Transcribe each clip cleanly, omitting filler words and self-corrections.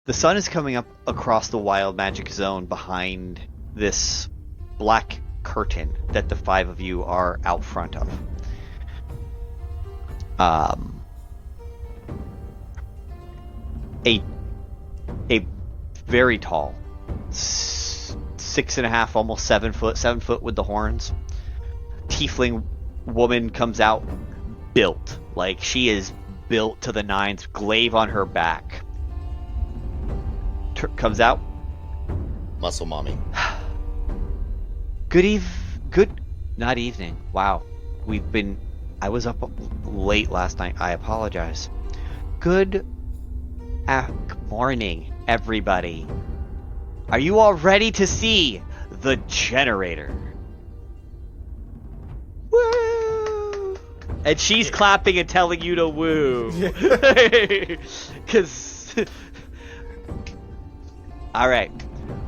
The sun is coming up across the wild magic zone behind this black curtain that the five of you are out front of. A very tall, 6.5, almost 7 foot with the horns, tiefling woman comes out built. Like, she is built to the nines, glaive on her back. Comes out. Muscle mommy. Not evening. Wow. I was up late last night. I apologize. Good morning, everybody. Are you all ready to see the generator? Woo! And she's clapping and telling you to woo. Because... Alright.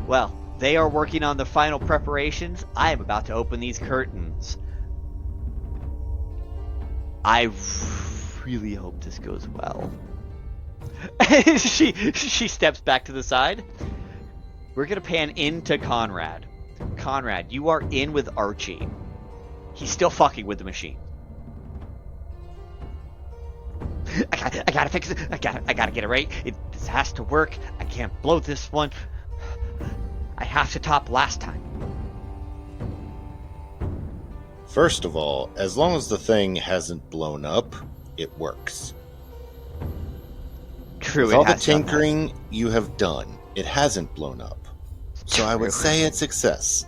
Well, they are working on the final preparations. I am about to open these curtains. I really hope this goes well. she steps back to the side. We're going to pan into Conrad. Conrad, you are in with Archie. He's still fucking with the machine. I gotta fix it. I gotta get it right. This has to work. I can't blow this one. I have to top last time. First of all, as long as the thing hasn't blown up, it works. True. With all the tinkering you have done, it hasn't blown up. So I would say it's success.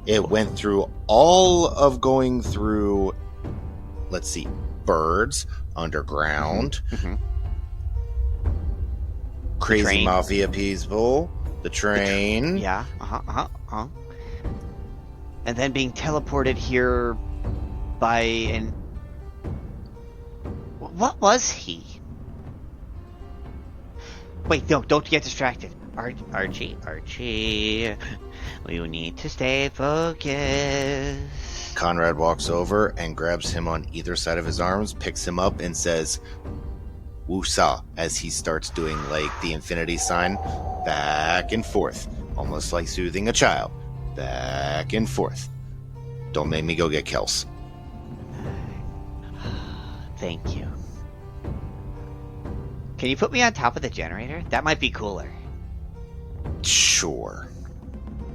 It went through all of going through, let's see, birds, underground, crazy mafia people, the train. Yeah, And then being teleported here by an... What was he? Wait, no, don't get distracted. Archie, you need to stay focused. Conrad walks over and grabs him on either side of his arms, picks him up, and says, "Woosah," as he starts doing, like, the infinity sign, back and forth, almost like soothing a child. Back and forth. Don't make me go get Kels. Thank you. Can you put me on top of the generator? That might be cooler. Sure.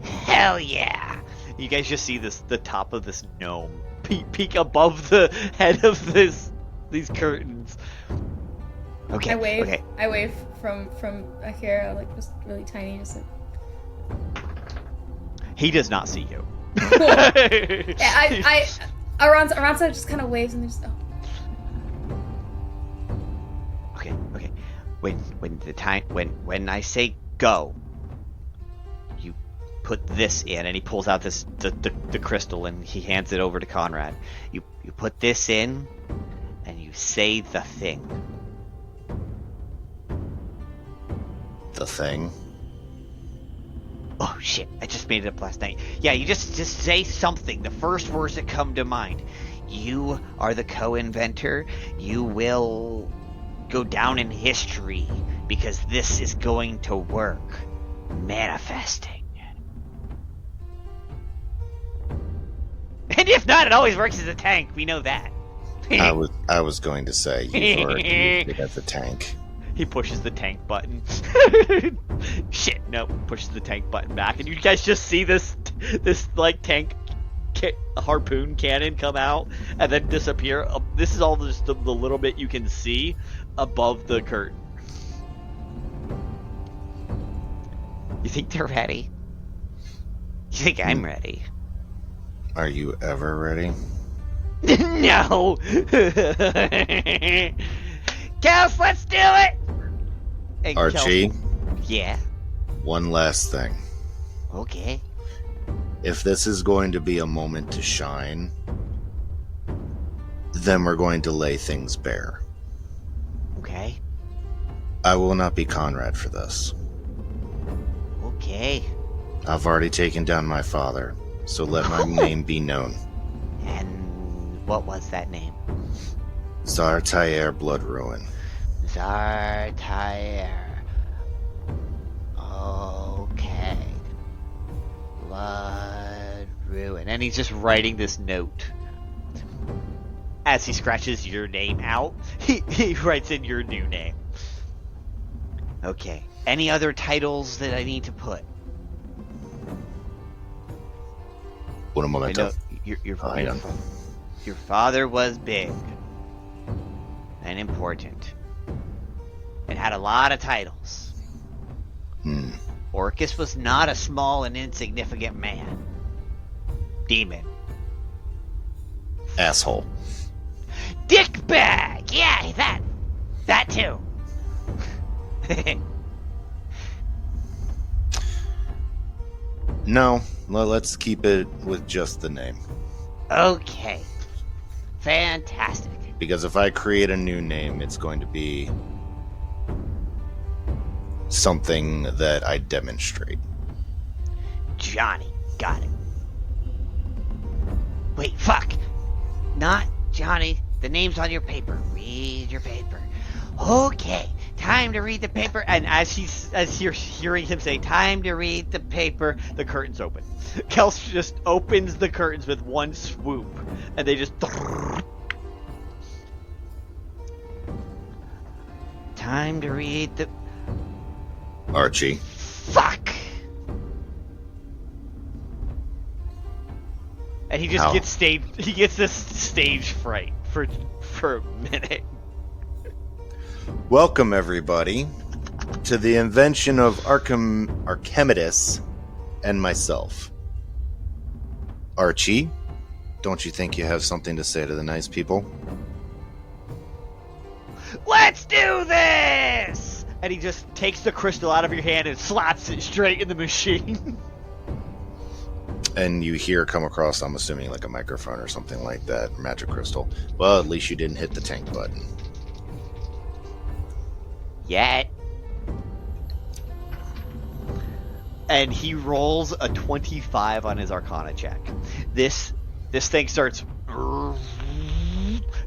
Hell yeah! You guys just see the top of this gnome peek above the head of these curtains. Okay. I wave from here, like just really tiny, just like. He does not see you. Cool. Yeah, Aransa just kind of waves and just. Oh. Okay. When I say go, you put this in, and he pulls out the crystal and he hands it over to Conrad. You put this in, and you say the thing. The thing? Oh shit, I just made it up last night. Yeah, you just say something, the first words that come to mind. You are the co-inventor. You will go down in history because this is going to work. Manifesting. And if not, it always works as a tank. We know that. I was going to say you've already used it as a tank. He pushes the tank button. Shit, no. Pushes the tank button back, and you guys just see this like tank harpoon cannon come out and then disappear. This is all just the little bit you can see above the curtain. You think they're ready? You think I'm ready? Are you ever ready? No. Kels, let's do it. And Archie. Yeah. One last thing. Okay. If this is going to be a moment to shine, then we're going to lay things bare. Okay. I will not be Conrad for this. Okay. I've already taken down my father, so let my name be known. And what was that name? Zartair Bloodruin. Zartair. Okay. Blood ruin. And he's just writing this note. As he scratches your name out, he writes in your new name. Okay. Any other titles that I need to put? Un momento. Your Hang on. Your father was big and important and had a lot of titles. Orcus was not a small and insignificant man. Demon. Asshole. Dickbag! Yeah, that too. No, let's keep it with just the name. Okay. Fantastic. Because if I create a new name, it's going to be something that I demonstrate. Johnny. Got it. Wait, fuck. Not Johnny. The name's on your paper. Read your paper. Okay. Time to read the paper. And as you're hearing him say, time to read the paper, the curtains open. Kels just opens the curtains with one swoop. And they just... Time to read the... Archie. Fuck! And he just gets this stage fright for a minute. Welcome, everybody, to the invention of Archimedes and myself. Archie, don't you think you have something to say to the nice people? Let's do this! And he just takes the crystal out of your hand and slaps it straight in the machine. And you hear come across, I'm assuming, like a microphone or something like that, magic crystal. Well, at least you didn't hit the tank button. Yet. And he rolls a 25 on his Arcana check. This thing starts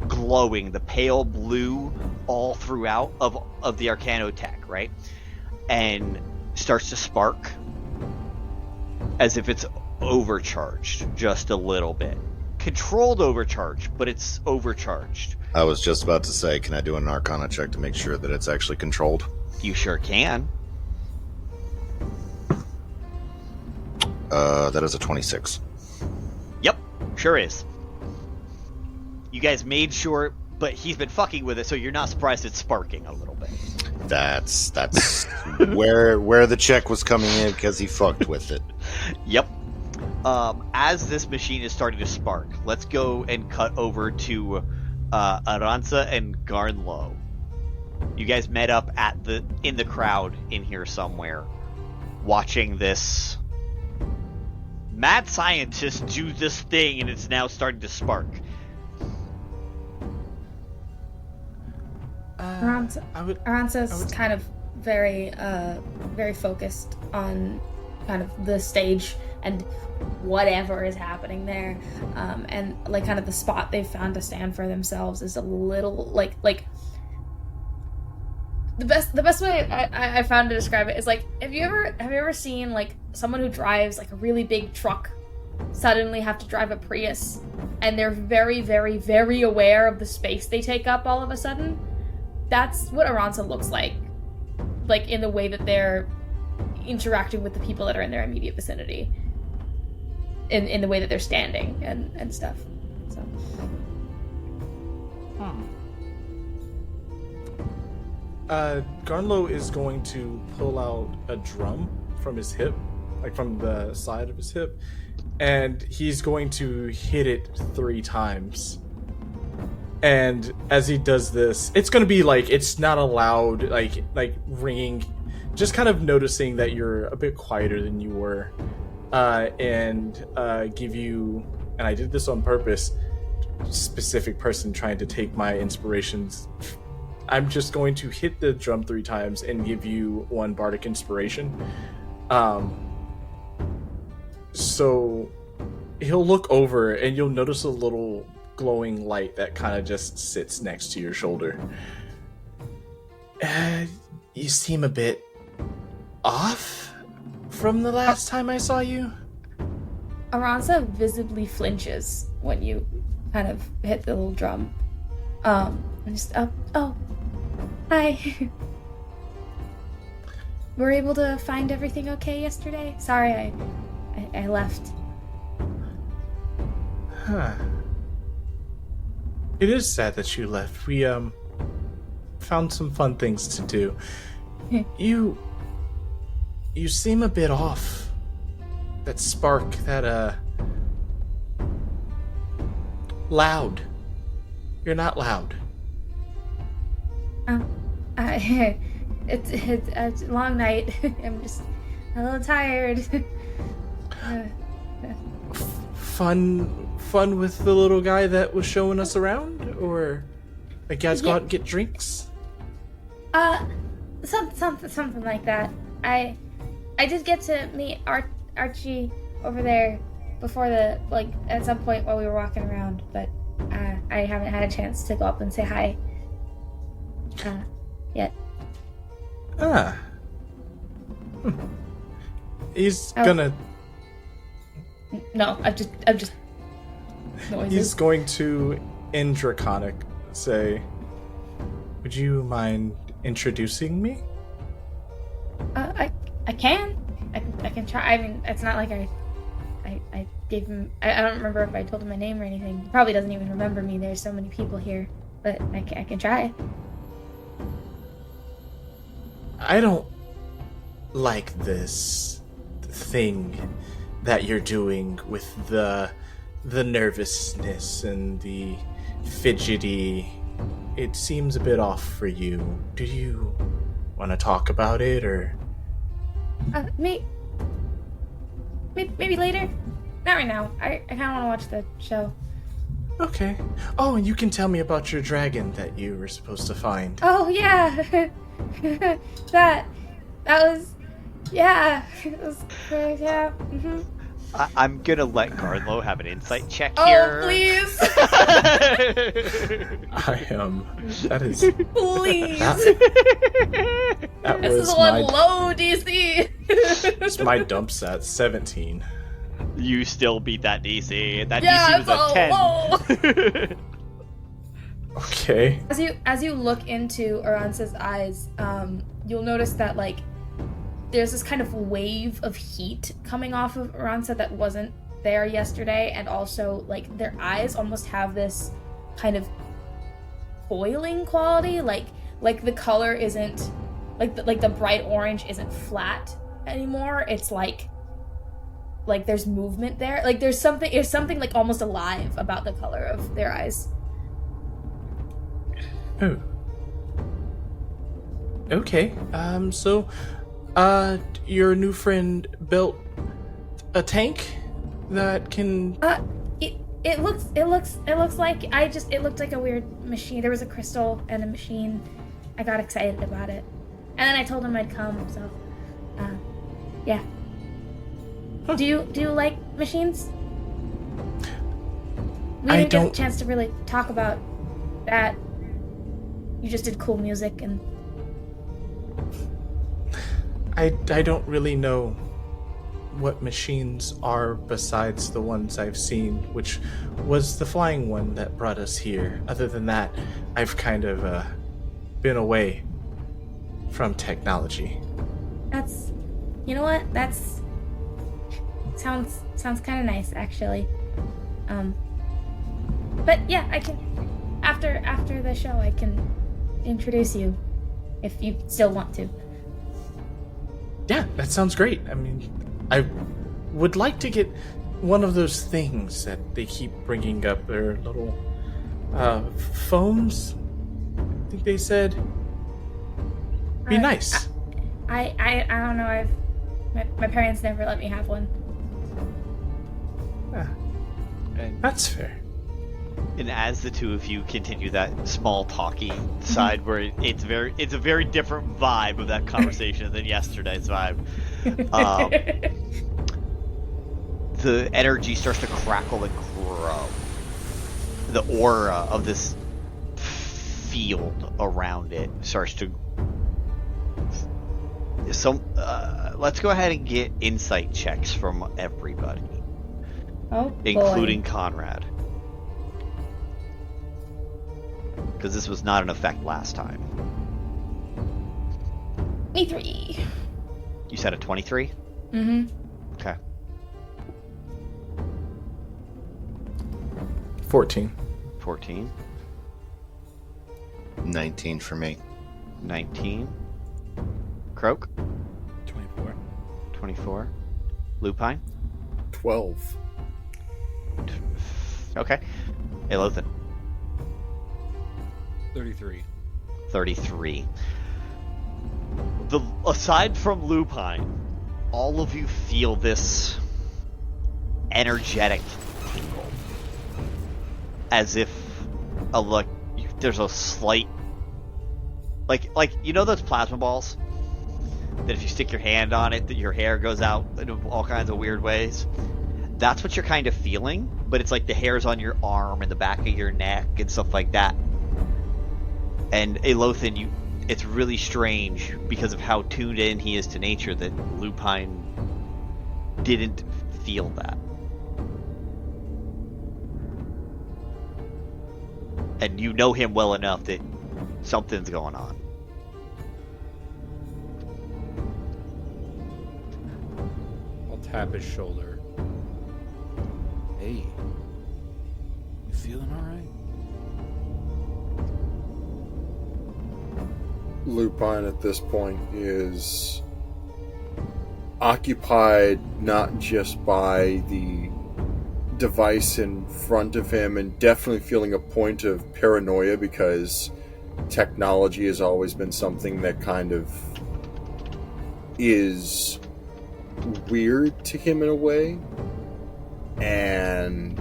glowing, the pale blue all throughout of the Arcano tech, right? And starts to spark as if it's overcharged just a little bit. Controlled overcharge, but it's overcharged. I was just about to say, can I do an Arcana check to make sure that it's actually controlled? You sure can. That is a 26. Yep, sure is. You guys made sure, but he's been fucking with it, so you're not surprised it's sparking a little bit. That's where the check was coming in, because he fucked with it. Yep. As this machine is starting to spark, let's go and cut over to Aransa and Garnlow. You guys met up in the crowd in here somewhere, watching this mad scientist do this thing, and it's now starting to spark. Aransa's kind of very focused on kind of the stage and whatever is happening there, and like kind of the spot they've found to stand for themselves is a little like the best way I found to describe it is like, have you ever seen like someone who drives like a really big truck suddenly have to drive a Prius, and they're very, very, very aware of the space they take up all of a sudden? That's what Aransa looks like in the way that they're interacting with the people that are in their immediate vicinity, in the way that they're standing and stuff. So. Garnlow is going to pull out a drum from his hip, like from the side of his hip, and he's going to hit it 3 times. And as he does this, it's going to be like, it's not a loud, like ringing, just kind of noticing that you're a bit quieter than you were, and give you, and I did this on purpose, specific person trying to take my inspirations. I'm just going to hit the drum 3 times and give you 1 bardic inspiration. So he'll look over and you'll notice a little glowing light that kind of just sits next to your shoulder. You seem a bit off from the last time I saw you. Aransa visibly flinches when you kind of hit the little drum. And just, oh, hi. Were able to find everything okay yesterday? Sorry, I left. Huh. It is sad that you left. We, found some fun things to do. You seem a bit off. That spark, that, loud. You're not loud. It's a long night. I'm just a little tired. Fun with the little guy that was showing us around? Or like guys go out and get drinks? Something like that. I did get to meet Archie over there before at some point while we were walking around, but I haven't had a chance to go up and say hi yet. He's gonna. No, I'm just noises. He's going to, in Draconic, say, "Would you mind introducing me?" I can try. I mean, it's not like I gave him. I don't remember if I told him my name or anything. He probably doesn't even remember me. There's so many people here, but I can try. I don't like this thing that you're doing with the nervousness and the fidgety. It seems a bit off for you. Do you want to talk about it, or? Maybe later. Not right now. I kind of want to watch the show. Okay. Oh, and you can tell me about your dragon that you were supposed to find. Oh yeah, that was yeah. It was yeah. Mm-hmm. I'm gonna let Garnlow have an insight check Oh here. please, I am. That is. please. That This was is one my. low DC. It's my dump set 17. You still beat that DC. That Yeah, DC was it's a 10. Okay. As you look into Aransa's eyes, you'll notice that there's this kind of wave of heat coming off of Aransa that wasn't there yesterday, and also their eyes almost have this kind of boiling quality, like the color isn't like the bright orange isn't flat anymore. It's like there's movement there. There's something almost alive about the color of their eyes. Oh. Okay. So, your new friend built a tank that can. It looks like it looked like a weird machine. There was a crystal and a machine. I got excited about it, and then I told him I'd come. So, yeah. Huh. Do you like machines? We I didn't get don't- a chance to really talk about that. You just did cool music and. I don't really know what machines are besides the ones I've seen, which was the flying one that brought us here. Other than that, I've kind of been away from technology. That's, you know what? That's sounds kind of nice, actually. But yeah, I can after the show I can introduce you if you still want to. Yeah, that sounds great. I mean, I would like to get one of those things that they keep bringing up. Their little phones. I think they said. Be nice. I don't know. My parents never let me have one. Yeah, And that's fair. And as the two of you continue that small talky side, where it's a very different vibe of that conversation than yesterday's vibe. The energy starts to crackle and grow. The aura of this field around it starts to. Let's go ahead and get insight checks from everybody, including Conrad. Because this was not an effect last time. 23. You said a 23? Mm-hmm. Okay. 14. 14. 19 for me. 19. Croak? 24. 24. Lupine? 12. Okay. Aelothin? 33. 33. Aside from Lupine, all of you feel this energetic tingle. As if there's a slight like you know those plasma balls that if you stick your hand on it that your hair goes out in all kinds of weird ways? That's what you're kind of feeling, but it's like the hairs on your arm and the back of your neck and stuff like that. And Aelothin, it's really strange because of how tuned in he is to nature that Lupine didn't feel that. And you know him well enough that something's going on. I'll tap his shoulder. Hey, you feeling all right? Lupine at this point is occupied not just by the device in front of him and definitely feeling a point of paranoia because technology has always been something that kind of is weird to him in a way, and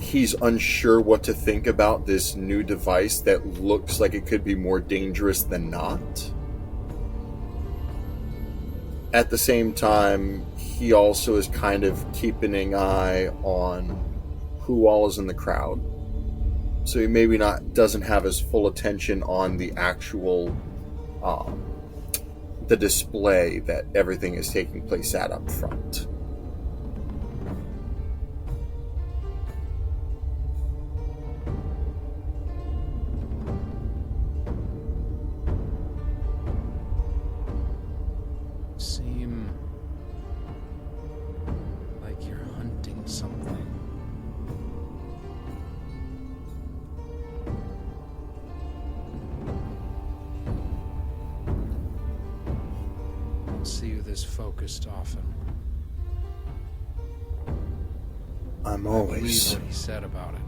he's unsure what to think about this new device that looks like it could be more dangerous than not. At the same time, he also is kind of keeping an eye on who all is in the crowd. So he maybe doesn't have his full attention on the actual the display that everything is taking place at up front. Seem like you're hunting something. I don't see you this focused often. I'm I believe always... what he said about it.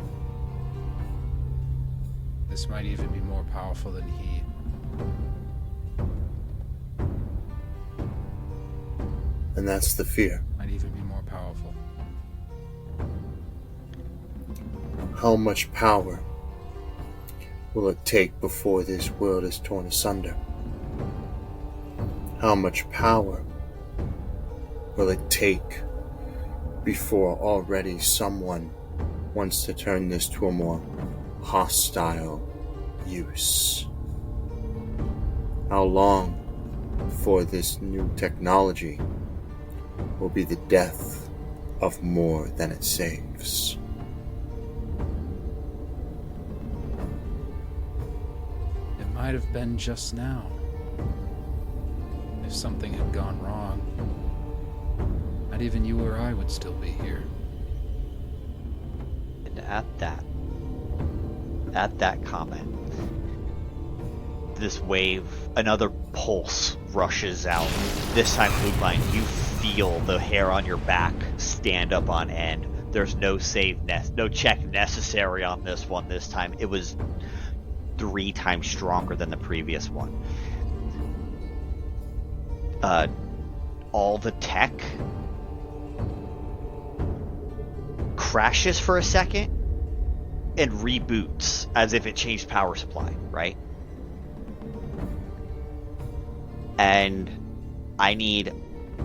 This might even be more powerful than he. And that's the fear. Might even be more powerful. How much power will it take before this world is torn asunder? How much power will it take before already someone wants to turn this to a more hostile use? How long before this new technology will be the death of more than it saves? It might have been just now. If something had gone wrong, not even you or I would still be here. And at that comment, this wave, another pulse rushes out. This time, Lupine, you feel the hair on your back stand up on end. There's no no check necessary on this one this time. It was 3 times stronger than the previous one. All the tech crashes for a second and reboots as if it changed power supply, right? And I need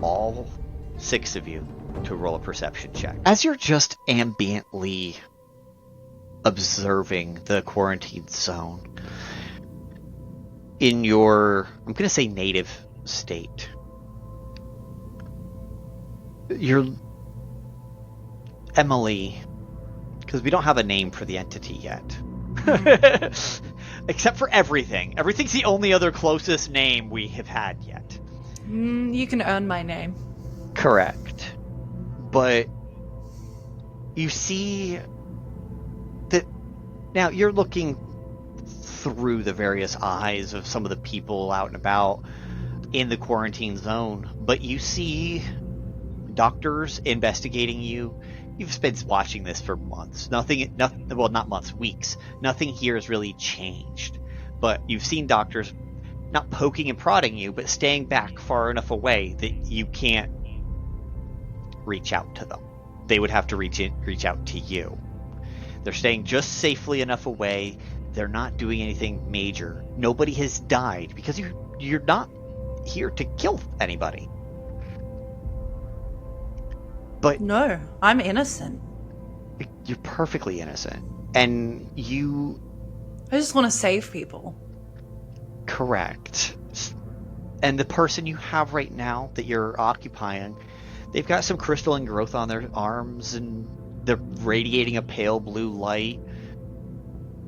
all 6 of you to roll a perception check. As you're just ambiently observing the quarantine zone in your, I'm going to say, native state, you're Emily, because we don't have a name for the entity yet. Except for everything. Everything's the only other closest name we have had yet. You can earn my name. Correct. But you see that now you're looking through the various eyes of some of the people out and about in the quarantine zone, but you see doctors investigating you. You've been watching this for months. Nothing, well, not months, weeks. Nothing here has really changed. But you've seen doctors not poking and prodding you, but staying back far enough away that you can't reach out to them. They would have to reach out to you. They're staying just safely enough away. They're not doing anything major. Nobody has died because you're not here to kill anybody. But No, I'm innocent. you're perfectly innocent. And you... I just want to save people. Correct. And the person you have right now that you're occupying, they've got some crystalline growth on their arms and they're radiating a pale blue light.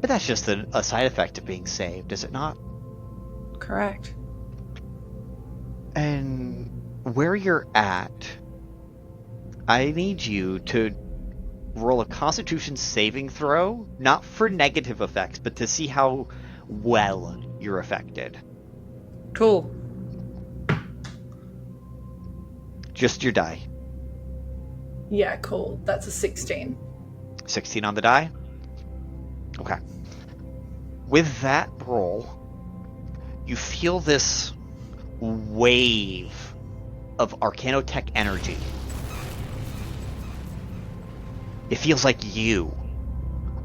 But that's just a side effect of being saved, is it not? Correct. And where you're at, I need you to roll a Constitution saving throw, not for negative effects, but to see how well you're affected. Cool. Just your die. Yeah, cool. That's a 16. 16 on the die? Okay. With that roll, you feel this wave of Arcanotech energy. It feels like you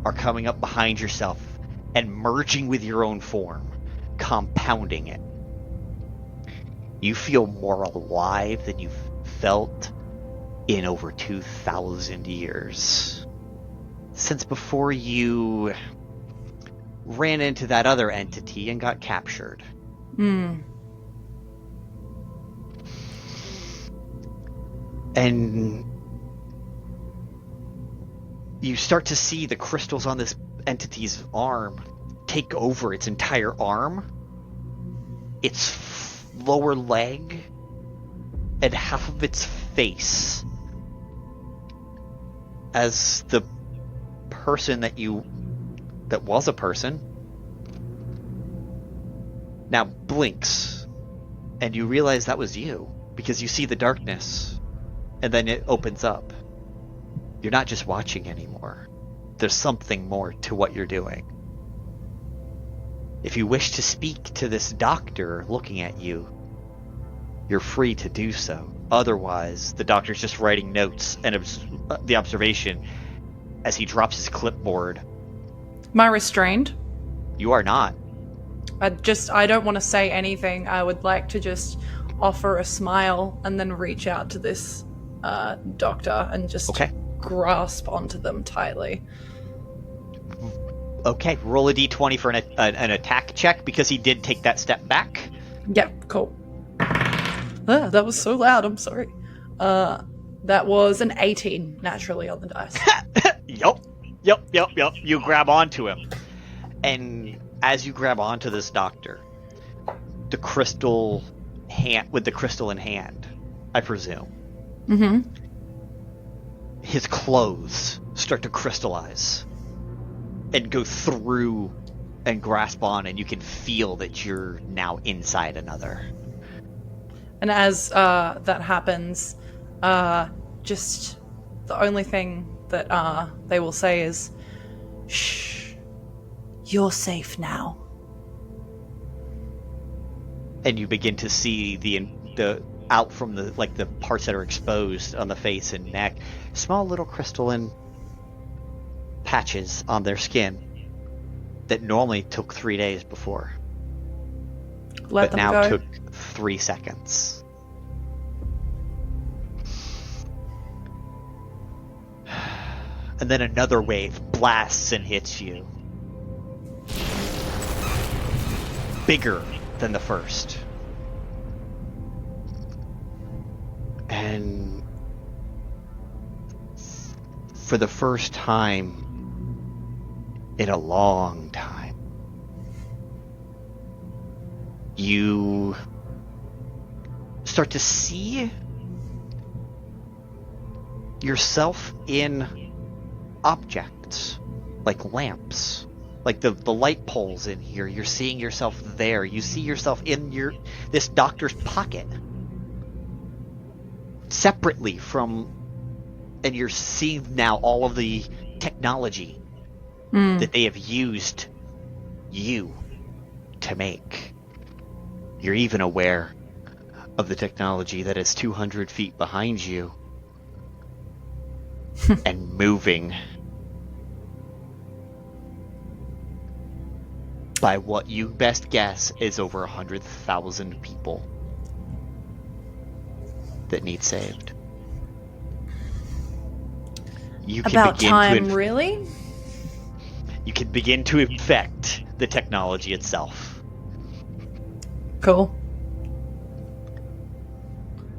are coming up behind yourself and merging with your own form, compounding it. You feel more alive than you've felt in over 2,000 years. Since before you ran into that other entity and got captured. And you start to see the crystals on this entity's arm take over its entire arm, its lower leg, and half of its face. As the person that was a person now blinks, and you realize that was you because you see the darkness, and then it opens up. You're not just watching anymore. There's something more to what you're doing. If you wish to speak to this doctor looking at you, you're free to do so. Otherwise, the doctor's just writing notes and the observation as he drops his clipboard. Am I restrained? You are not. I don't want to say anything. I would like to just offer a smile and then reach out to this doctor and just grasp onto them tightly. Okay, roll a d20 for an attack check because he did take that step back. Yep, cool. That was so loud, I'm sorry. That was an 18, naturally, on the dice. Yep. You grab onto him. And as you grab onto this doctor, the crystal hand, with the crystal in hand, I presume. Mm-hmm. His clothes start to crystallize and go through and grasp on, and you can feel that you're now inside another. And as that happens, just the only thing that they will say is, "Shh, you're safe now." And you begin to see the out from the parts that are exposed on the face and neck, small little crystalline patches on their skin that normally took 3 days before, Let but them now go. took 3 seconds. And then another wave blasts and hits you. Bigger than the first. And for the first time in a long time, you start to see yourself in objects, like lamps, like the light poles in here. You're seeing yourself there. You see yourself in this doctor's pocket, separately from, and you're seeing now all of the technology that they have used you to make. You're even aware of the technology that is 200 feet behind you and moving by what you best guess is over 100,000 people that need saved. You can About begin time, to really? You can begin to infect the technology itself. Cool.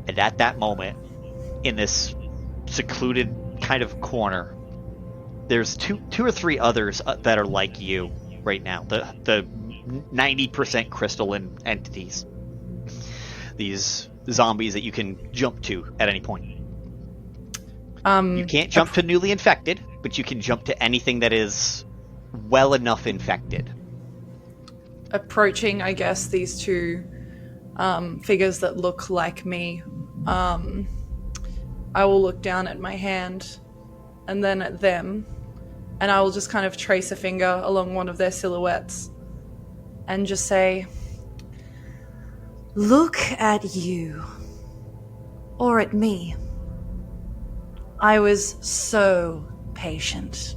And at that moment, in this secluded kind of corner, there's two or three others that are like you right now. The 90% crystalline entities. These zombies that you can jump to at any point. You can't jump to newly infected, but you can jump to anything that is well enough infected. Approaching, I guess, these two figures that look like me, I will look down at my hand and then at them, and I will just kind of trace a finger along one of their silhouettes and just say, "Look at you. Or at me. I was so patient.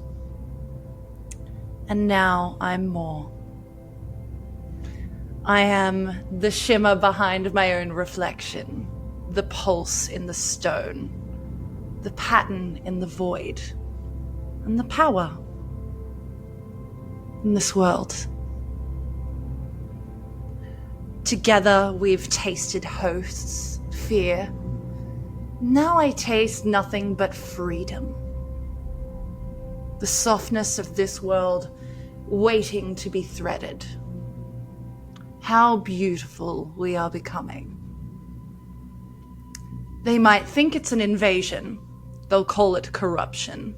And now I'm more. I am the shimmer behind my own reflection, the pulse in the stone, the pattern in the void, and the power in this world. Together we've tasted hosts, fear. Now I taste nothing but freedom. The softness of this world waiting to be threaded. How beautiful we are becoming. They might think it's an invasion. They'll call it corruption.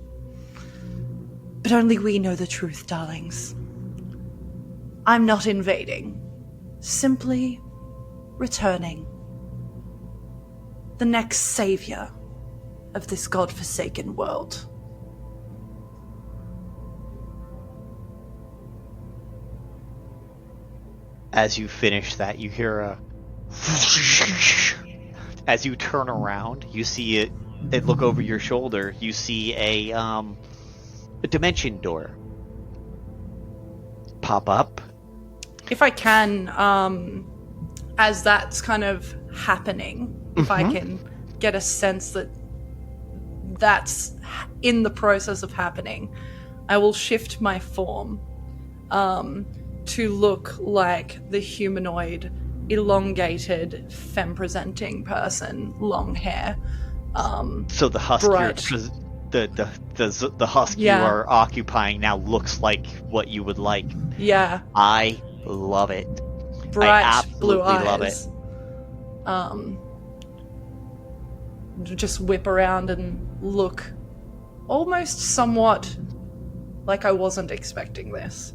But only we know the truth, darlings. I'm not invading. Simply returning. The next savior of this godforsaken world. As you finish that, you hear a... As you turn around, you see it, and look over your shoulder, you see a dimension door pop up. If I can, as that's kind of happening, if I can get a sense that that's in the process of happening, I will shift my form to look like the humanoid, elongated, femme-presenting person, long hair. So the husk, the husk you are occupying now looks like what you would like. Yeah. I love it. Bright I absolutely blue eyes. love it. Just whip around and look almost somewhat like I wasn't expecting this.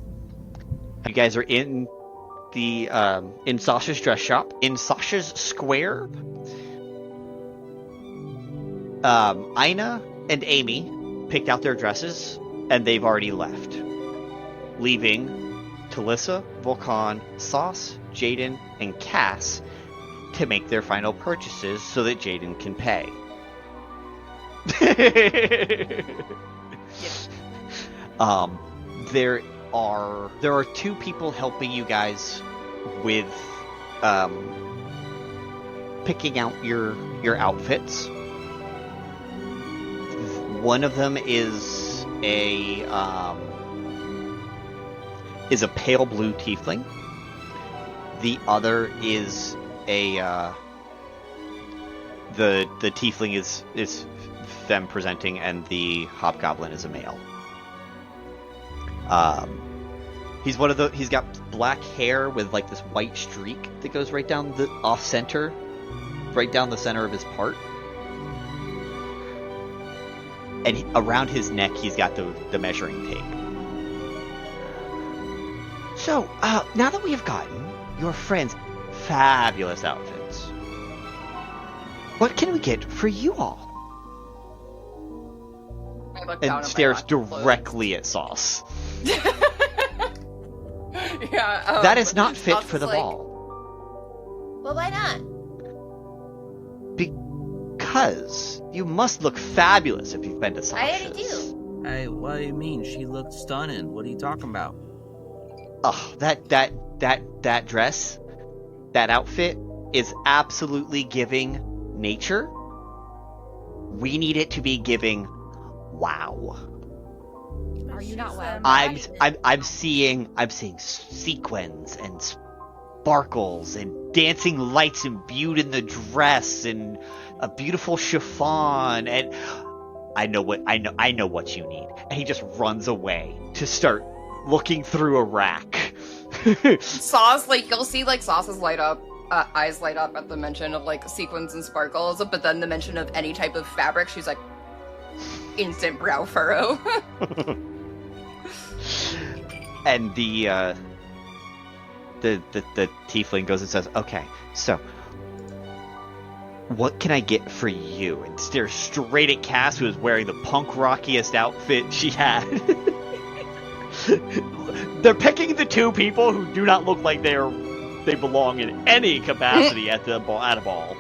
You guys are in the in Sasha's dress shop, in Sasha's square. Aina and Amy picked out their dresses, and they've already left, leaving Telissa, Vulcan, Sauce, Jaden, and Cass to make their final purchases so that Jaden can pay. There are two people helping you guys with picking out your outfits. One of them is a pale blue tiefling. The other is the tiefling is femme presenting, and the hobgoblin is a male. He's got black hair with like this white streak that goes right down the off center, right down the center of his part. And around his neck, he's got the measuring tape. So, now that we have gotten your friend's fabulous outfits, what can we get for you all? I look down And at stares my clothes. directly at Sauce. Yeah, That is not fit Sauce for is the like, ball. Well, why not? Because you must look fabulous if you've been to I Sasha's. already do. Hey, what do you mean? She looked stunning. What are you talking about? Oh, that dress, that outfit is absolutely giving nature. We need it to be giving wow. Are you not wow? I'm seeing sequins and sparkles and dancing lights imbued in the dress and a beautiful chiffon, and I know what you need. And he just runs away to start looking through a rack. Sauce, like, you'll see, like, Sauce's eyes light up at the mention of, like, sequins and sparkles, but then the mention of any type of fabric, she's like, instant brow furrow. And the tiefling goes and says, "Okay, so what can I get for you?" And stares straight at Cass, who is wearing the punk rockiest outfit she had. They're picking the two people who do not look like they belong in any capacity at a ball.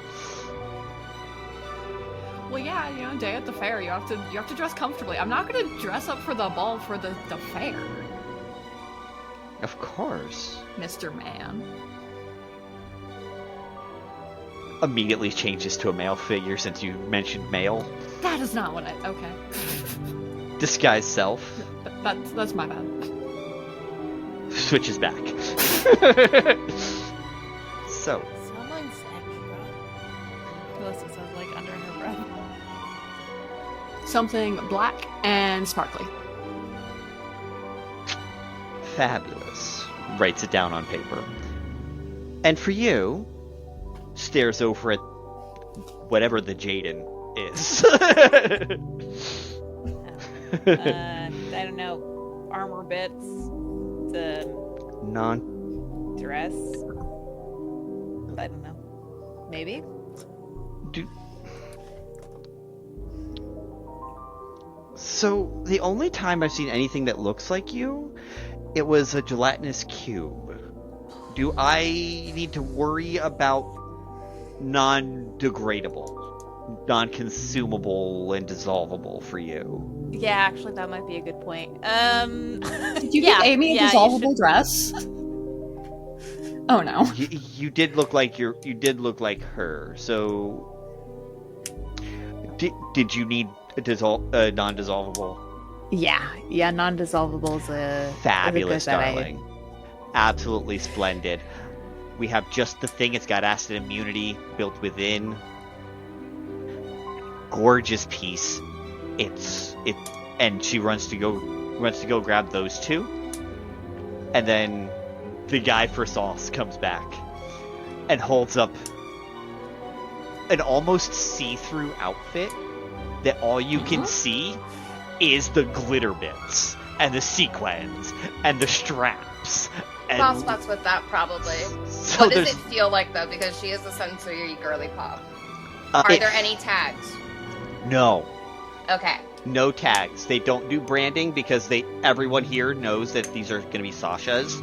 Well, yeah, day at the fair, you have to dress comfortably. I'm not gonna dress up for the ball for the fair, Of course. Mr. Man. Immediately changes to a male figure since you mentioned male. That is not what I. Okay. Disguise self. That's my bad. Switches back. So. Someone's extra. Telissa says, like, under her breath. Something black and sparkly. Fabulous. Writes it down on paper. And for you, stares over at whatever the Jaden is. I don't know. Armor bits. The dress. I don't know. Maybe? So, the only time I've seen anything that looks like you, it was a gelatinous cube. Do I need to worry about non-degradable, non-consumable, and dissolvable for you? Yeah, actually, that might be a good point. Did you give Amy a dissolvable dress? Oh no. You did look like you did look like her. So, did you need a non-dissolvable? Yeah, non-dissolvable's a Fabulous, is a good darling. Absolutely splendid. We have just the thing. It's got acid immunity built within. Gorgeous piece. And she runs to go grab those two. And then the guy for Sauce comes back and holds up an almost see-through outfit that all you can see is the glitter bits and the sequins and the straps. And Sauce fucks with that, probably. So What does it feel like, though? Because she is a sensory girly pop. Are there any tags? No. Okay. No tags. They don't do branding because everyone here knows that these are going to be Sasha's.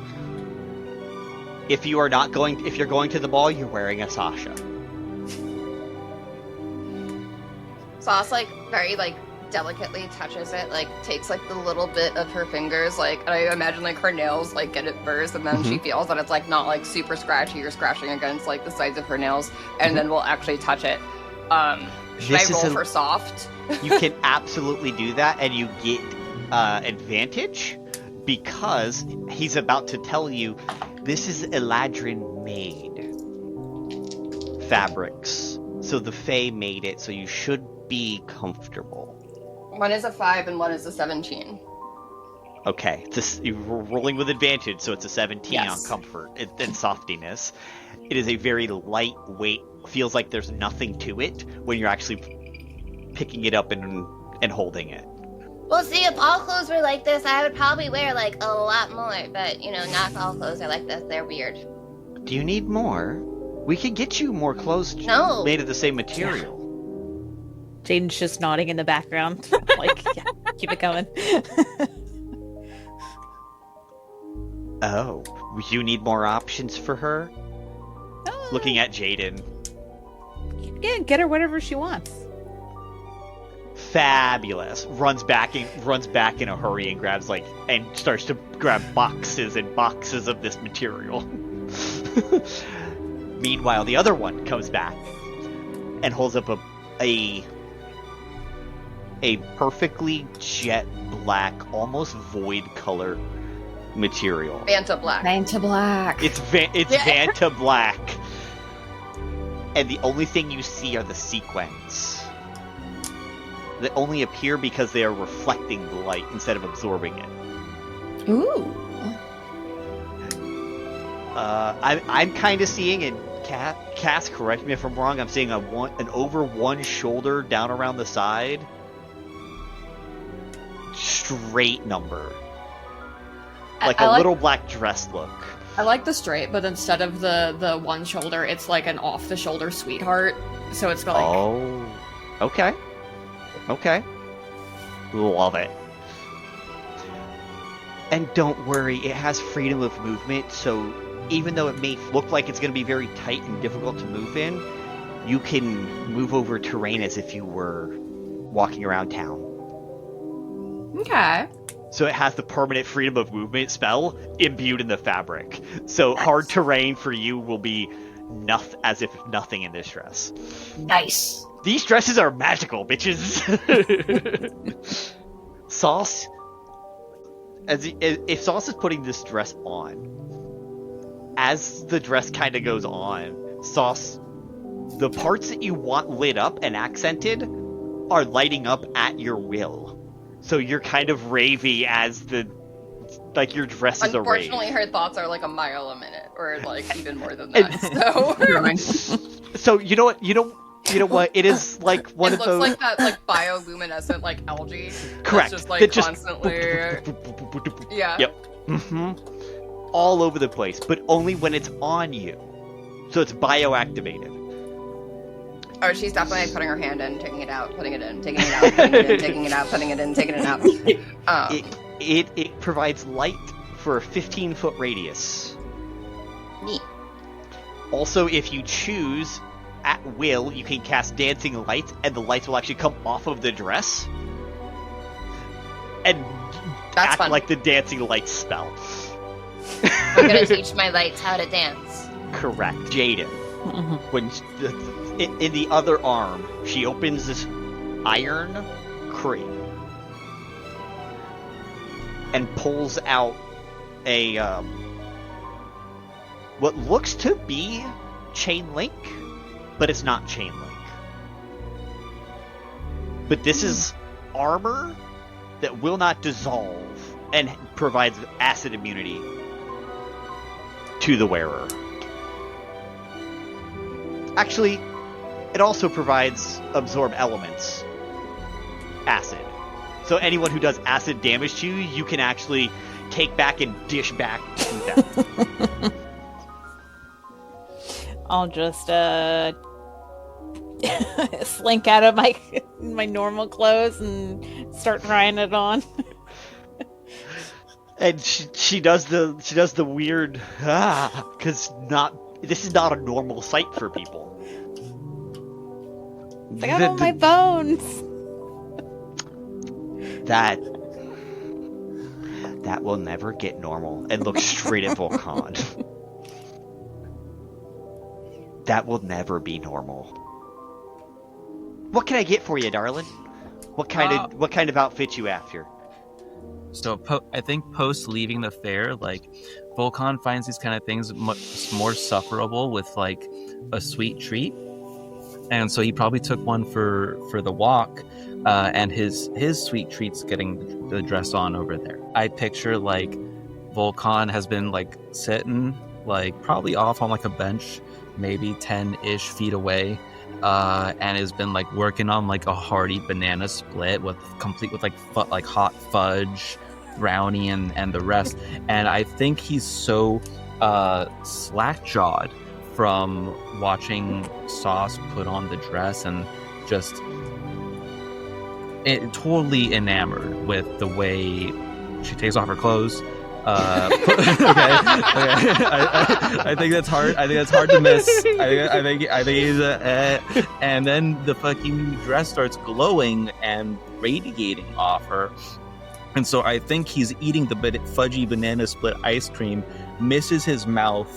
If you're going to the ball, you're wearing a Sasha. Sauce, like, very, like, delicately touches it, like takes like the little bit of her fingers, like I imagine like her nails like get it first, and then she feels that it's like not like super scratchy or scratching against like the sides of her nails, and then we'll actually touch it. Should I roll for soft? You can absolutely do that, and you get advantage because he's about to tell you this is Eladrin made fabrics. So the Fae made it, so you should be comfortable. One is a 5 and one is a 17. Okay, you're rolling with advantage, so it's a 17 Yes. on comfort and softiness. It is a very lightweight, feels like there's nothing to it when you're actually picking it up and holding it. Well, see, if all clothes were like this, I would probably wear, like, a lot more. But, you know, not all clothes are like this. They're weird. Do you need more? We could get you more clothes made of the same material. Jaden's just nodding in the background. Like, yeah, keep it going. Oh, you need more options for her? Looking at Jaden. Yeah, get her whatever she wants. Fabulous. Runs back in a hurry and grabs and starts to grab boxes and boxes of this material. Meanwhile, the other one comes back and holds up a perfectly jet black, almost void color material. Vanta black. Vanta black. It's Vanta black. And the only thing you see are the sequins. They only appear because they are reflecting the light instead of absorbing it. Ooh. I'm kind of seeing, and Cass, correct me if I'm wrong, I'm seeing an over one shoulder down around the side. Straight number. Like a little black dress look. I like the straight, but instead of the one shoulder, it's like an off-the-shoulder sweetheart. So it's like... Oh. Okay. Okay. Love it. And don't worry, it has freedom of movement, so even though it may look like it's going to be very tight and difficult to move in, you can move over terrain as if you were walking around town. Okay. So it has the permanent freedom of movement spell imbued in the fabric. So hard terrain for you will be as if nothing in this dress. Nice. These dresses are magical, bitches. Sauce, if Sauce is putting this dress on, as the dress kind of goes on, Sauce, the parts that you want lit up and accented are lighting up at your will. So you're kind of ravey as your dress is a rave. Unfortunately, her thoughts are like a mile a minute, or like even more than that. So you know what? It is like one of those. It looks like that like bioluminescent like algae. Correct. That's just like constantly. Yeah. Yep. All over the place, but only when it's on you. So it's bioactivated. Oh, she's definitely like, putting her hand in, taking it out, putting it in, taking it out, putting it in, taking it out, putting it in, taking it out. It provides light for a 15-foot radius. Neat. Also, if you choose, at will, you can cast dancing lights, and the lights will actually come off of the dress and act like the dancing lights spell. I'm gonna teach my lights how to dance. Correct. Jaden. When in the other arm, she opens this iron crate and pulls out a what looks to be chain link, but it's not chain link. But this is armor that will not dissolve and provides acid immunity to the wearer. Actually, it also provides absorb elements. Acid. So anyone who does acid damage to you, you can actually take back and dish back to them. I'll just slink out of my normal clothes and start trying it on. And she does the weird because this is not a normal sight for people. I got all my bones. That will never get normal, and looks straight at Vulcan. That will never be normal. What can I get for you, darling? What kind of outfit you after? So I think post leaving the fair, like Vulcan finds these kind of things much more sufferable with like a sweet treat, and so he probably took one for the walk, and his sweet treat's getting the dress on over there. I picture like Vulcan has been like sitting like probably off on like a bench, maybe 10-ish feet away, and has been like working on like a hearty banana split complete with like hot fudge, brownie, and the rest. And I think he's so slack-jawed from watching Sauce put on the dress and just totally enamored with the way she takes off her clothes. Okay. I think that's hard. I think that's hard to miss. I think he's and then the fucking dress starts glowing and radiating off her, and so I think he's eating the fudgy banana split ice cream, misses his mouth.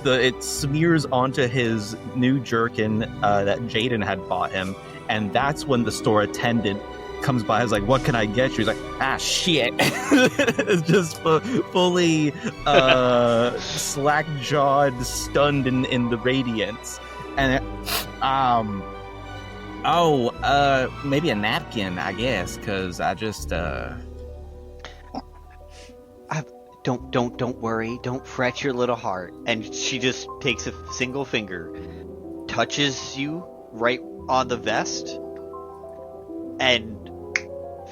It smears onto his new jerkin that Jaden had bought him, and that's when the store attendant comes by. Is like, what can I get you? He's like, ah, shit. It's just fully slack-jawed, stunned in the radiance. And maybe a napkin, I guess, because I just Don't worry, don't fret your little heart. And she just takes a single finger, touches you right on the vest, and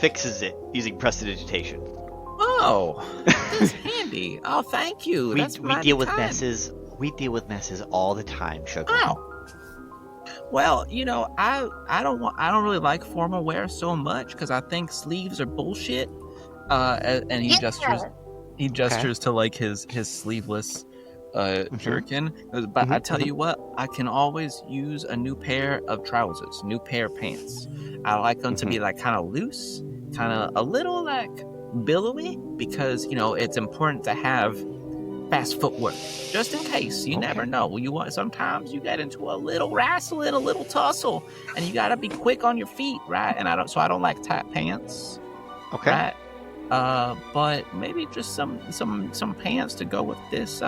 fixes it using prestidigitation. Oh, that's handy. Oh, thank you. We deal with messes. We deal with messes all the time, Sugar. Oh. Well, I don't really like formal wear so much because I think sleeves are bullshit. And he gestures to like his sleeveless jerkin. But I tell you what, I can always use a new pair of trousers, new pair of pants. I like them to be like kind of loose, kind of a little like billowy, because it's important to have fast footwork, just in case. You never know. Sometimes you get into a little wrestling, a little tussle, and you gotta be quick on your feet, right? And I don't like tight pants. Okay. Right? But maybe just some pants to go with this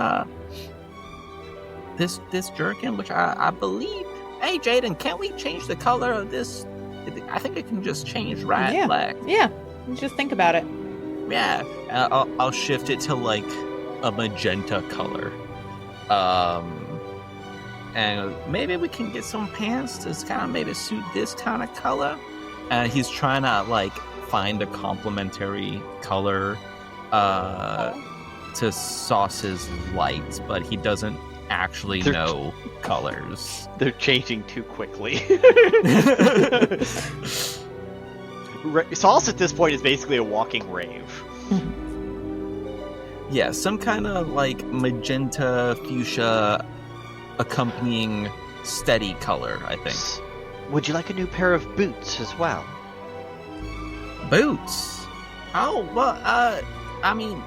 this jerkin, which I believe. Hey, Jaden, can't we change the color of this? I think it can just change, right? Yeah. Black. Yeah. Just think about it. Yeah. I'll shift it to like a magenta color. And maybe we can get some pants to kind of maybe suit this kind of color. And he's trying to like find a complementary color to Sauce's lights, but he doesn't actually know colors. They're changing too quickly. Sauce at this point is basically a walking rave. Yeah, some kind of like magenta, fuchsia accompanying steady color, I think. Would you like a new pair of boots as well? Boots? Oh, well, I mean,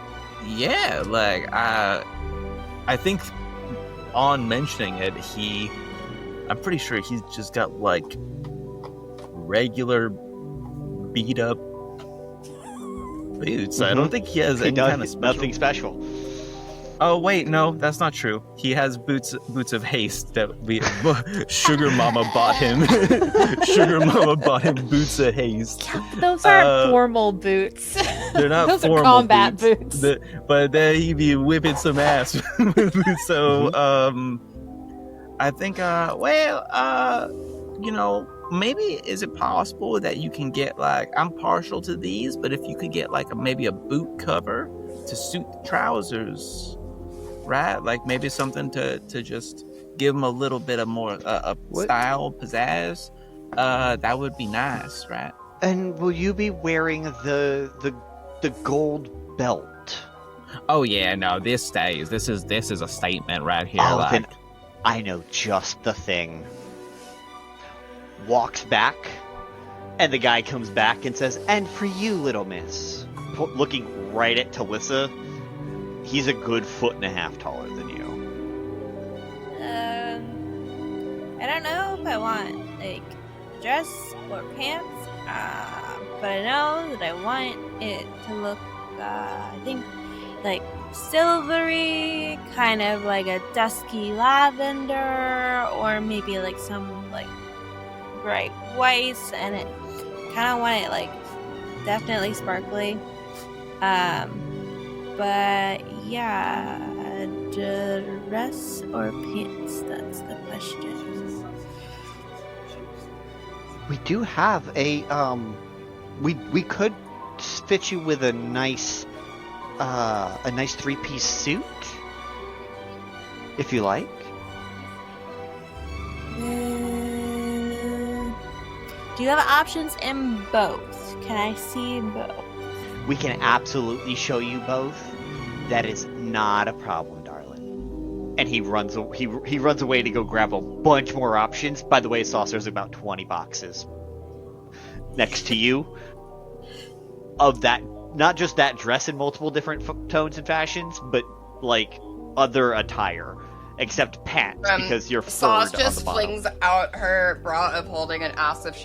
yeah, like, I think on mentioning it, I'm pretty sure he's just got, like, regular beat-up boots. I don't think he has any kind of special... Nothing special. Oh, wait, no, that's not true. He has boots of haste that Sugar Mama bought him. Sugar Mama bought him boots of haste. Those aren't formal boots. They're not Those formal are combat boots. But then he be whipping some ass. So, I think, maybe is it possible that you can get, like, I'm partial to these, but if you could get, like, maybe a boot cover to suit the trousers, right? Like, maybe something to just give them a little bit of more style, pizzazz, that would be nice, right? And will you be wearing the gold belt? Oh, yeah, no, this stays. This is a statement right here. Oh, then I know just the thing. Walks back And the guy comes back and says, "And for you, little miss," looking right at Telissa. He's a good 1.5 feet taller than you. I don't know if I want like a dress or pants, but I know that I want it to look, I think, like silvery, kind of like a dusky lavender, or maybe like some like bright whites, and it kind of want it like definitely sparkly. But yeah, dress or pants, that's the question. We do have a we could fit you with a nice 3-piece suit if you like. Do you have options in both? Can I see both? We can absolutely show you both. That is not a problem, darling. And he runs away to go grab a bunch more options. By the way, Saucer's about 20 boxes next to you of that, not just that dress in multiple different tones and fashions, but like other attire, except pants, because you're Sauce furred on the just bottom. flings out her bra of holding and asks if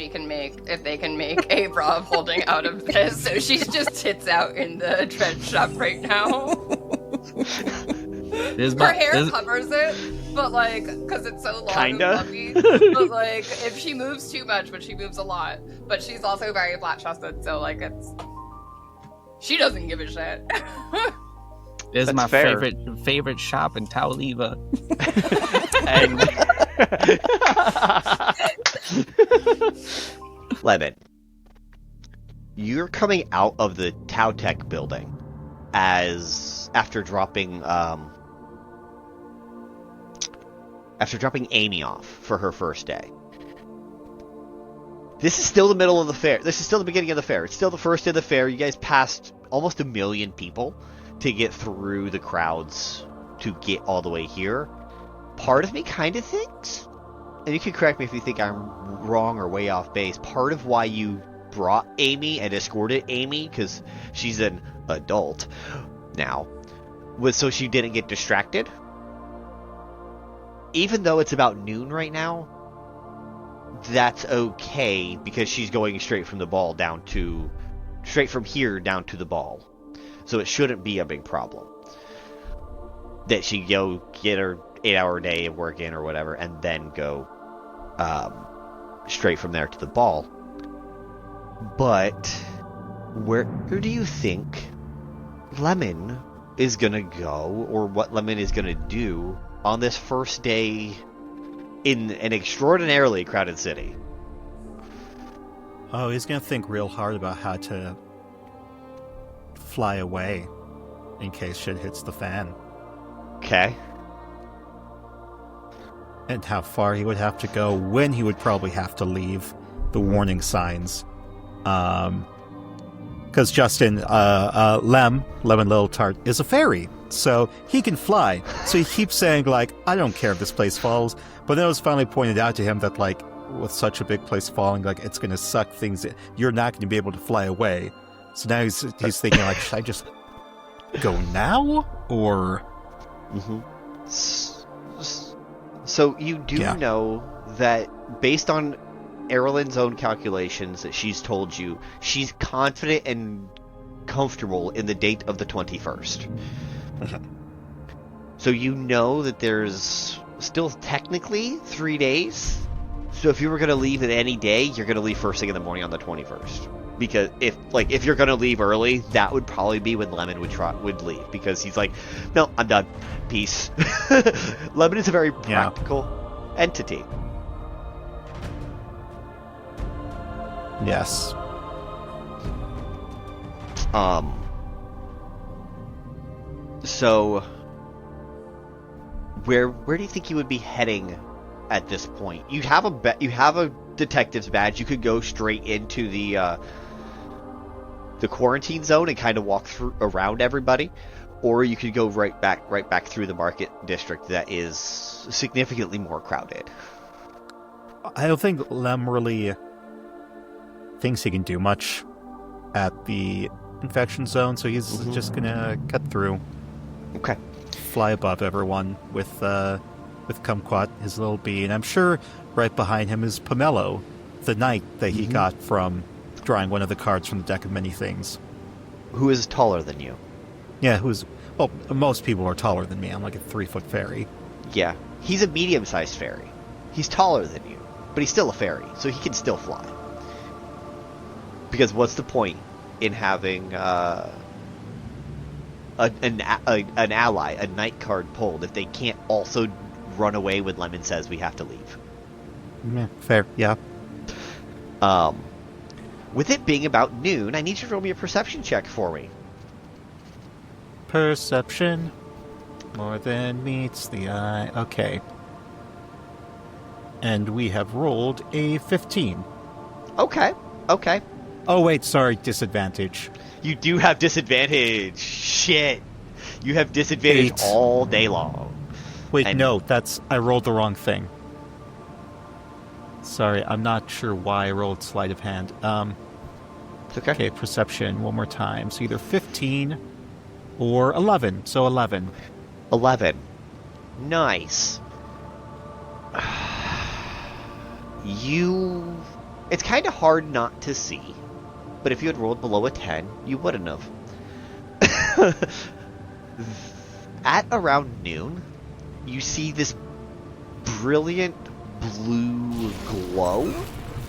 they can make a bra of holding out of this. So she's just tits out in the trend shop right now. Her hair covers it, but like, because it's so long Kinda. and fluffy. But like, if she moves too much, but she moves a lot. But she's also very flat-chested, so like she doesn't give a shit. This is That's my fair. favorite shop in Tauliva. Lemon, you're coming out of the Tau Tech building after dropping Amy off for her first day. This is still the middle of the fair. This is still the beginning of the fair. It's still the first day of the fair. You guys passed almost 1 million people to get through the crowds to get all the way here. Part of me kind of thinks, and you can correct me if you think I'm wrong or way off base, part of why you brought Amy and escorted Amy, because she's an adult now, was so she didn't get distracted. Even though it's about noon right now, that's okay, because she's going straight from here down to the ball. So it shouldn't be a big problem that she go get her 8-hour day of work in or whatever, and then go straight from there to the ball. But where do you think Lemon is gonna go, or what Lemon is gonna do on this first day in an extraordinarily crowded city? Oh, he's gonna think real hard about how to fly away in case shit hits the fan. Okay. And how far he would have to go, when he would probably have to leave, the warning signs. Because Justin, Lemon Little Tart is a fairy, so he can fly. So he keeps saying, like, I don't care if this place falls. But then it was finally pointed out to him that, like, with such a big place falling, like, it's going to suck things in. You're not going to be able to fly away. So now he's thinking, like, should I just go now? Or... Mm-hmm. So you do know that, based on Erilyn's own calculations that she's told you, she's confident and comfortable in the date of the 21st. So you know that there's still technically 3 days. So if you were going to leave at any day, you're going to leave first thing in the morning on the 21st. Because if you're going to leave early, that would probably be when Lemon would leave. Because he's like, no, I'm done. Peace. Lemon is a very practical entity. Yes. So where do you think you would be heading at this point? You have a detective's badge. You could go straight into the quarantine zone and kind of walk around everybody, or you could go right back through the market district that is significantly more crowded. I don't think Lem really thinks he can do much at the infection zone, so he's just gonna cut through. Okay. Fly above everyone with Kumquat, his little bee, and I'm sure right behind him is Pomelo, the knight that he got from drawing one of the cards from the deck of many things. Who is taller than you? Yeah, well, most people are taller than me. I'm like a 3-foot fairy. Yeah, he's a medium-sized fairy. He's taller than you, but he's still a fairy, so he can still fly. Because what's the point in having an ally, a knight card pulled, if they can't also run away when Lemon says we have to leave? Yeah, fair, yeah. With it being about noon, I need you to roll me a perception check for me. Perception. More than meets the eye. Okay. And we have rolled a 15. Okay. Oh, wait, sorry, disadvantage. You do have disadvantage. Shit. You have disadvantage 8. all day long. Wait, no, I rolled the wrong thing. Sorry, I'm not sure why I rolled sleight of hand. It's okay. Okay, perception, one more time. So either 15 or 11. So 11. 11. Nice. It's kind of hard not to see, but if you had rolled below a 10, you wouldn't have. At around noon, you see this brilliant blue glow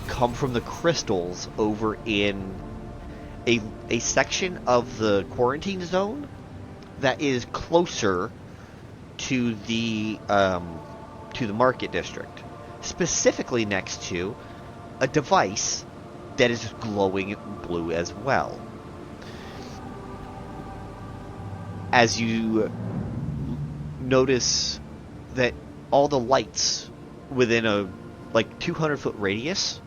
come from the crystals over in a section of the quarantine zone that is closer to the market district, specifically next to a device that is glowing blue as well. As you notice that all the lights within a 200-foot radius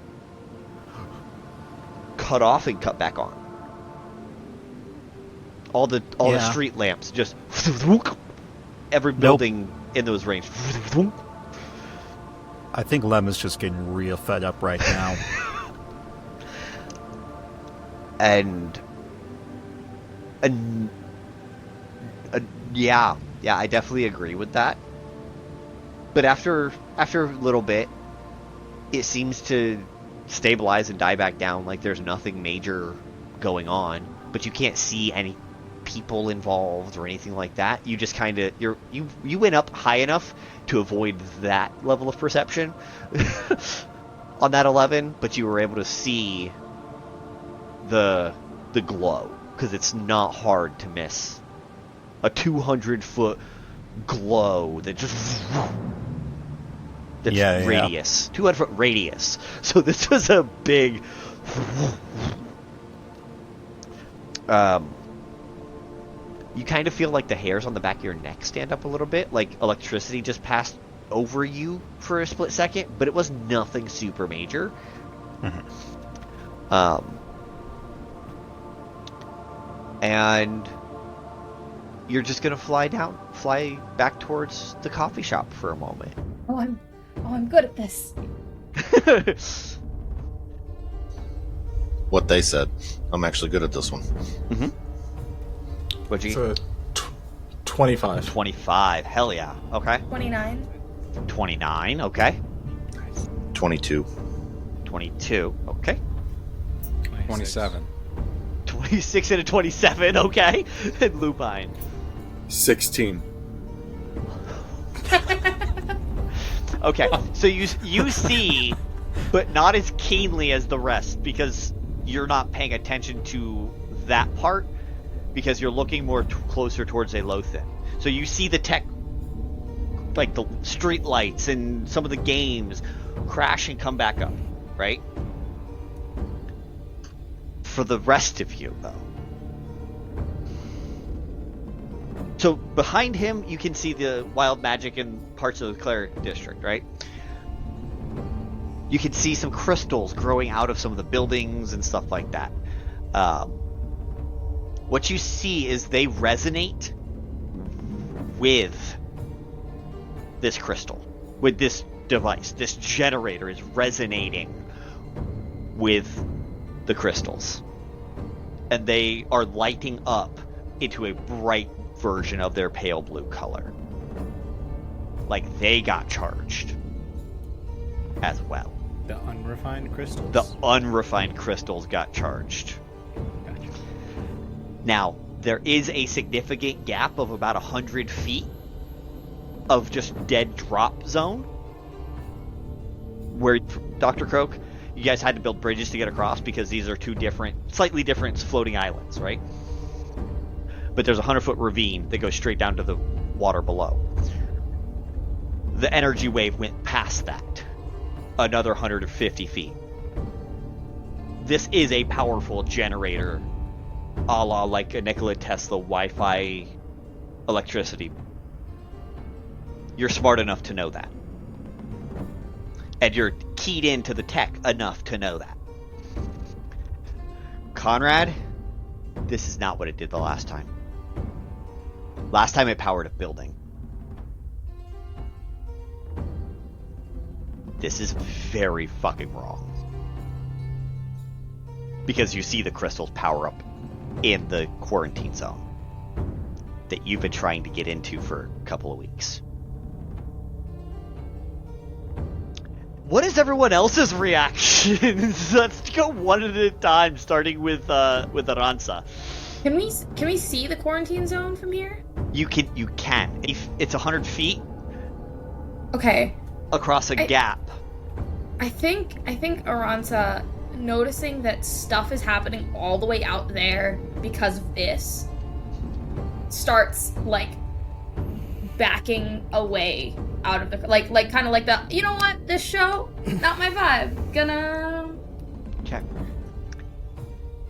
cut off and cut back on. All the street lamps just every building in those range. I think Lem is just getting real fed up right now. and yeah, I definitely agree with that. But after a little bit, it seems to stabilize and die back down, like there's nothing major going on. But you can't see any people involved or anything like that. You just kind of you went up high enough to avoid that level of perception on that 11, but you were able to see the glow, because it's not hard to miss a 200-foot glow that just radius, 200-foot radius. So this was a big you kind of feel like the hairs on the back of your neck stand up a little bit, like electricity just passed over you for a split second, but it was nothing super major. And you're just gonna fly back towards the coffee shop for a moment. I'm good at this. What they said. I'm actually good at this one. Mm-hmm. What'd you get? 25. 25. Hell yeah. Okay. 29. 29. Okay. 22. 22. Okay. 27. 26 and a 27. Okay. And Lupine. 16. Okay. So you see, but not as keenly as the rest, because you're not paying attention to that part, because you're looking more closer towards Aelothin. So you see the tech, like the street lights and some of the games crash and come back up, right? For the rest of you, though. So behind him, you can see the wild magic in parts of the cleric district, right? You can see some crystals growing out of some of the buildings and stuff like that. What you see is they resonate with this crystal, with this device. This generator is resonating with the crystals. And they are lighting up into a bright version of their pale blue color. Like they got charged as well. The unrefined crystals? The unrefined crystals got charged. Gotcha. Now, there is a significant gap of about 100 feet of just dead drop zone where, Dr. Croak, you guys had to build bridges to get across because these are two different, slightly different floating islands, right? But there's a 100-foot ravine that goes straight down to the water below. The energy wave went past that, another 150 feet. This is a powerful generator, a la like a Nikola Tesla Wi-Fi electricity. You're smart enough to know that. And you're keyed into the tech enough to know that. Conrad, this is not what it did the last time. Last time it powered a building. This is very fucking wrong. Because you see the crystals power up in the quarantine zone that you've been trying to get into for a couple of weeks. What is everyone else's reactions? Let's go one at a time, starting with Aransa. Can we see the quarantine zone from here? You can. It's 100 feet. Okay. Across a gap. I think Aransa, noticing that stuff is happening all the way out there because of this, starts like backing away out of the like kind of like the, you know what, this show not my vibe, gonna okay,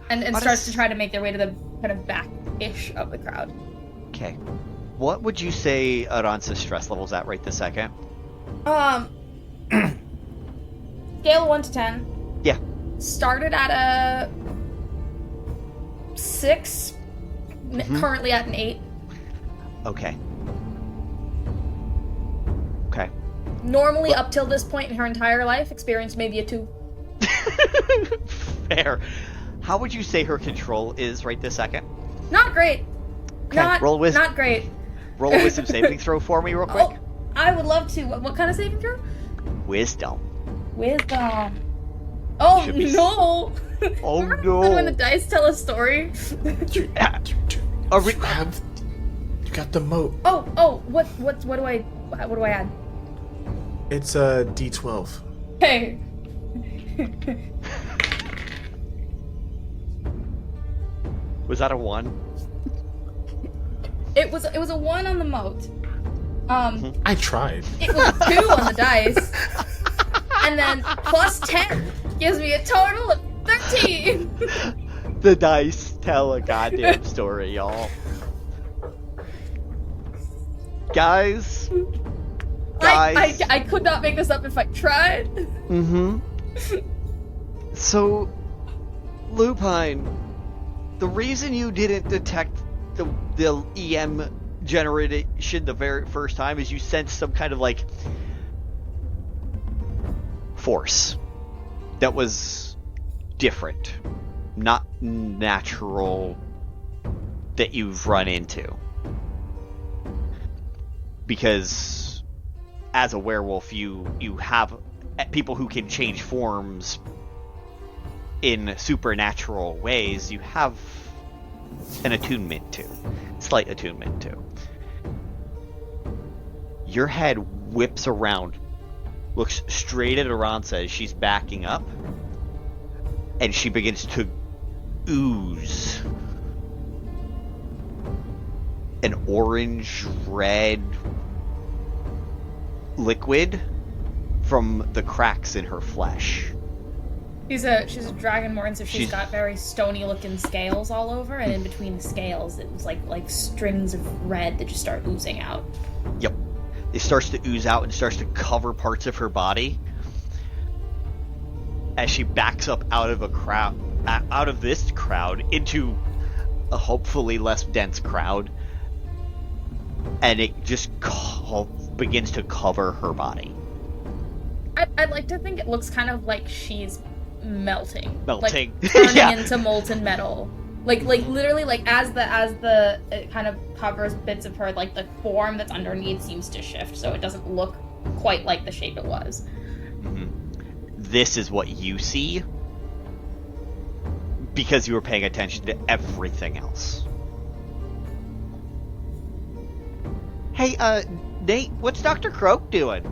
and starts to try to make their way to the kind of back-ish of the crowd. Okay, what would you say Aransa's stress level's at right this second? Scale 1 to 10. Yeah. Started at a 6, currently at an 8. Okay. Okay. Normally, up till this point in her entire life, experienced maybe a 2. Fair. How would you say her control is right this second? Not great. Okay, Not great. Roll a wisdom saving throw for me real quick. Oh, I would love to. What kind of saving throw? Wisdom. Wisdom. Oh no! Oh no! When the dice tell a story. You got the moat. Oh! What do I add? It's a D12. Hey. Was that a 1? It was a 1 on the moat. I tried. It was 2 on the dice. And then plus 10 gives me a total of 13. The dice tell a goddamn story, y'all. Guys. I could not make this up if I tried. So, Lupine, the reason you didn't detect the EM generation the very first time is you sensed some kind of like force that was different, not natural, that you've run into. Because as a werewolf, you have people who can change forms in supernatural ways. You have an attunement to, slight attunement to. Your head whips around, looks straight at Aransa as she's backing up, and she begins to ooze an orange-red liquid from the cracks in her flesh. She's a dragonborn, so she's got very stony-looking scales all over, and in between the scales, it was like strings of red that just start oozing out. Yep. It starts to ooze out and starts to cover parts of her body as she backs up out of this crowd into a hopefully less dense crowd, and it just begins to cover her body. I'd like to think it looks kind of like she's melting. Melting. Like, turning Yeah. into molten metal. Like literally, like as the it kind of covers bits of her, like the form that's underneath seems to shift, so it doesn't look quite like the shape it was. Mm-hmm. This is what you see because you were paying attention to everything else. Hey, Nate, what's Dr. Croak doing?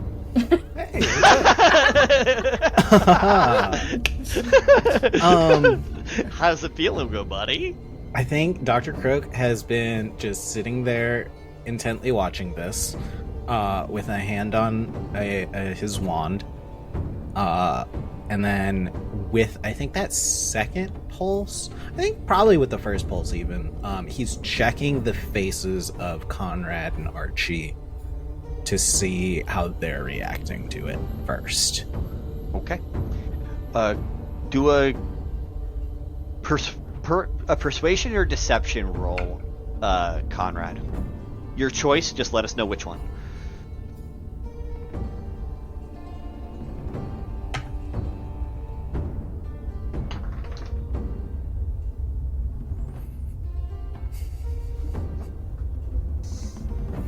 How's it feeling, good buddy? I think Dr. Croak has been just sitting there intently watching this, with a hand on his wand, and then with, I think, that second pulse, I think probably with the first pulse even, he's checking the faces of Conrad and Archie to see how they're reacting to it first. Okay. Do a persuasion or deception roll, Conrad. Your choice, just let us know which one.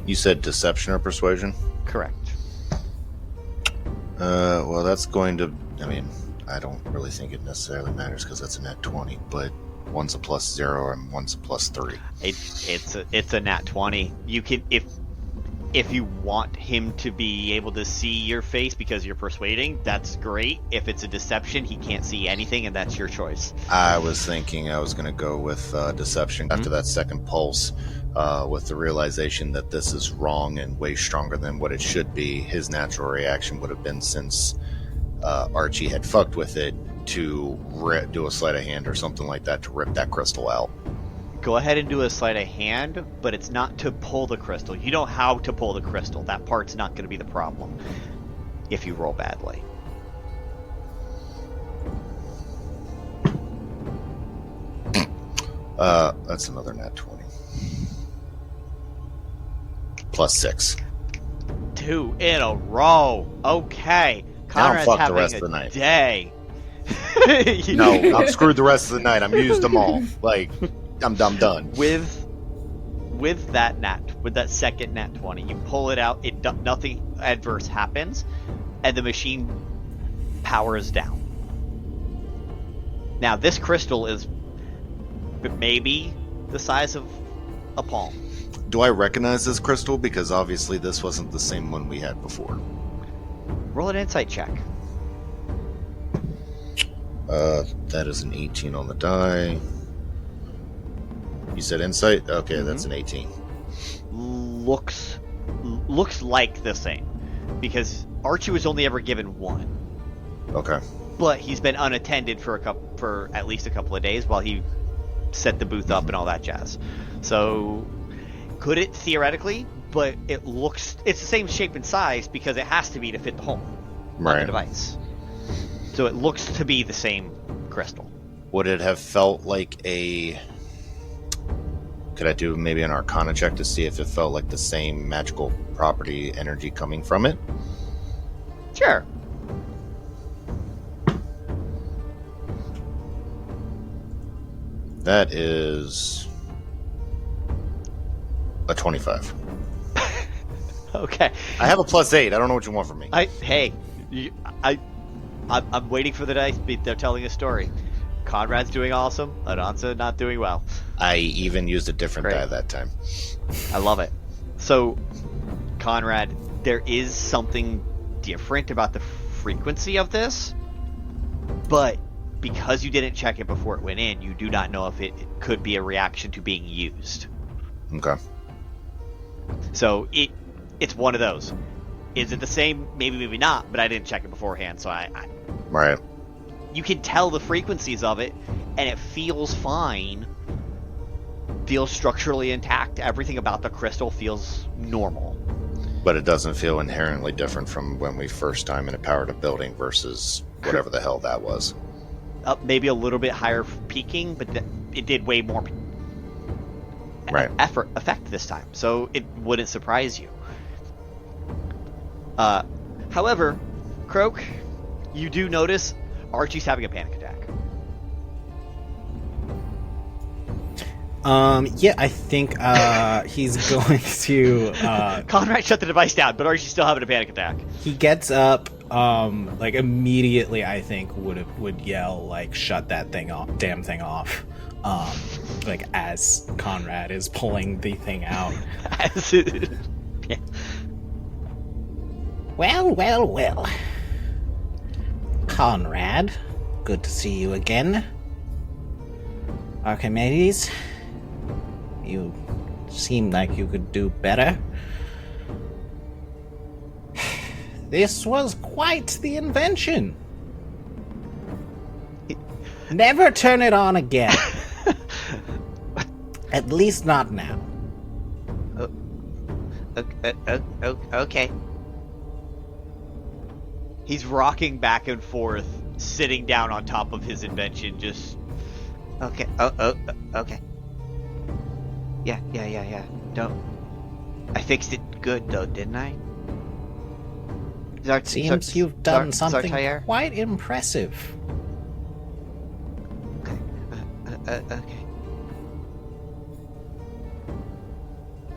You said deception or persuasion? Correct. Well, that's going to... I mean, I don't really think it necessarily matters because that's a nat 20, but one's a +0 and one's a +3. It's a nat 20. You can... If you want him to be able to see your face because you're persuading, that's great. If it's a deception, he can't see anything, and that's your choice. I was thinking I was going to go with deception after that second pulse, with the realization that this is wrong and way stronger than what it should be. His natural reaction would have been, since Archie had fucked with it, to do a sleight of hand or something like that to rip that crystal out. Go ahead and do a sleight of hand, but it's not to pull the crystal. You know how to pull the crystal. That part's not going to be the problem if you roll badly. That's another nat 20. +6. 2 in a row. Okay. Conrad's fuck the having rest of a the night. day. No, I'm screwed the rest of the night. I'm used them all. Like, I'm done. With that second nat 20, you pull it out. Nothing adverse happens, and the machine powers down. Now, this crystal is maybe the size of a palm. Do I recognize this crystal? Because obviously this wasn't the same one we had before. Roll an insight check. That is an 18 on the die. You said insight? Okay, that's an 18. Looks like the same, because Archie was only ever given one. Okay. But he's been unattended for at least a couple of days while he set the booth up and all that jazz. So could it theoretically? But it's the same shape and size because it has to be to fit the hole on the device. So it looks to be the same crystal. Would it have felt like a... Could I do maybe an Arcana check to see if it felt like the same magical property energy coming from it? Sure. That is a 25. Okay. I have a +8. I don't know what you want from me. I'm waiting for the dice. They're telling a story. Conrad's doing awesome. Aransa not doing well. I even used a different die that time. I love it. So, Conrad, there is something different about the frequency of this, but because you didn't check it before it went in, you do not know if it could be a reaction to being used. Okay. So it's one of those. Is it the same? Maybe, maybe not, but I didn't check it beforehand, so Right. You can tell the frequencies of it, and it feels fine. Feels structurally intact. Everything about the crystal feels normal. But it doesn't feel inherently different from when we first time in a powered a building versus whatever the hell that was. Maybe a little bit higher peaking, but it did way more effect this time, so it wouldn't surprise you. However, Croak, you do notice Archie's having a panic attack. Yeah, I think he's going to Conrad shut the device down, but Archie's still having a panic attack. He gets up, like immediately. I think would yell like, "Shut that damn thing off!" Like as Conrad is pulling the thing out. Yeah. Well. Conrad, good to see you again. Archimedes, you seem like you could do better. This was quite the invention. Never turn it on again. At least not now. Okay. He's rocking back and forth, sitting down on top of his invention, just... Okay, okay. Yeah. I fixed it good, though, didn't I? Seems you've done something quite impressive. Okay.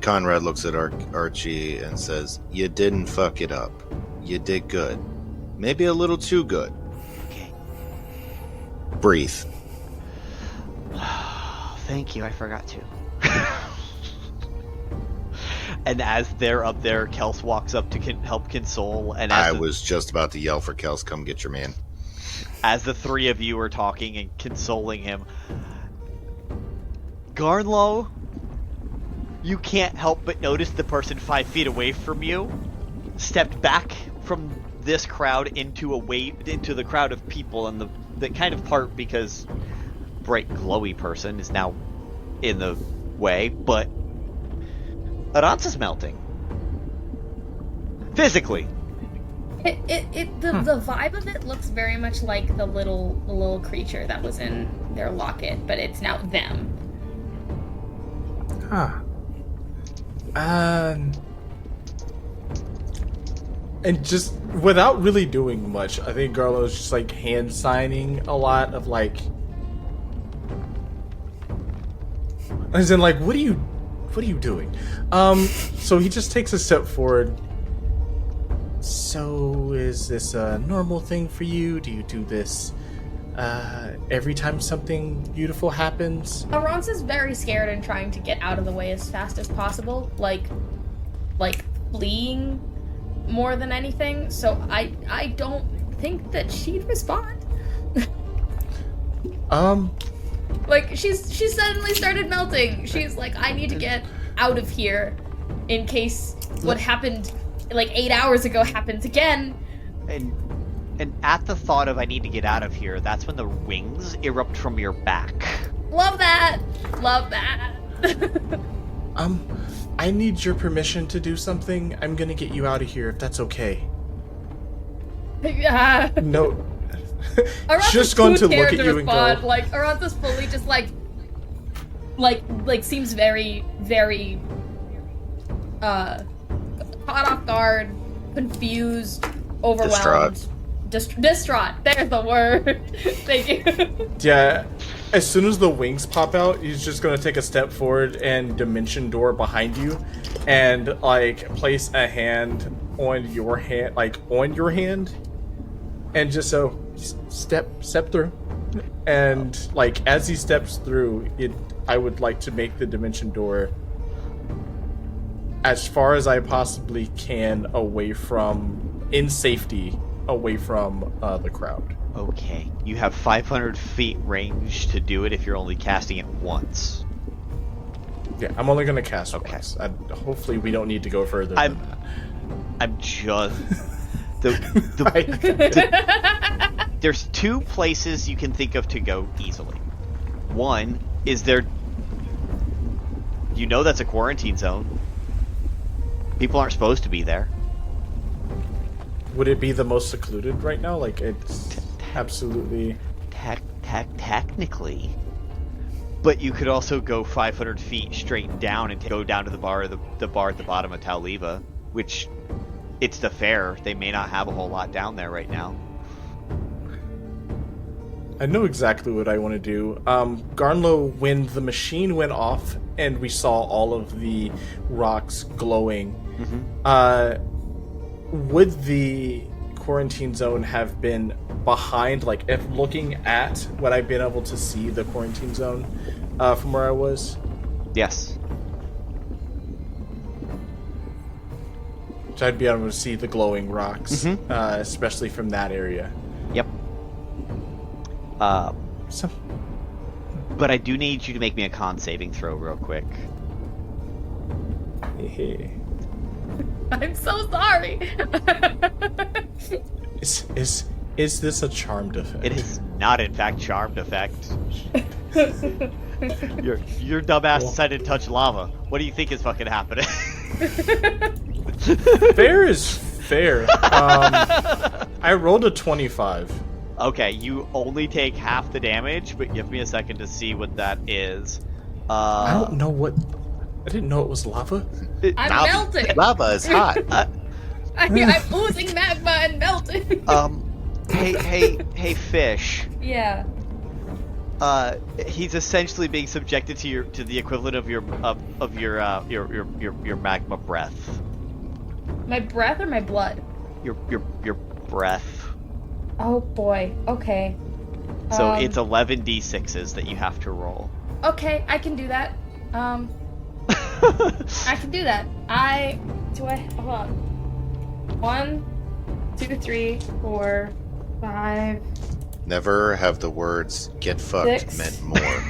Conrad looks at Archie and says, "You didn't fuck it up. You did good. Maybe a little too good. Okay. Breathe." Thank you, I forgot to. And as they're up there, Kels walks up to help console. And I was just about to yell for Kels, "Come get your man." As the three of you are talking and consoling him, Garnlow, you can't help but notice the person 5 feet away from you stepped back from this crowd into the crowd of people, and the kind of part because bright glowy person is now in the way, but Aransa's melting physically. The vibe of it looks very much like the little creature that was in their locket, but it's now them. Huh. And just without really doing much, I think Garnlow's just like hand signing a lot of like, as in like, what are you doing? So he just takes a step forward. So is this a normal thing for you? Do you do this every time something beautiful happens? Aransa's very scared and trying to get out of the way as fast as possible, like fleeing more than anything. So I don't think that she'd respond. Like she's suddenly started melting. She's like, I need to get out of here in case what happened like 8 hours ago happens again. And at the thought of I need to get out of here, that's when the wings erupt from your back. Love that. I need your permission to do something. I'm gonna get you out of here if that's okay. Yeah. No. Aransa's just going to look scared at you respond. and go. Like Aransa's fully just like seems very, very caught off guard, confused, overwhelmed. Distraught. There's the word. Thank you. Yeah. As soon as the wings pop out, he's just gonna take a step forward and dimension door behind you, and like place a hand on your hand, and just so step through, and like as he steps through it, I would like to make the dimension door as far as I possibly can in safety away from the crowd. Okay, you have 500 feet range to do it if you're only casting it once. Yeah, I'm only going to cast once. Hopefully we don't need to go further than that. I'm just... There's two places you can think of to go easily. One is there... You know that's a quarantine zone. People aren't supposed to be there. Would it be the most secluded right now? Like, it's absolutely... Technically. But you could also go 500 feet straight down and go down to the bar at the bottom of Tauliva, which it's the fair. They may not have a whole lot down there right now. I know exactly what I want to do. Garnlow, when the machine went off and we saw all of the rocks glowing, would the quarantine zone have been behind, like if looking at would I been able to see the quarantine zone from where I was? Yes. So I'd be able to see the glowing rocks, especially from that area. Yep. But I do need you to make me a con saving throw real quick. I'm so sorry. Is this a charmed effect? It is not, in fact, charmed effect. Your dumbass decided to touch lava. What do you think is fucking happening? Fair is fair. I rolled a 25. Okay, you only take half the damage, but give me a second to see what that is. I don't know what... I didn't know it was lava. I'm melting. Lava is hot. I'm oozing magma and melting. Hey, fish. Yeah. He's essentially being subjected to the equivalent of your magma breath. My breath or my blood? Your breath. Oh boy. Okay. So it's 11 d6s that you have to roll. Okay, I can do that. I can do that. Hold on. 1, 2, 3, 4, 5. Never have the words "get fucked" 6. meant more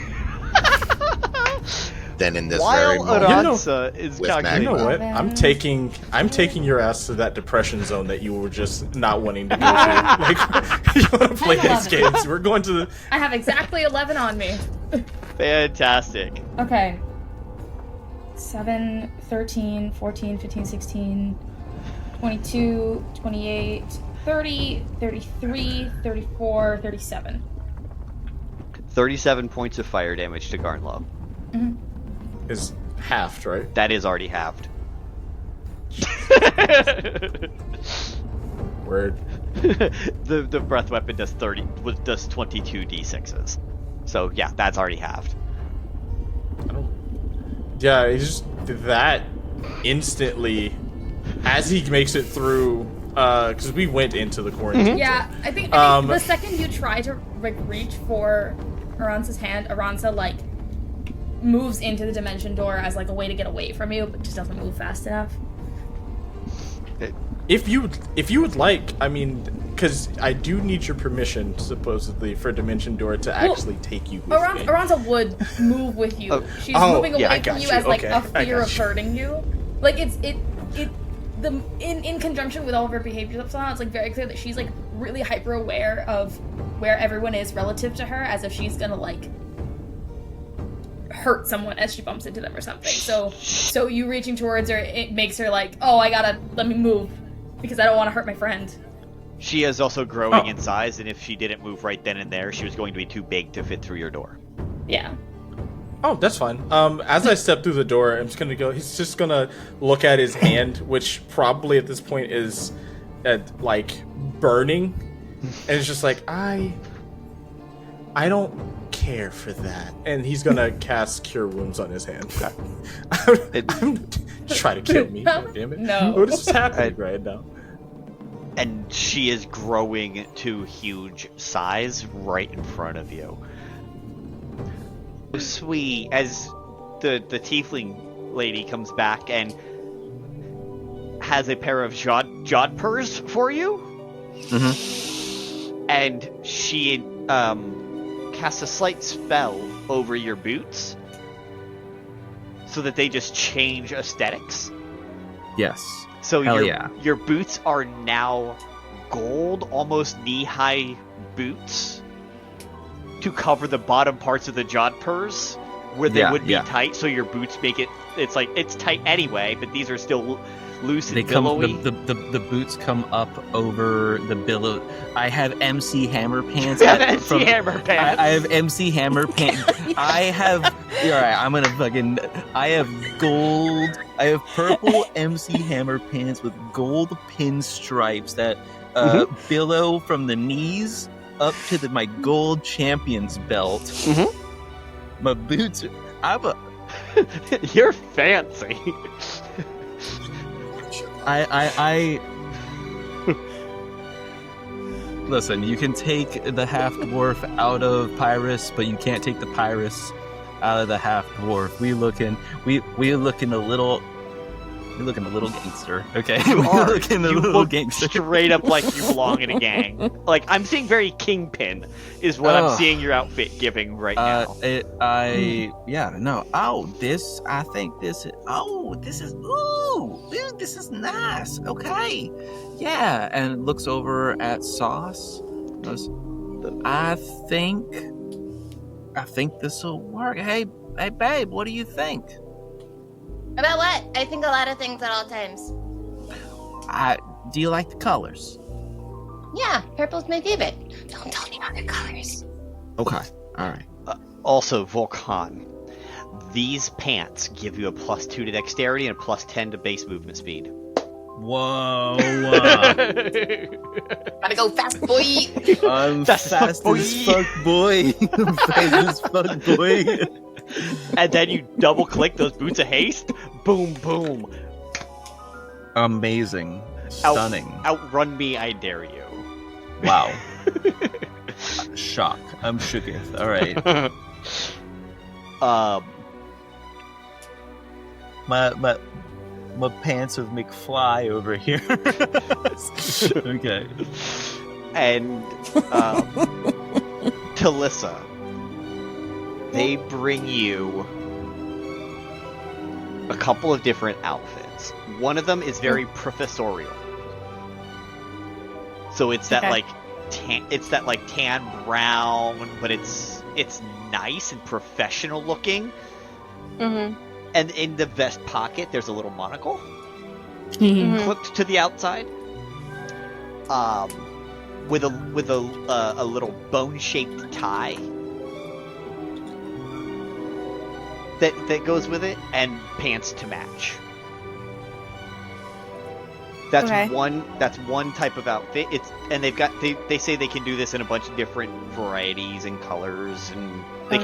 than in this While very moment. Aransa is with calculating. You know what? I'm taking your ass to that depression zone that you were just not wanting to go to. Like, you want to play these games? We're going to the... I have exactly 11 on me. Fantastic. Okay. 7, 13, 14, 15, 16, 22, 28, 30, 33, 34, 37. 37 points of fire damage to Garnlow. Is halved, right? That is already halved. Word. The breath weapon does 22 d6s. So yeah, that's already halved. Yeah, it just did that instantly as he makes it through, because we went into the quarantine. Yeah, zone. I think the second you try to reach for Aransa's hand, Aransa moves into the dimension door as a way to get away from you, but just doesn't move fast enough. If you would like, I mean, because I do need your permission, supposedly, for Dimension Door to actually take you with me. Aransa would move with you. She's moving away from you as Okay, a fear of hurting you. In conjunction with all of her behaviors up to now, it's very clear that she's really hyper aware of where everyone is relative to her, as if she's gonna hurt someone as she bumps into them or something. So you reaching towards her, it makes her let me move, because I don't want to hurt my friend. She is also growing in size, and if she didn't move right then and there, she was going to be too big to fit through your door. Yeah. Oh, that's fine. As I step through the door, I'm just gonna go. He's just gonna look at his hand, which probably at this point is, burning, and it's just I don't care for that. And he's gonna cast Cure Wounds on his hand. Try to kill me, damn it! No. What is happening right now? And she is growing to huge size right in front of you. Sweet, as the tiefling lady comes back and has a pair of jodhpurs for you. Mm-hmm. And she casts a slight spell over your boots so that they just change aesthetics. Yes. So Hell your boots are now gold, almost knee-high boots to cover the bottom parts of the jodhpurs where they would be tight. So your boots make it's tight anyway, but these are still loose and billowy. The boots come up over the billow. I have MC Hammer pants. I have MC Hammer pants. I have. All right, I'm gonna fucking. I have gold. I have purple MC Hammer pants with gold pinstripes that billow from the knees up to my gold champion's belt. Mm-hmm. My boots are... You're fancy. I Listen, you can take the half dwarf out of Pyrrhus, but you can't take the Pyrrhus out of the half dwarf. We looking a little gangster. Okay, You are. looking a You little look gangster. straight up like you belong in a gang. Like, I'm seeing very Kingpin is what I'm seeing your outfit giving right now. Dude, this is nice. Okay, yeah, and looks over at Sauce. Goes, I think this will work. Hey, babe, what do you think? About what? I think a lot of things at all times. Do you like the colors? Yeah, purple's my favorite. Don't tell me other colors. Okay, all right. Also, Vulcan, these pants give you a +2 to dexterity and a +10 to base movement speed. Whoa. Gotta go fast, boy. I'm fast as fuck, boy. Fast as fuck, boy. And then you double click those boots of haste. Boom, boom. Amazing. Stunning. Outrun me, I dare you. Wow. Shock. I'm shooketh. All right. My pants of McFly over here. Okay. And Telissa, they bring you a couple of different outfits. One of them is very professorial. So it's that tan brown, but it's nice and professional looking. Mm-hmm. And in the vest pocket, there's a little monocle Mm-hmm. clipped to the outside, with a little bone-shaped tie that goes with it, and pants to match. That's Okay. one type of outfit. They say they can do this in a bunch of different varieties and colors, and they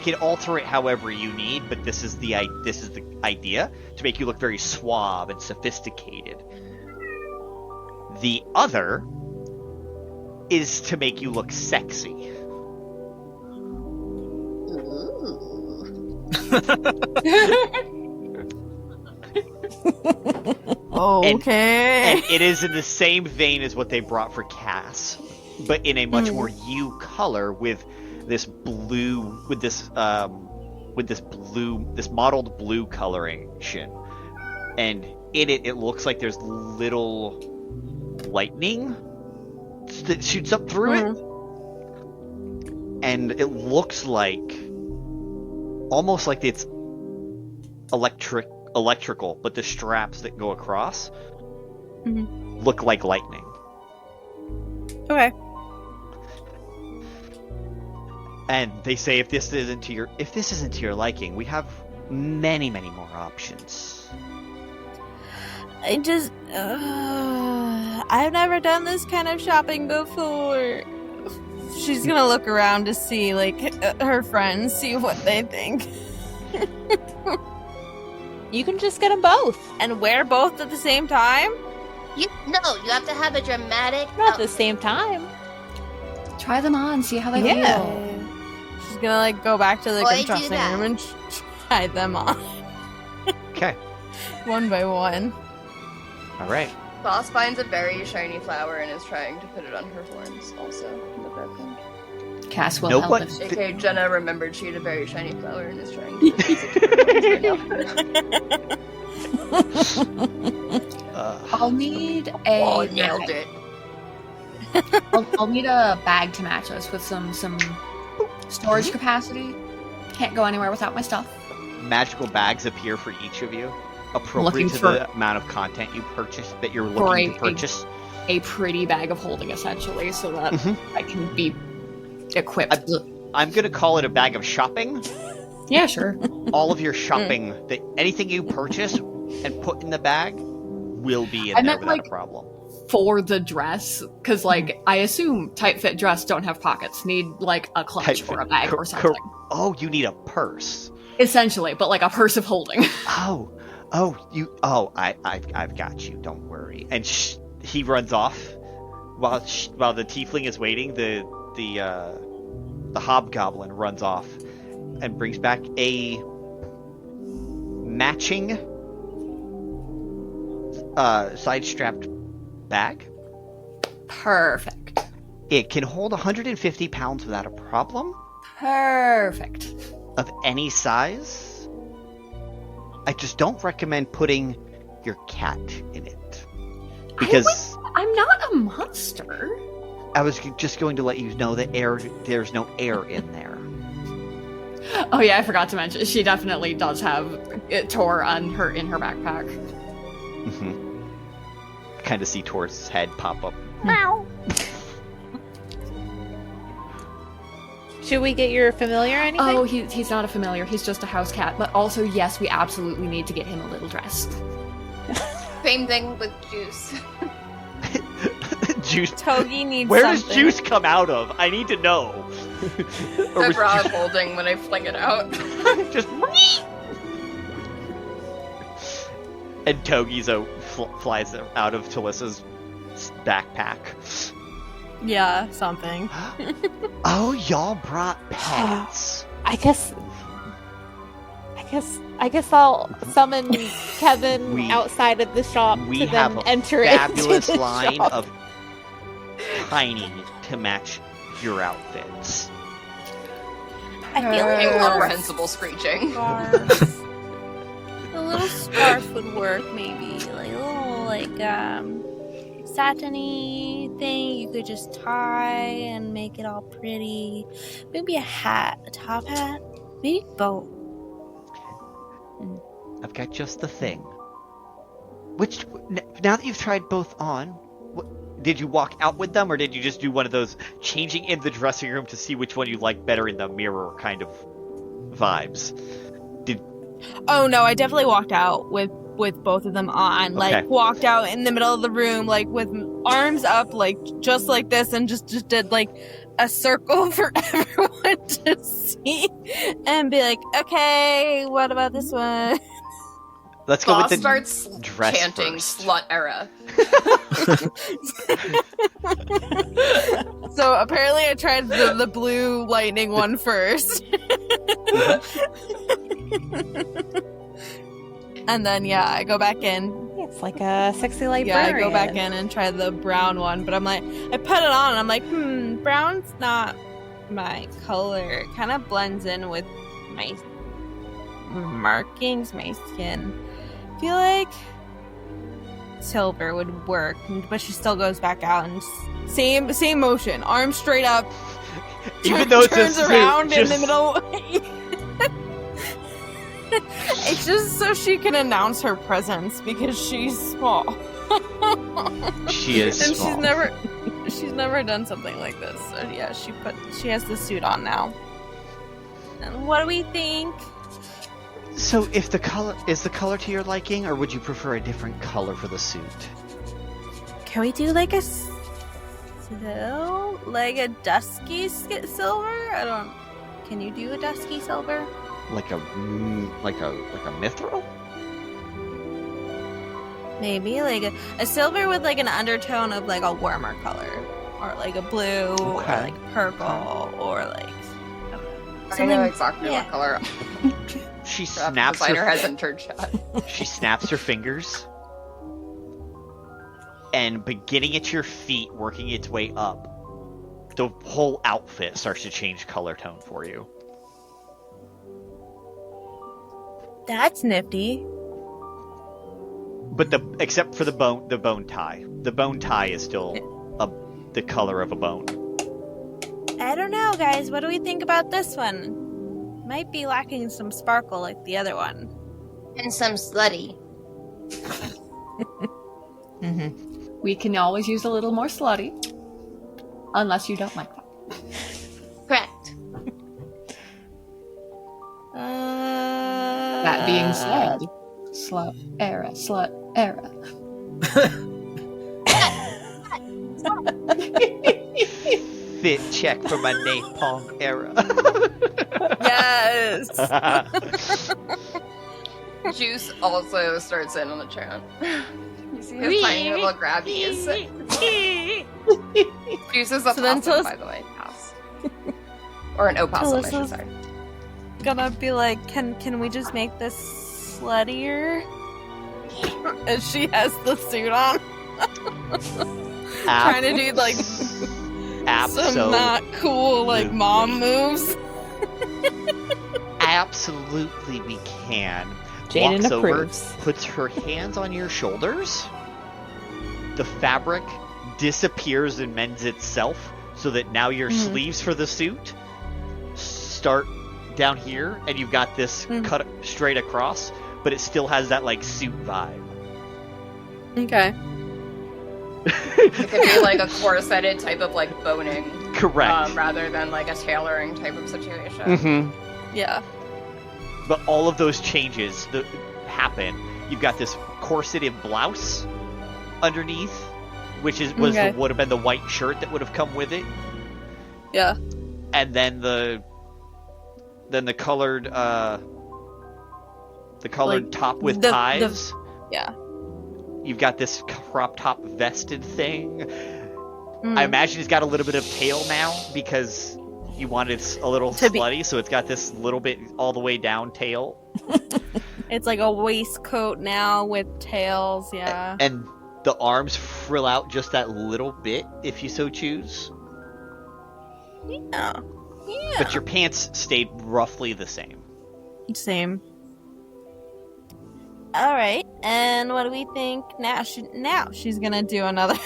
can alter it however you need, but this is the idea to make you look very suave and sophisticated. The other is to make you look sexy. Okay. And it is in the same vein as what they brought for Cass, but in a much more you color with this blue, this mottled blue coloration, and in it looks like there's little lightning that shoots up through it, and it looks like almost like it's electrical, but the straps that go across look like lightning. Okay. And they say if this isn't to your liking, we have many more options. I've never done this kind of shopping before. She's gonna look around to see, her friends, see what they think. You can just get them both. And wear both at the same time? You have to have a dramatic... Not at the same time. Try them on, see how they feel. She's gonna, go back to the Why do dressing that? room and try them on. Okay. One by one. All right. Boss finds a very shiny flower and is trying to put it on her horns also in the background. Cass will Nope. help if Okay, Jenna remembered she had a very shiny flower and is trying to put it on her horns right now. I'll need a... Oh, nailed it. I'll need a bag to match us with some storage capacity. Can't go anywhere without my stuff. Magical bags appear for each of you, appropriate Looking to for- the amount of content you purchase that you're looking to purchase. A pretty bag of holding, essentially, so that I can be equipped. I'm gonna call it a bag of shopping. Yeah, sure. All of your shopping, anything you purchase and put in the bag, will be in I there meant, without a problem. for the dress, because like I assume tight fit dress don't have pockets, need like a clutch or a bag or something. Oh, you need a purse. Essentially, but like a purse of holding. I've got you. Don't worry. And he runs off while the tiefling is waiting. The hobgoblin runs off and brings back a matching side-strapped bag. Perfect. It can hold 150 pounds without a problem. Perfect. Of any size. I just don't recommend putting your cat in it. Because I'm not a monster. I was just going to let you know that there's no air in there. Oh yeah, I forgot to mention, she definitely does have Tor in her backpack. Mm-hmm. Kind of see Tor's head pop up. Meow. Should we get your familiar or anything? Oh, he's not a familiar. He's just a house cat. But also, yes, we absolutely need to get him a little dress. Same thing with Juice. Juice. Togi needs Where something. does Juice come out of? I need to know. The bra I'm holding when I fling it out. Just. And Togi's flies out of Telissa's backpack. Yeah, something. Oh, y'all brought pets. I guess I'll summon Kevin outside of the shop We to have then a enter fabulous into the line shop. of tiny to match your outfits. I feel like incomprehensible screeching. Scarf. A little scarf would work, maybe. Like a little, satiny thing you could just tie and make it all pretty. Maybe a hat, a top hat. Maybe both. I've got just the thing. Which, now that you've tried both on, did you walk out with them, or did you just do one of those changing in the dressing room to see which one you like better in the mirror kind of vibes? Oh no, I definitely walked out with both of them on. Like, Okay. walked out in the middle of the room, like, with arms up, like, just like this, and just did, like, a circle for everyone to see, and be like, okay, what about this one? Let's go Boss with the starts dress chanting first. slut era. So apparently I tried the blue lightning one first. And then, yeah, I go back in. It's like a sexy librarian. Yeah, I go back in and try the brown one, but I'm like, I put it on and I'm like, brown's not my color. It kind of blends in with my markings, my skin. I feel like silver would work, but she still goes back out and same motion, arms straight up. Even though it's turns just around in just- the middle. It's just so she can announce her presence because she's small. She is and small. she's never done something like this. So yeah, she has the suit on now. And what do we think? So, if the color is the color to your liking, or would you prefer a different color for the suit? Can we do like a Like a dusky silver? Can you do a dusky silver? Like a mithril? Maybe like a silver with like an undertone of like a warmer color, or like a blue, or like purple, or like I know exactly what color. She Graphic snaps designer her. has entered chat. She snaps her fingers, and beginning at your feet, working its way up, the whole outfit starts to change color tone for you. That's nifty. But except for the bone tie. The bone tie is still the color of a bone. I don't know, guys. What do we think about this one? Might be lacking some sparkle like the other one. And some slutty. We can always use a little more slutty. Unless you don't like that. Correct. That being said, slut era. Fit check for my napalm era. Yes. Juice also starts in on the chant. You see his tiny little grabbies. Juice is a possum, by the way. Pass. Or an opossum, I should say. Gonna be like, can we just make this sluttier? And she has the suit on. Trying to do like some not cool like mom moves. Absolutely, we can. Jaden Walks over, approves. puts her hands on your shoulders. The fabric disappears and mends itself, so that now your sleeves for the suit start down here, and you've got this cut straight across, but it still has that like suit vibe. Okay. It could be like a corseted type of like boning. Correct. Rather than like a tailoring type of situation. Mm-hmm. Yeah. But all of those changes that happen. You've got this corseted blouse underneath, which would have been the white shirt that would have come with it. Yeah. And then the colored Like, top with the- ties. Yeah. You've got this crop top vested thing. I imagine it's got a little bit of tail now because you wanted a little slutty, so it's got this little bit all the way down tail. It's like a waistcoat now with tails, yeah. And the arms frill out just that little bit if you so choose. Yeah. But your pants stayed roughly the same. Same. Alright, and what do we think now? She's gonna do another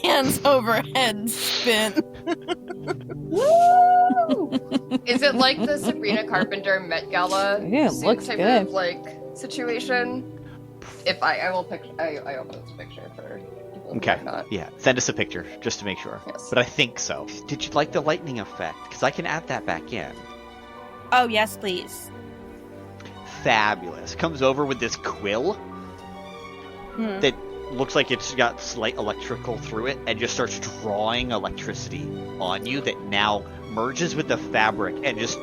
hands over head spin. Is it like the Sabrina Carpenter Met Gala suit looks type good. of like situation? If I will picture, I open this picture for people who Okay. are not. Yeah. Send us a picture just to make sure. Yes. But I think so. Did you like the lightning effect? Because I can add that back in. Oh yes, please. Fabulous. Comes over with this quill that looks like it's got slight electrical through it and just starts drawing electricity on you that now merges with the fabric and just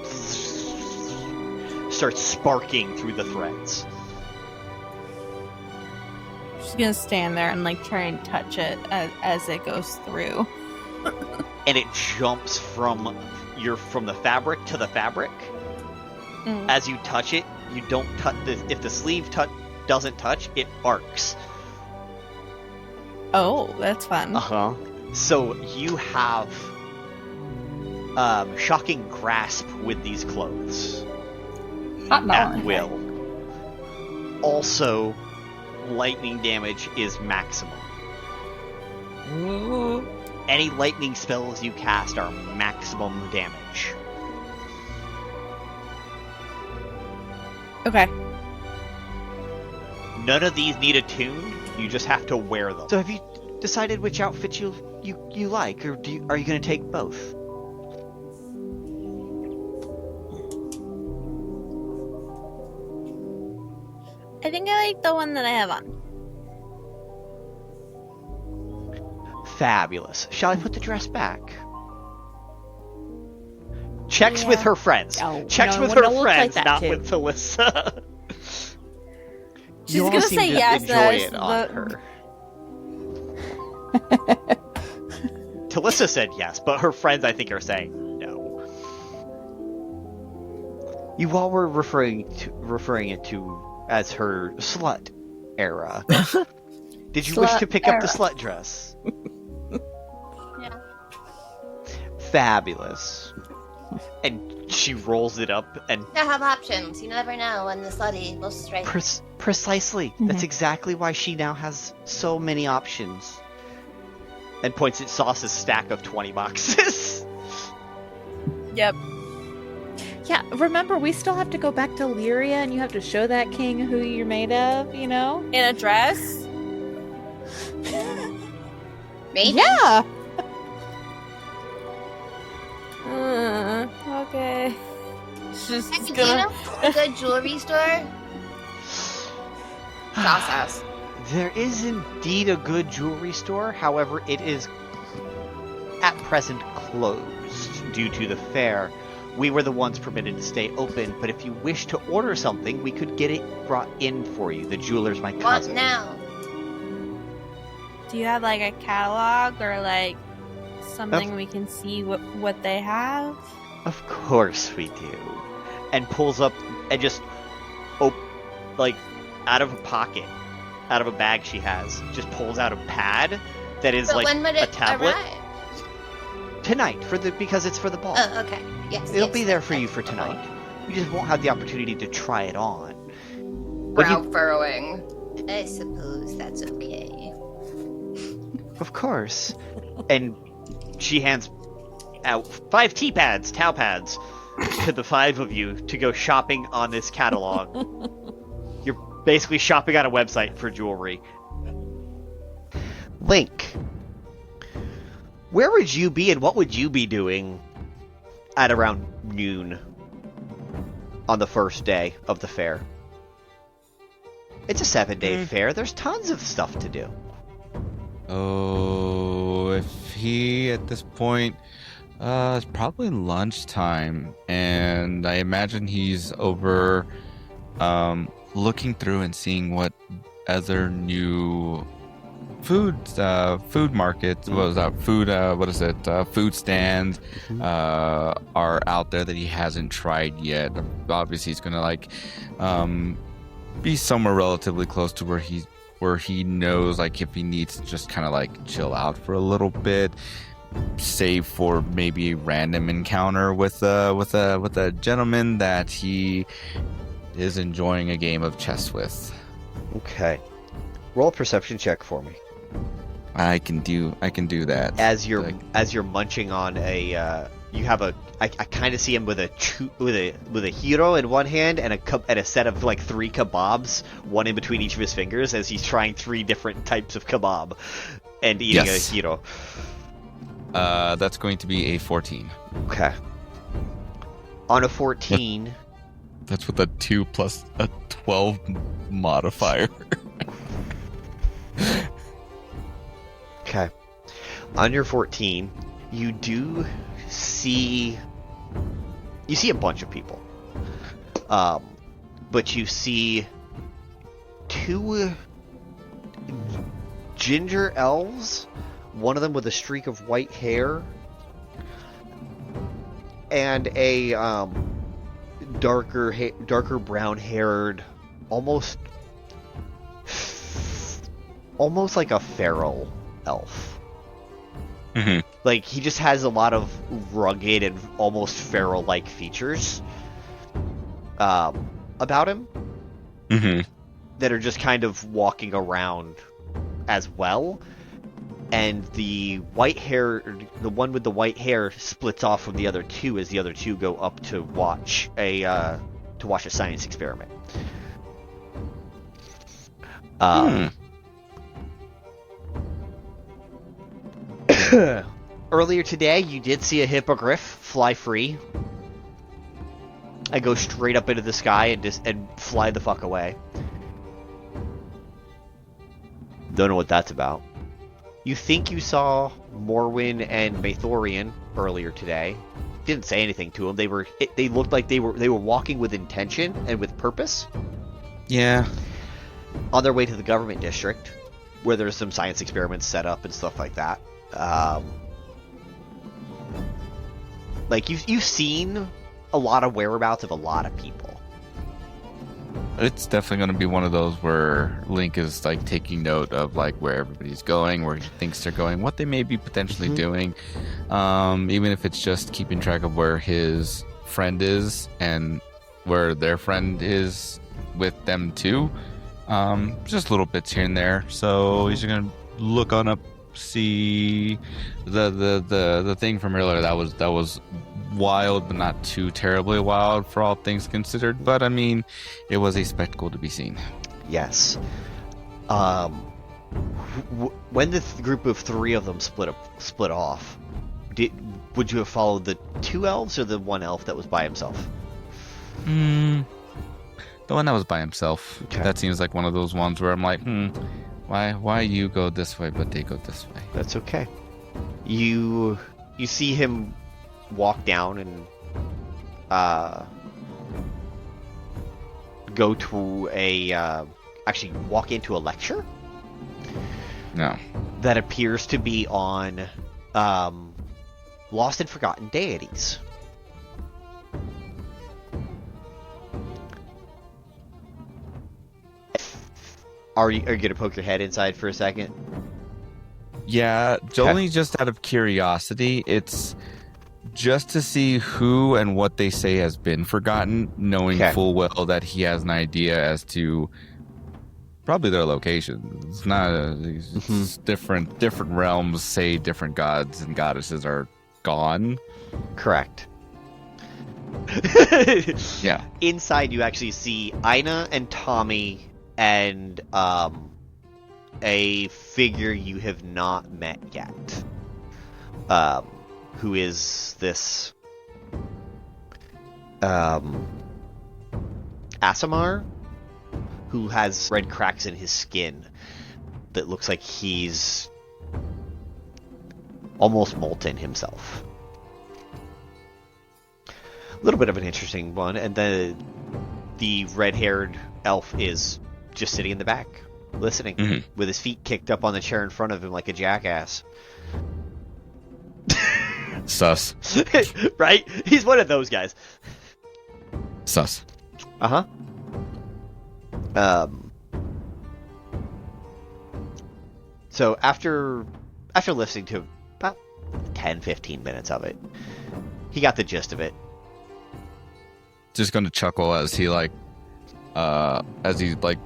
starts sparking through the threads. She's gonna stand there and like try and touch it as it goes through. And it jumps from the fabric to the fabric. As you touch it, you don't touch if the sleeve doesn't touch, it arcs. Oh, that's fun. Uh-huh. So you have shocking grasp with these clothes. At will. Also, lightning damage is maximum. Any lightning spells you cast are maximum damage. Okay. None of these need attuned. You just have to wear them. So have you decided which outfit you like, or are you going to take both? I think I like the one that I have on. Fabulous. Shall I put the dress back? Checks with her friends. Checks with her friends, not with Telissa. She's You all gonna seem say to yes. enjoy it on her. Telissa said yes, but her friends, I think, are saying no. You all were referring it to as her slut era. Did you wish to pick up the slut dress? Yeah. Fabulous. And she rolls it up and You have options. You never know when the slutty will strike. precisely. That's exactly why she now has so many options. And points at Sauce's stack of 20 boxes. Yep. Yeah, remember, we still have to go back to Lyria, and you have to show that king who you're made of, you know? In a dress? Maybe? Yeah! Okay. She's Hey, do you know a good jewelry store? Sauce ass. There is indeed a good jewelry store, however, it is present closed due to the fair. We were the ones permitted to stay open, but if you wish to order something, we could get it brought in for you. The jeweler's my cousin. What now? Do you have like a catalog or like something we can see what they have? Of course we do. And pulls up and just like out of a pocket, out of a bag she has, just pulls out a pad that is like when would a it tablet. arrive? Tonight, because it's for the ball. Oh, okay. Yes. It'll be there for you for tonight. You just won't have the opportunity to try it on. Brow furrowing. I suppose that's okay. Of course. And she hands out 5 towel pads, to the 5 of you to go shopping on this catalog. You're basically shopping on a website for jewelry. Link, where would you be and what would you be doing at around noon on the first day of the fair? It's a 7-day fair. There's tons of stuff to do. Oh, if he at this point, it's probably lunchtime, and I imagine he's over, looking through and seeing what other new food markets, food stands are out there that he hasn't tried yet. Obviously, he's gonna be somewhere relatively close to where he knows, like, if he needs to just kind of like chill out for a little bit, save for maybe a random encounter with a gentleman that he is enjoying a game of chess with. Okay, roll a perception check for me. I can do that. As you're munching on a, you have a. I kind of see him with a hero in one hand and a set of like 3 kebabs, one in between each of his fingers, as he's trying 3 different types of kebab and eating a hero. That's going to be a 14. Okay. On a 14. That's with a 2 plus a 12 modifier. Okay. On your 14, you do see a bunch of people. But you see 2 ginger elves, one of them with a streak of white hair, and a darker brown-haired, almost like a feral elf. Mm-hmm. Like, he just has a lot of rugged and almost feral-like features about him, that are just kind of walking around as well. And the one with the white hair splits off from the other 2 as the other 2 go up to watch a science experiment. Earlier today, you did see a hippogriff fly free. I go straight up into the sky and fly the fuck away. Don't know what that's about. You think you saw Morwyn and Maethorian earlier today. Didn't say anything to them. They looked like they were walking with intention and with purpose. Yeah. On their way to the government district, where there's some science experiments set up and stuff like that. Like, you've seen a lot of whereabouts of a lot of people. It's definitely going to be one of those where Link is like taking note of like where everybody's going, where he thinks they're going, what they may be potentially doing, even if it's just keeping track of where his friend is and where their friend is with them too. Just little bits here and there. So he's going to look on up, see the thing from earlier that was wild, but not too terribly wild for all things considered. But I mean, it was a spectacle to be seen. Yes. When the group of 3 of them split off, would you have followed the 2 elves or the 1 elf that was by himself? The one that was by himself. Okay. That seems like one of those ones where I'm like, why you go this way but they go this way? That's okay. You You see him walk down and go to actually walk into a lecture. No. That appears to be on lost and forgotten deities. Are you gonna poke your head inside for a second? Yeah, only just out of curiosity. It's just to see who and what they say has been forgotten, knowing full well that he has an idea as to probably their location. It's not it's different realms say different gods and goddesses are gone. Correct. Yeah. Inside you actually see Aina and Tommy and a figure you have not met yet. Who is this Asimar, who has red cracks in his skin that looks like he's almost molten himself. A little bit of an interesting one, and the red-haired elf is just sitting in the back, listening, with his feet kicked up on the chair in front of him like a jackass. Sus. Right? He's one of those guys. Sus. Uh-huh. So after listening to about 10-15 minutes of it, he got the gist of it. Just going to chuckle as he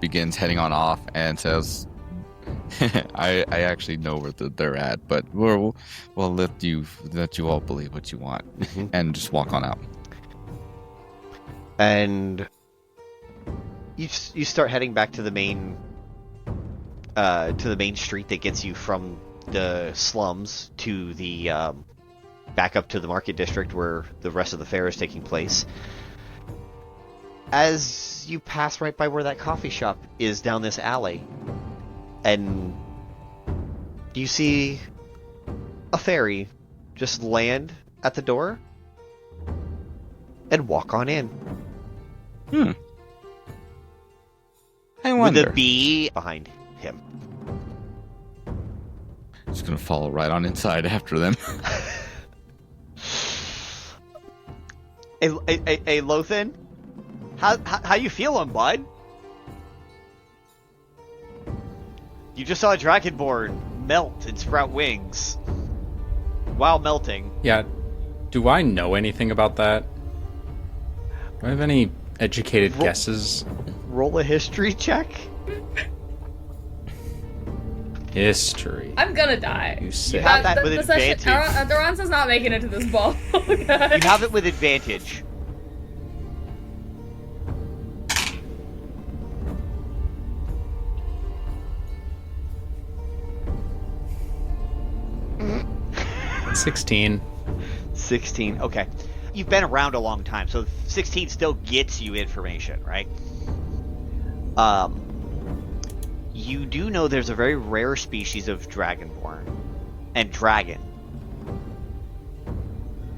begins heading on off and says, I actually know where they're at, but we'll let you all believe what you want, and just walk on out. And you start heading back to the main street that gets you from the slums to the back up to the market district where the rest of the fair is taking place. As you pass right by where that coffee shop is down this alley, and you see a fairy just land at the door and walk on in. I wonder. With a bee behind him. Just gonna follow right on inside after them. Aelothin, how you feeling, bud? You just saw a dragonborn melt and sprout wings while melting. Yeah. Do I know anything about that? Do I have any educated guesses? Roll a history check. History. I'm gonna die. You say. You have that with advantage. Aransa's not making it to this ball. You have it with advantage. It's 16. 16. Okay. You've been around a long time, so 16 still gets you information, right? You do know there's a very rare species of dragonborn and dragon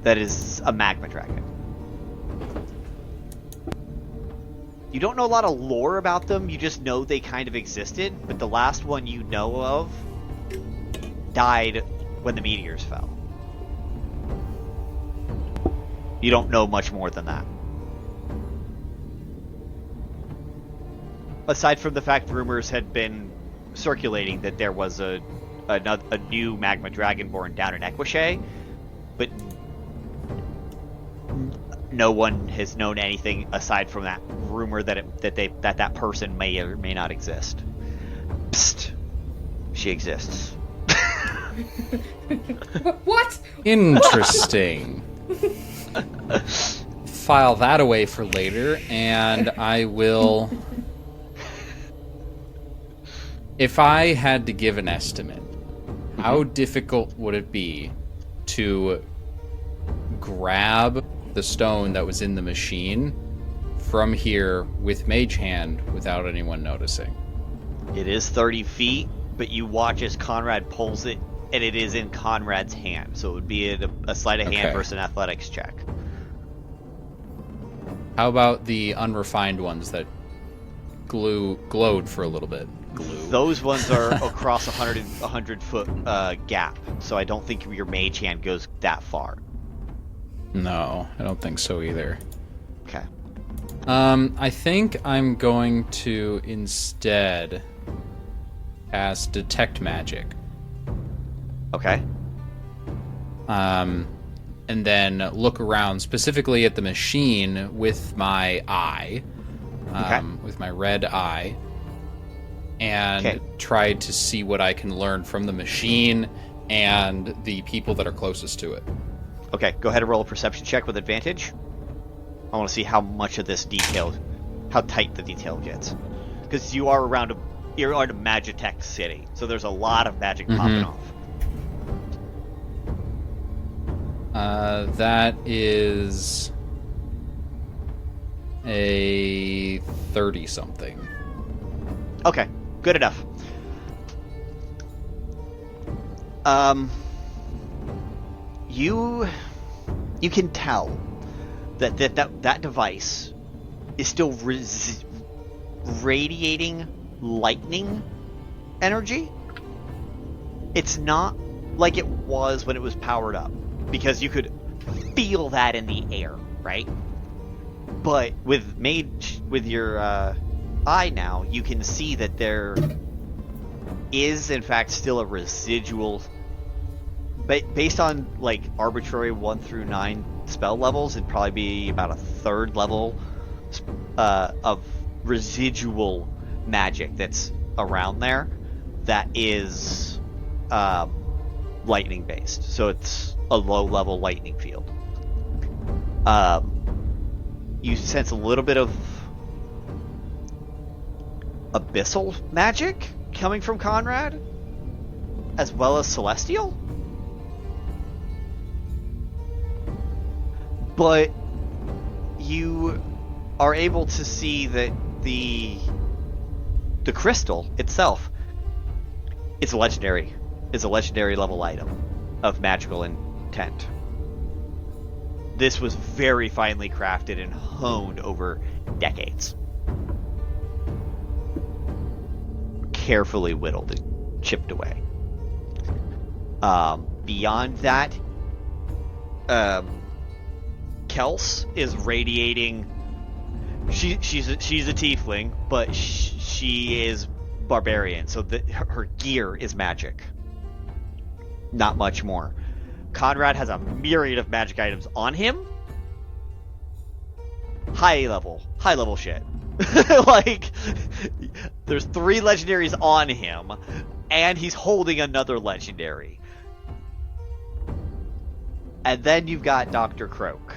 that is a magma dragon. You don't know a lot of lore about them, you just know they kind of existed, but the last one you know of died when the meteors fell. You don't know much more than that. Aside from the fact rumors had been circulating that there was a new magma dragonborn down in Equishay, but no one has known anything aside from that rumor that person may or may not exist. Psst. She exists. What? Interesting. File that away for later, and I will... If I had to give an estimate, how difficult would it be to grab the stone that was in the machine from here with Mage Hand without anyone noticing? It is 30 feet, but you watch as Conrad pulls it and it is in Conrad's hand, so it would be a sleight of hand versus an athletics check. How about the unrefined ones that glowed for a little bit? Those ones are across 100 foot gap, so I don't think your mage hand goes that far. No, I don't think so either. Okay. I think I'm going to instead cast Detect Magic. Okay. And then look around specifically at the machine with my eye, with my red eye, and try to see what I can learn from the machine and the people that are closest to it. Okay, go ahead and roll a perception check with advantage. I want to see how much of this detail, how tight the detail gets. Because you're around a Magitech city, so there's a lot of magic popping off. That is a 30-something. Okay, good enough. You can tell that device is still radiating lightning energy. It's not like it was when it was powered up, because you could feel that in the air, right? But with your eye now, you can see that there is in fact still a residual, based on like arbitrary 1 through 9 spell levels, it'd probably be about a 3rd level of residual magic that's around there that is lightning based, so it's a low level lightning field. You sense a little bit of abyssal magic coming from Conrad, as well as celestial, but you are able to see that the crystal itself is a legendary level item of magical intent. This was very finely crafted and honed over decades. Carefully whittled and chipped away. Beyond that, Kels is radiating. She's a tiefling, but she is barbarian, so her gear is magic. Not much more. Conrad has a myriad of magic items on him. High level shit. Like, there's 3 legendaries on him, and he's holding another legendary. And then you've got Dr. Croak.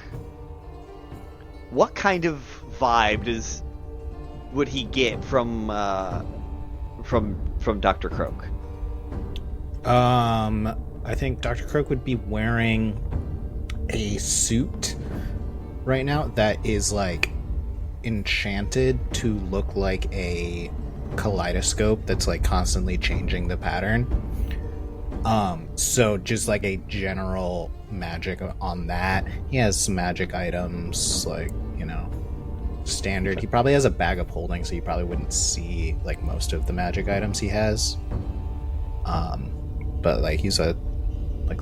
What kind of vibe would he get from Dr. Croak? I think Dr. Croak would be wearing a suit right now that is like enchanted to look like a kaleidoscope that's like constantly changing the pattern. So just like a general magic on that. He has some magic items, like, standard. He probably has a bag of holding, so you probably wouldn't see like most of the magic items he has. But like he's a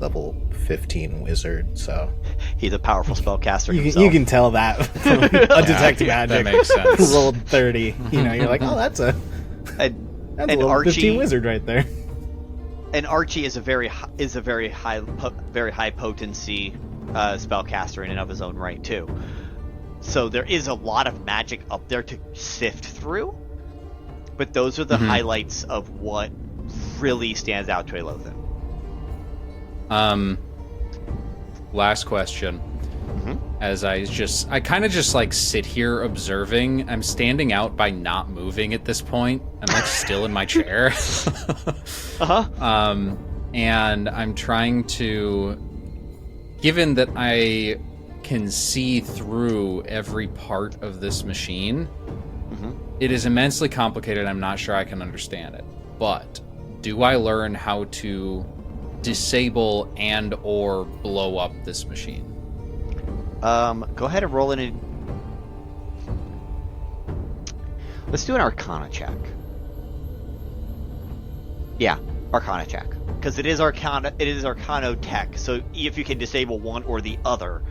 level 15 wizard, so he's a powerful spellcaster. You can tell that from a detect magic. That makes sense. Rolled 30. You're like, oh, that's a level Archie, 15 wizard right there. And Archie is a very high potency spellcaster in and of his own right too. So there is a lot of magic up there to sift through, but those are the highlights of what really stands out to Aelothin. Last question. As I kind of just like sit here observing. I'm standing out by not moving at this point. I'm like still in my chair. And I'm trying to, given that I can see through every part of this machine, it is immensely complicated. I'm not sure I can understand it. But do I learn how to disable and or blow up this machine? Go ahead and roll in. Let's do an Arcana check. Yeah, Arcana check, because it is Arcana. It is Arcano tech. So if you can disable one or the other.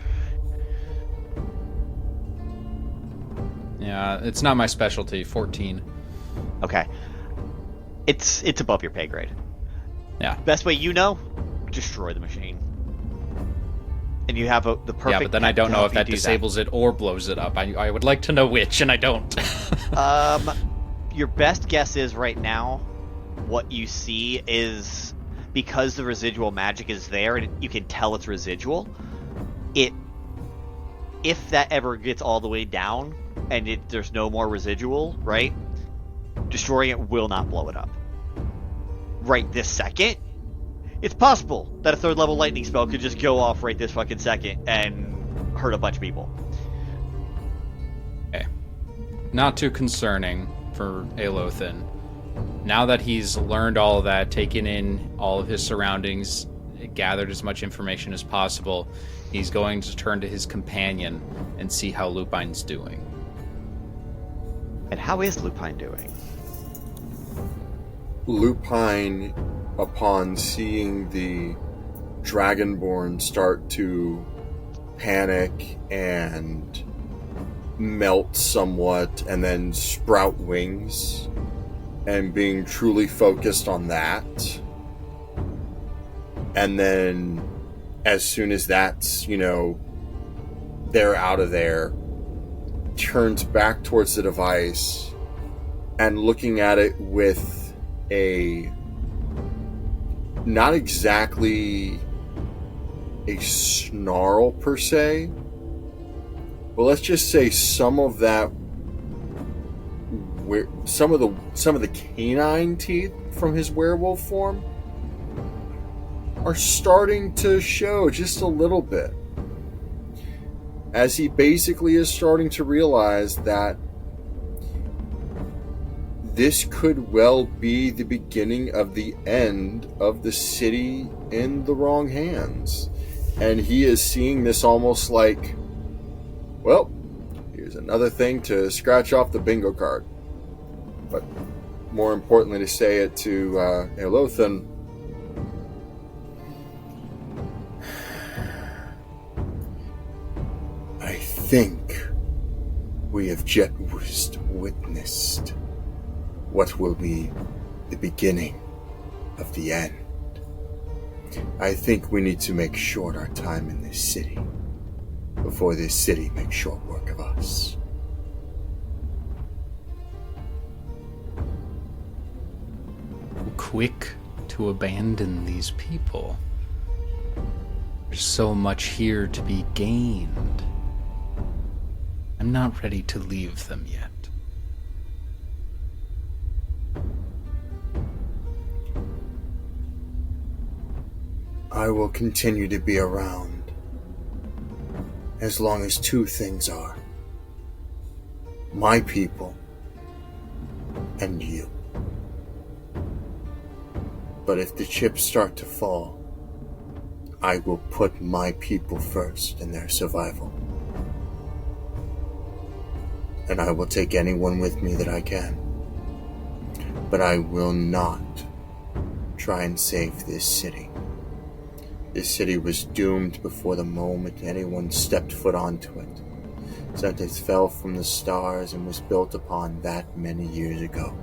Yeah, it's not my specialty. 14. Okay. It's above your pay grade. Yeah. Best way you know, destroy the machine. And you have the perfect. Yeah, but then I don't know if that disables that. it or blows it up. I would like to know which, and I don't. Your best guess is right now, what you see is, because the residual magic is there and you can tell it's residual, if that ever gets all the way down and there's no more residual, right? Destroying it will not blow it up. Right this second, it's possible that a 3rd level lightning spell could just go off right this fucking second and hurt a bunch of people. Okay. Not too concerning for Aelothin. Now that he's learned all of that, taken in all of his surroundings, gathered as much information as possible, he's going to turn to his companion and see how Lupine's doing. And how is Lupine doing? Lupine, upon seeing the Dragonborn start to panic and melt somewhat and then sprout wings, and being truly focused on that, and then as soon as that's, they're out of there, turns back towards the device and looking at it with a, not exactly a snarl per se, but let's just say some of that, some of the canine teeth from his werewolf form are starting to show just a little bit, as he basically is starting to realize that this could well be the beginning of the end of the city in the wrong hands. And he is seeing this almost like, well, here's another thing to scratch off the bingo card. But more importantly, to say it to Aelothin, I think we have just witnessed what will be the beginning of the end. I think we need to make short our time in this city before this city makes short work of us. Quick to abandon these people. There's so much here to be gained. I'm not ready to leave them yet. I will continue to be around as long as two things are: my people and you. But if the chips start to fall, I will put my people first in their survival. And I will take anyone with me that I can. But I will not try and save this city. This city was doomed before the moment anyone stepped foot onto it, since it fell from the stars and was built upon that many years ago.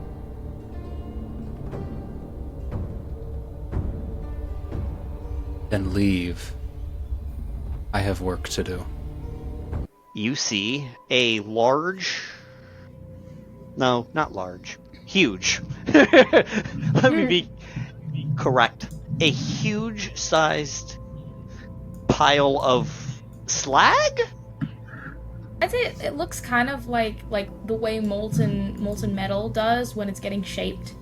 Then leave. I have work to do. You see a large... No, not large. Huge. Let me be correct. A huge-sized pile of slag? I'd say it looks kind of like the way molten metal does when it's getting shaped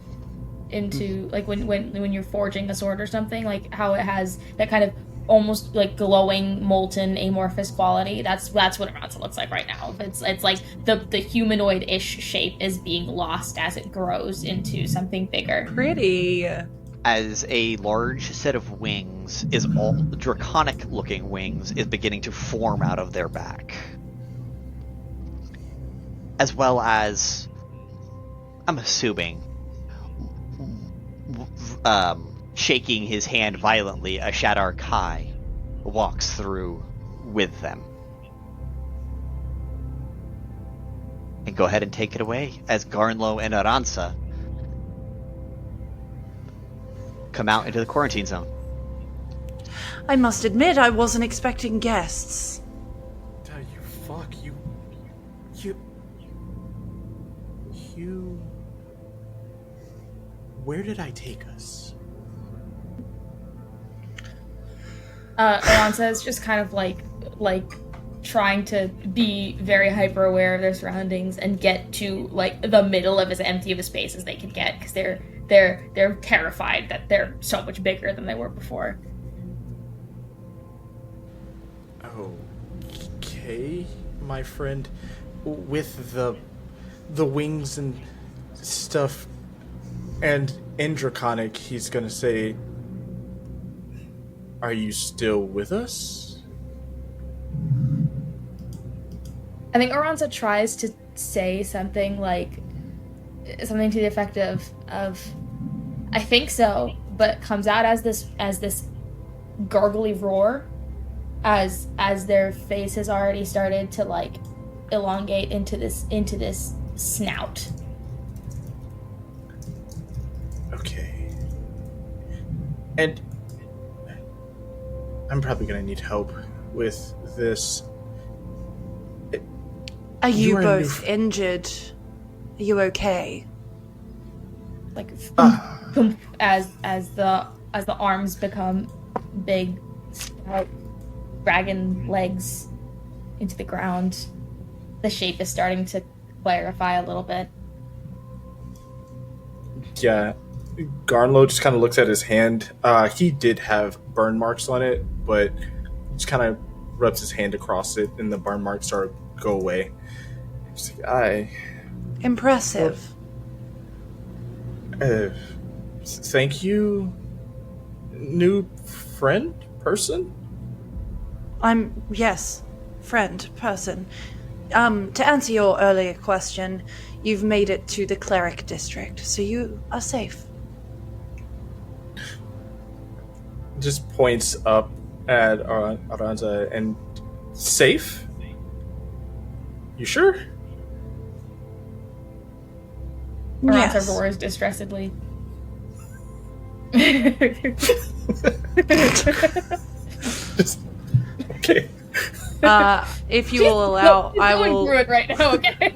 into, like when you're forging a sword or something, like how it has that kind of almost like glowing molten amorphous quality. That's what Aransa looks like right now. It's like the humanoid-ish shape is being lost as it grows into something bigger. Pretty. as a large set of wings is all draconic looking wings is beginning to form out of their back, as well as, I'm assuming, shaking his hand violently, a Shadar Kai walks through with them. And go ahead and take it away as Garnlow and Aransa come out into the quarantine zone. I must admit, I wasn't expecting guests. You... Where did I take us? Aransa is just kind of like trying to be very hyper aware of their surroundings and get to like the middle of as empty of a space as they can get, because they're terrified that they're so much bigger than they were before. Okay, my friend, with the wings and stuff, and in Draconic, he's gonna say, "Are you still with us?" I think Aransa tries to say something to the effect of "I think so," but comes out as this gargly roar, as their face has already started to like elongate into this snout. Okay. And I'm probably gonna need help with this. Are you both injured? Are you okay? Like as the arms become big dragon legs into the ground, the shape is starting to clarify a little bit. Yeah, Garnlow just kind of looks at his hand. He did have burn marks on it, but just kind of rubs his hand across it, and the burn marks go away. Just like, Impressive. Thank you, new person? Yes, friend, person. To answer your earlier question, you've made it to the cleric district, so you are safe. Just points up at Aransa and safe? You sure? Aransa Yes. roars distressedly. Okay. If you will allow, I going will. through it right now. Okay.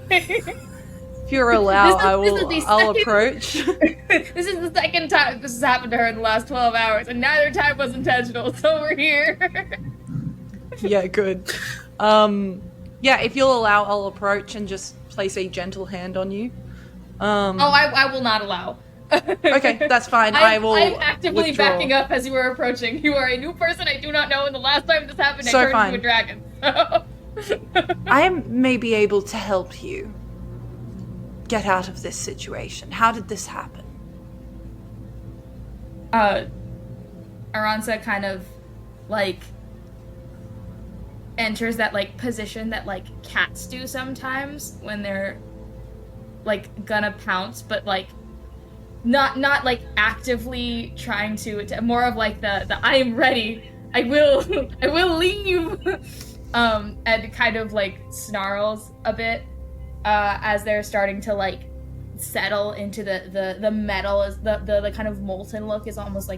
If you're allowed, I'll approach. This is the second time this has happened to her in the last 12 hours, and neither time was intentional, so we're here. Yeah, good. Yeah, if you'll allow, I'll approach and just place a gentle hand on you. I will not allow. Okay, that's fine. I will. I'm actively withdraw. backing up as you are approaching. You are a new person I do not know, and the last time this happened, So I turned fine. into a dragon. I may be able to help you get out of this situation. How did this happen? Aransa kind of enters that position that cats do sometimes when they're gonna pounce, but not actively trying to more of the I am ready, I will leave, and kind of snarls a bit as they're starting to settle into the metal, as the kind of molten look is almost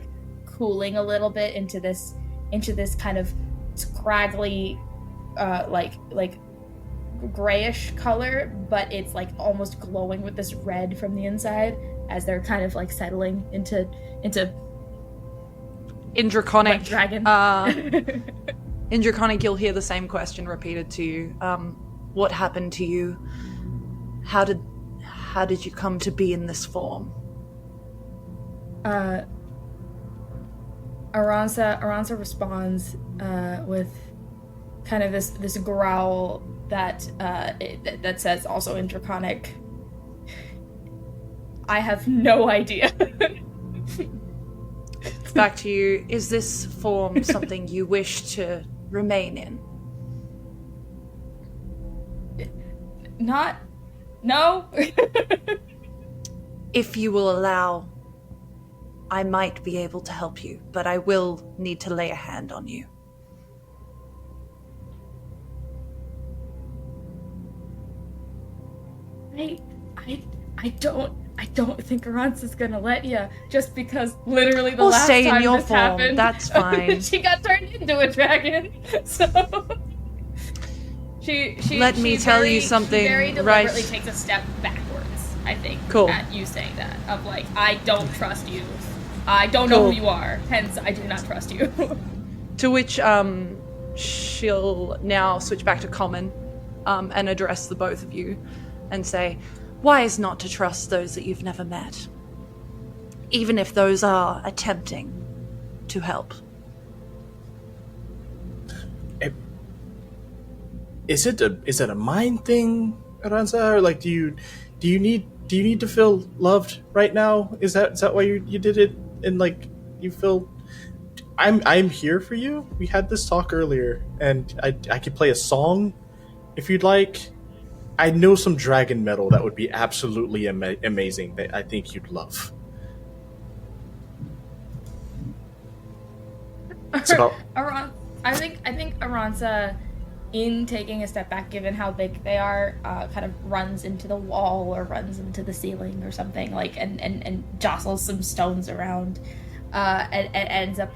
cooling a little bit into this kind of scraggly grayish color, but it's almost glowing with this red from the inside as they're kind of settling into in Draconic dragon. In Draconic, you'll hear the same question repeated to you. What happened to you? How did you come to be in this form? Aransa responds with kind of this growl that that says also in Draconic, I have no idea. back to you. Is this form something you wish to remain in? No. If you will allow, I might be able to help you, but I will need to lay a hand on you. I don't think Aransa's gonna let you, just because literally the We'll last stay in time your this form, happened, that's fine. she got turned into a dragon. So she Let me tell you something, She very deliberately right? takes a step backwards, I think. Cool. At you saying that, of like, I don't trust you. I don't know Cool. who you are, hence I do not trust you. To which she'll now switch back to common and address the both of you and say, wise not to trust those that you've never met, even if those are attempting to help. Is it a mind thing, Aransa, or like do you need to feel loved right now? Is that why you did it? And like you feel I'm here for you. We had this talk earlier, and I could play a song if you'd like. I know some dragon metal that would be absolutely amazing that I think you'd love. It's about I think Aransa, in taking a step back, given how big they are, kind of runs into the wall or runs into the ceiling or something, like and jostles some stones around, and ends up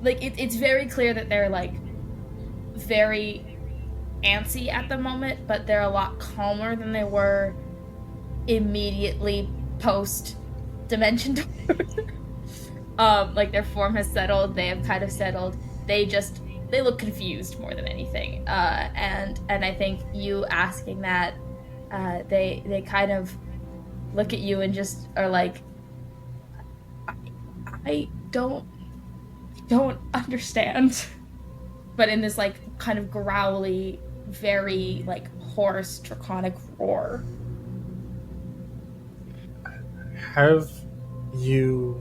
it's very clear that they're like very antsy at the moment, but they're a lot calmer than they were immediately post dimension door. Like their form has settled, they have kind of settled. They look confused more than anything. And I think you asking that, they kind of look at you and just are like, I don't understand. But in this like kind of growly, very like hoarse, draconic roar. Have you?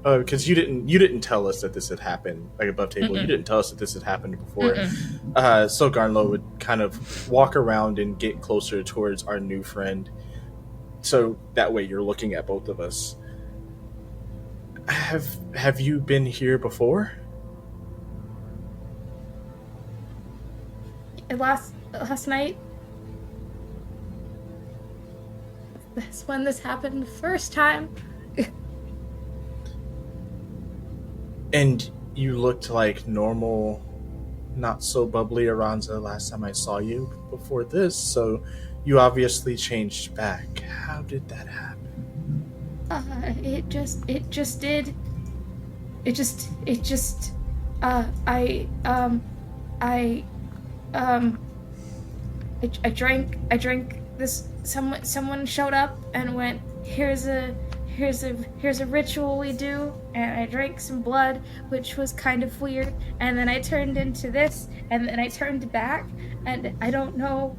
Because you didn't tell us that this had happened, like above table. Mm-mm. You didn't tell us that this had happened before. Mm-mm. So Garnlow would kind of walk around and get closer towards our new friend, so that way you're looking at both of us. Have you been here before? Last night. That's when this happened the first time. And you looked like normal, not so bubbly Aransa last time I saw you before this, so you obviously changed back. How did that happen? It just did. I drank this. Someone showed up and went, here's a ritual we do, and I drank some blood, which was kind of weird, and then I turned into this, and then I turned back, and I don't know.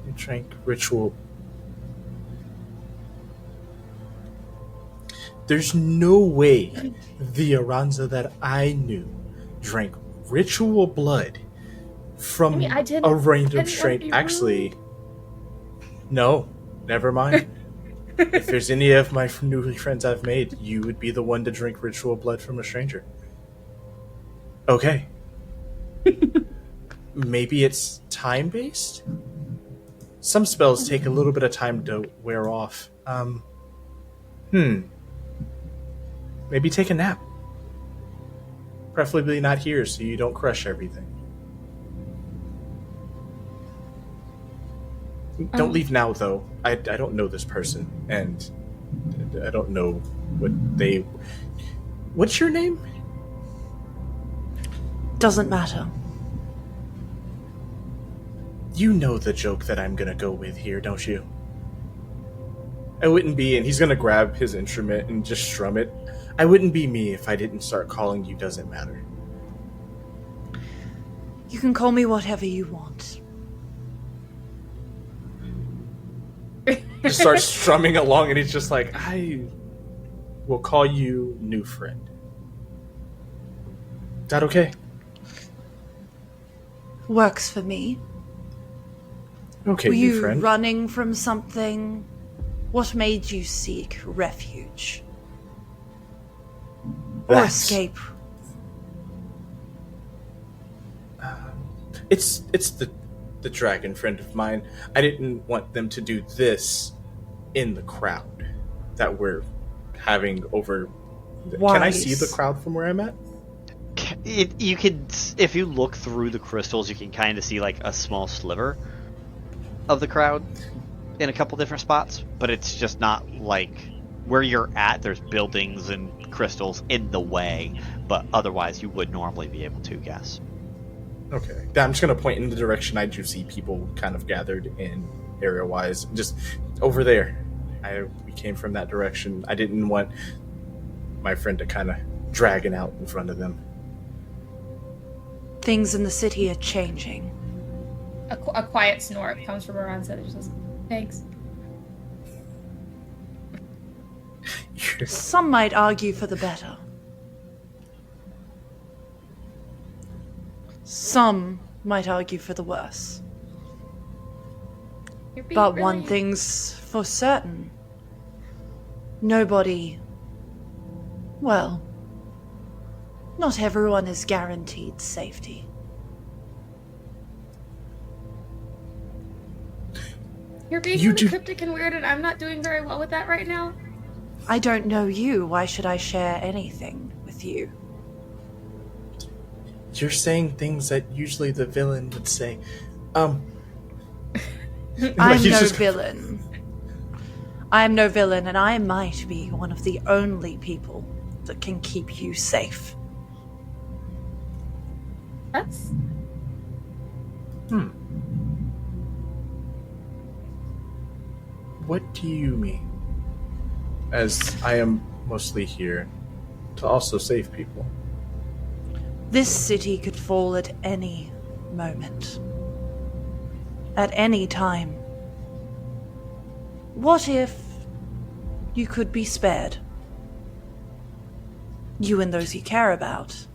You drank ritual. There's no way the Aransa that I knew drank ritual blood from a random stranger. Actually, no, never mind. If there's any of my new friends I've made, you would be the one to drink ritual blood from a stranger. Okay. Maybe it's time-based? Some spells take a little bit of time to wear off. Maybe take a nap. Preferably not here so you don't crush everything. Don't leave now, though. I don't know this person, and I don't know what they... What's your name? Doesn't matter. You know the joke that I'm gonna go with here, don't you? I wouldn't be, and he's gonna grab his instrument and just strum it. I wouldn't be me if I didn't start calling you doesn't matter. You can call me whatever you want. just starts strumming along, and he's just like, I will call you new friend. Is that okay? Works for me. Okay, Were new you friend. running from something? What made you seek refuge? Or That's- escape? It's the dragon friend of mine. I didn't want them to do this in the crowd that we're having over. Can I see the crowd from where I'm at? You can, if you look through the crystals, you can kind of see like a small sliver of the crowd in a couple different spots, but it's just not like where you're at. There's buildings and crystals in the way, but otherwise you would normally be able to guess. Okay. I'm just going to point in the direction I do see people kind of gathered in area-wise. Just over there. We came from that direction. I didn't want my friend to kind of drag it out in front of them. Things in the city are changing. A quiet snort comes from Aransa that just says, thanks. Some might argue for the better. Some might argue for the worse. But one thing's for certain. Nobody... Well... Not everyone is guaranteed safety. You're being really cryptic and weird, and I'm not doing very well with that right now. I don't know you. Why should I share anything with you? You're saying things that usually the villain would say. I'm no villain. I'm no villain, and I might be one of the only people that can keep you safe. That's... What do you mean? As I am mostly here to also save people. This city could fall at any moment. At any time. What if you could be spared? You and those you care about.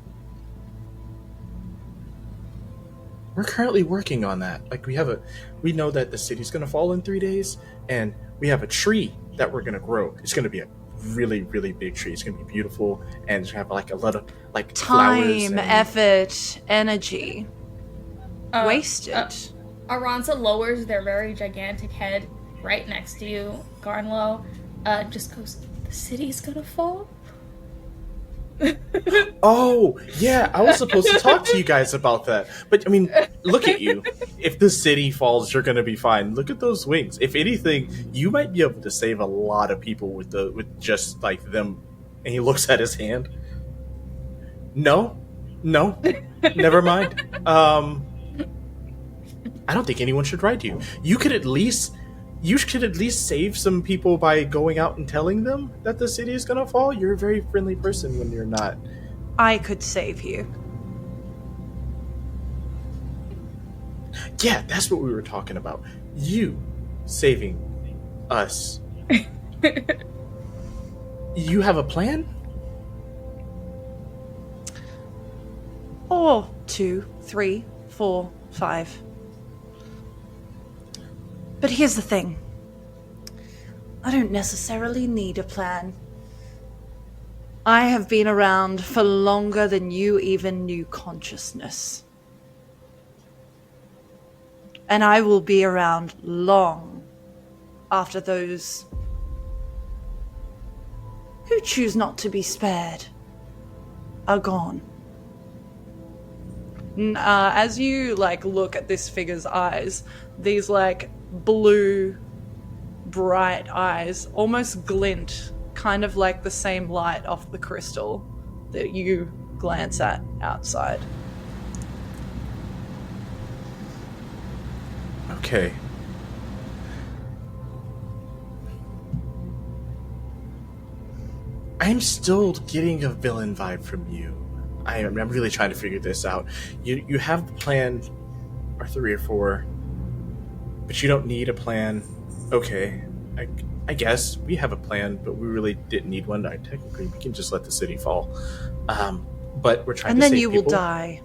We're currently working on that. Like we know that the city's gonna fall in 3 days, and we have a tree that we're gonna grow. It's gonna be a really, really big tree. It's gonna be beautiful, and it's gonna have like a lot of like flowers Time, and... effort, energy. Wasted. Aransa lowers their very gigantic head right next to you, Garnlow. Just goes, the city's gonna fall? Oh, yeah, I was supposed to talk to you guys about that. But, I mean, look at you. If the city falls, you're going to be fine. Look at those wings. If anything, you might be able to save a lot of people with just, like, them. And he looks at his hand. No, never mind. I don't think anyone should ride you. You could at least save some people by going out and telling them that the city is gonna fall. You're a very friendly person when you're not. I could save you. Yeah, that's what we were talking about. You saving us. You have a plan? Or 2, 3, 4, 5. But here's the thing. I don't necessarily need a plan. I have been around for longer than you even knew consciousness. And I will be around long after those who choose not to be spared are gone. As you look at this figure's eyes, these blue, bright eyes almost glint, kind of like the same light off the crystal that you glance at outside. Okay. I'm still getting a villain vibe from you. I'm really trying to figure this out. You have the plan, or 3 or 4, but you don't need a plan. Okay. I guess we have a plan, but we really didn't need one. Technically, we can just let the city fall. But we're trying to save people. And then you will die.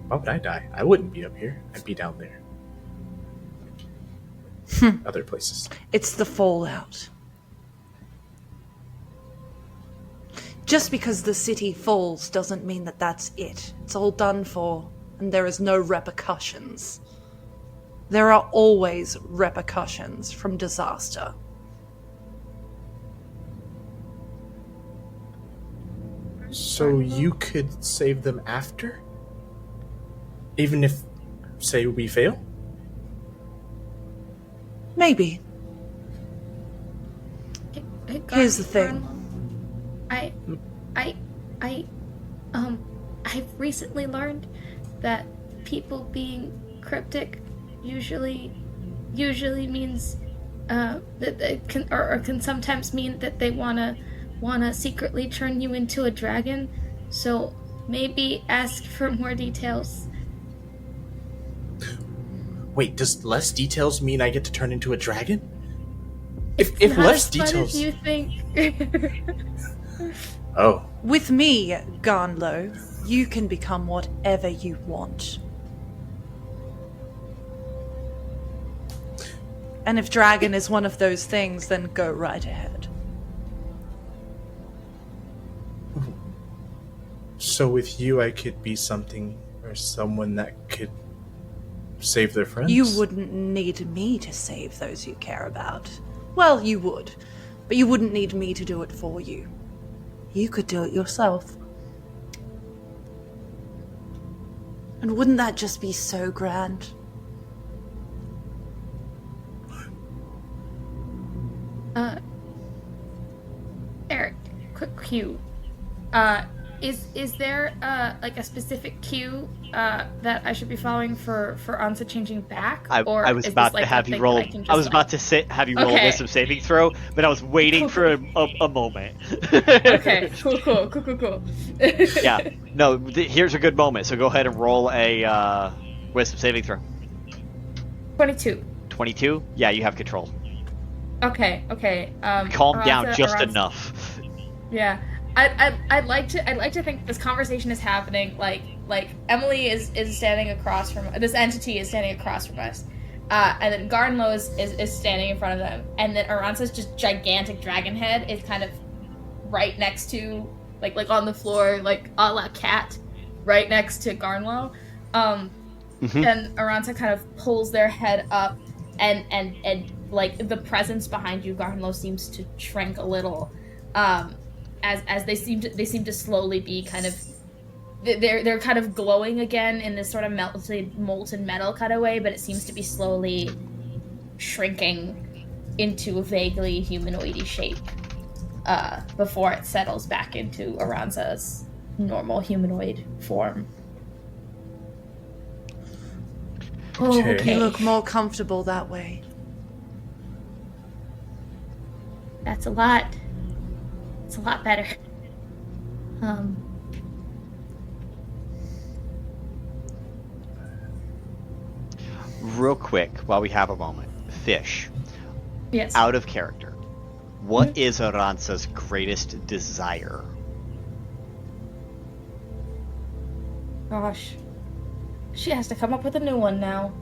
Why would I die? I wouldn't be up here. I'd be down there. Other places. It's the fallout. Just because the city falls doesn't mean that that's it. It's all done for, and there is no repercussions. There are always repercussions from disaster. So you could save them after? Even if, say, we fail? Maybe. Here's the thing. I've recently learned that people being cryptic usually means that they can sometimes mean that they wanna secretly turn you into a dragon. So maybe ask for more details. Wait, does less details mean I get to turn into a dragon? If less details, as you think. Oh. With me, Garnlow, you can become whatever you want. And if dragon is one of those things, then go right ahead. So with you, I could be something or someone that could save their friends? You wouldn't need me to save those you care about. Well, you would, but you wouldn't need me to do it for you. You could do it yourself. And wouldn't that just be so grand? Eric, quick cue. Is there like a specific cue that I should be following for Aransa changing back? I was about to have you roll. I was about to have you roll a wisdom saving throw, but I was waiting for a moment. Okay, cool. Yeah, no. Here's a good moment. So go ahead and roll a wisdom saving throw. 22. 22? Yeah, you have control. Okay. Calm down just enough. Yeah. I'd like to think this conversation is happening like Emily is standing across from this entity is standing across from us, and then Garnlow is standing in front of them, and then Aransa's just gigantic dragon head is kind of right next to like on the floor like a la cat right next to Garnlow, and Aransa kind of pulls their head up and like the presence behind you, Garnlow, seems to shrink a little. As they seem to slowly be kind of they're kind of glowing again in this sort of molten metal kind of way, but it seems to be slowly shrinking into a vaguely humanoid-y shape before it settles back into Aransa's normal humanoid form. Okay. You look more comfortable that way. That's a lot. It's a lot better. Real quick, while we have a moment, Fish. Yes. Out of character. What is Aransa's greatest desire? Gosh. She has to come up with a new one now.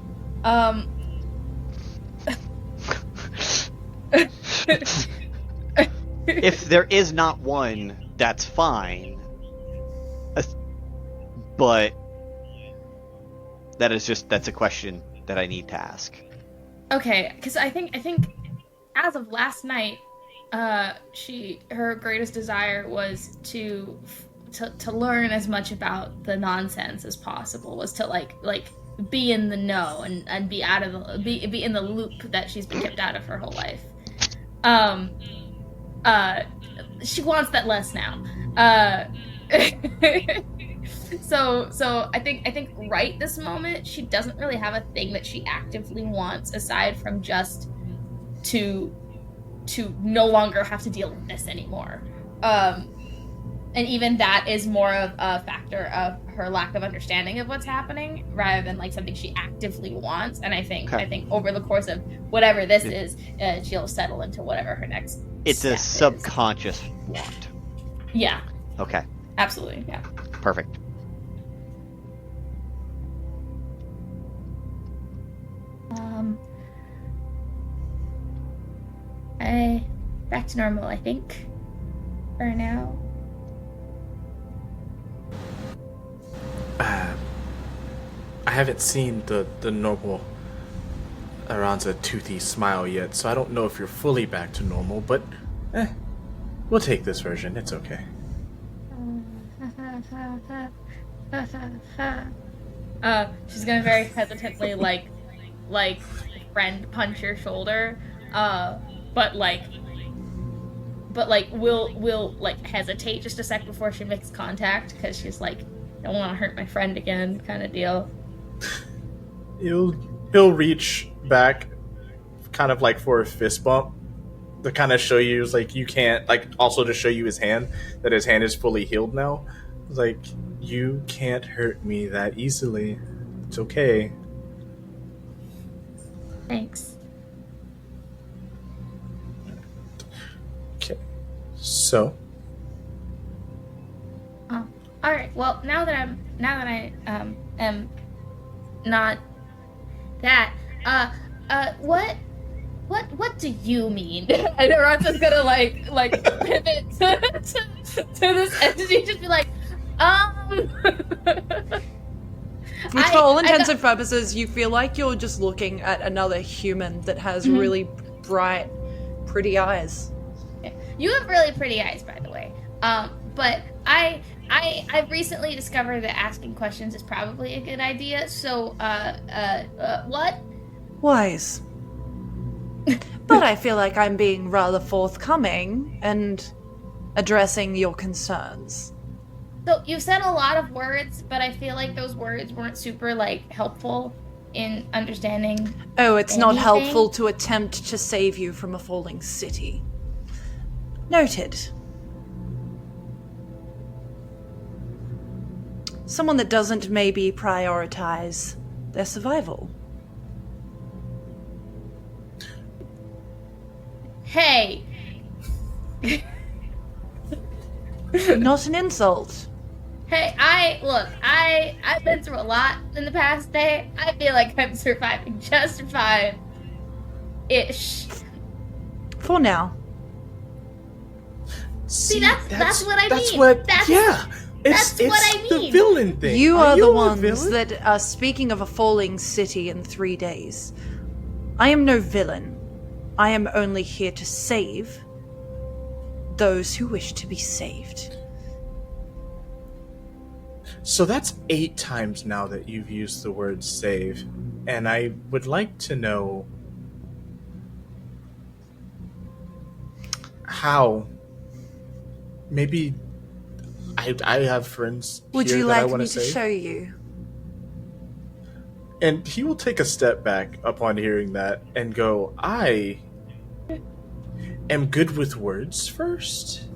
If there is not one, that's fine. But that's a question that I need to ask. Okay, because I think as of last night, her greatest desire was to learn as much about the nonsense as possible, was to like be in the know and be out of be in the loop that she's been kept out of her whole life. She wants that less now. So I think right this moment she doesn't really have a thing that she actively wants aside from just to no longer have to deal with this anymore. even that is more of a factor of her lack of understanding of what's happening rather than like something she actively wants. And I think over the course of whatever this is, she'll settle into whatever her next. It's a subconscious want. Yeah. Okay. Absolutely. Yeah. Perfect. Back to normal, I think. For now. I haven't seen the normal Aransa toothy smile yet, so I don't know if you're fully back to normal, but we'll take this version. It's okay. She's gonna very hesitantly like friend punch your shoulder, but will like hesitate just a sec before she makes contact because she's like, don't want to hurt my friend again, kind of deal. He'll reach back, kind of like for a fist bump, to kind of show you like you can't, like also to show you his hand, that his hand is fully healed now. It's like, you can't hurt me that easily. It's okay. Thanks. Okay. So. Oh, all right. Well, now that I am not that. What do you mean? And Aransa's gonna like pivot to this entity, just be like, Which, for all intents and purposes, you feel like you're just looking at another human that has really bright, pretty eyes. You have really pretty eyes, by the way. But I've recently discovered that asking questions is probably a good idea. So, what? Wise. But I feel like I'm being rather forthcoming and addressing your concerns. So you've said a lot of words, but I feel like those words weren't super helpful in understanding. Oh, it's anything. Not helpful to attempt to save you from a falling city. Noted. Someone that doesn't maybe prioritize their survival. Hey. Not an insult. Hey, I've been through a lot in the past day. I feel like I'm surviving just fine. Ish. For now. See, that's what I that's mean. What, that's what I mean. The villain thing. You are the ones villain? that are speaking of a falling city in 3 days. I am no villain. I am only here to save those who wish to be saved. So that's 8 times now that you've used the word save, and I would like to know how. Maybe I have friends Would here you that I like want me to to save. show you? And he will take a step back upon hearing that and go, I am good with words first.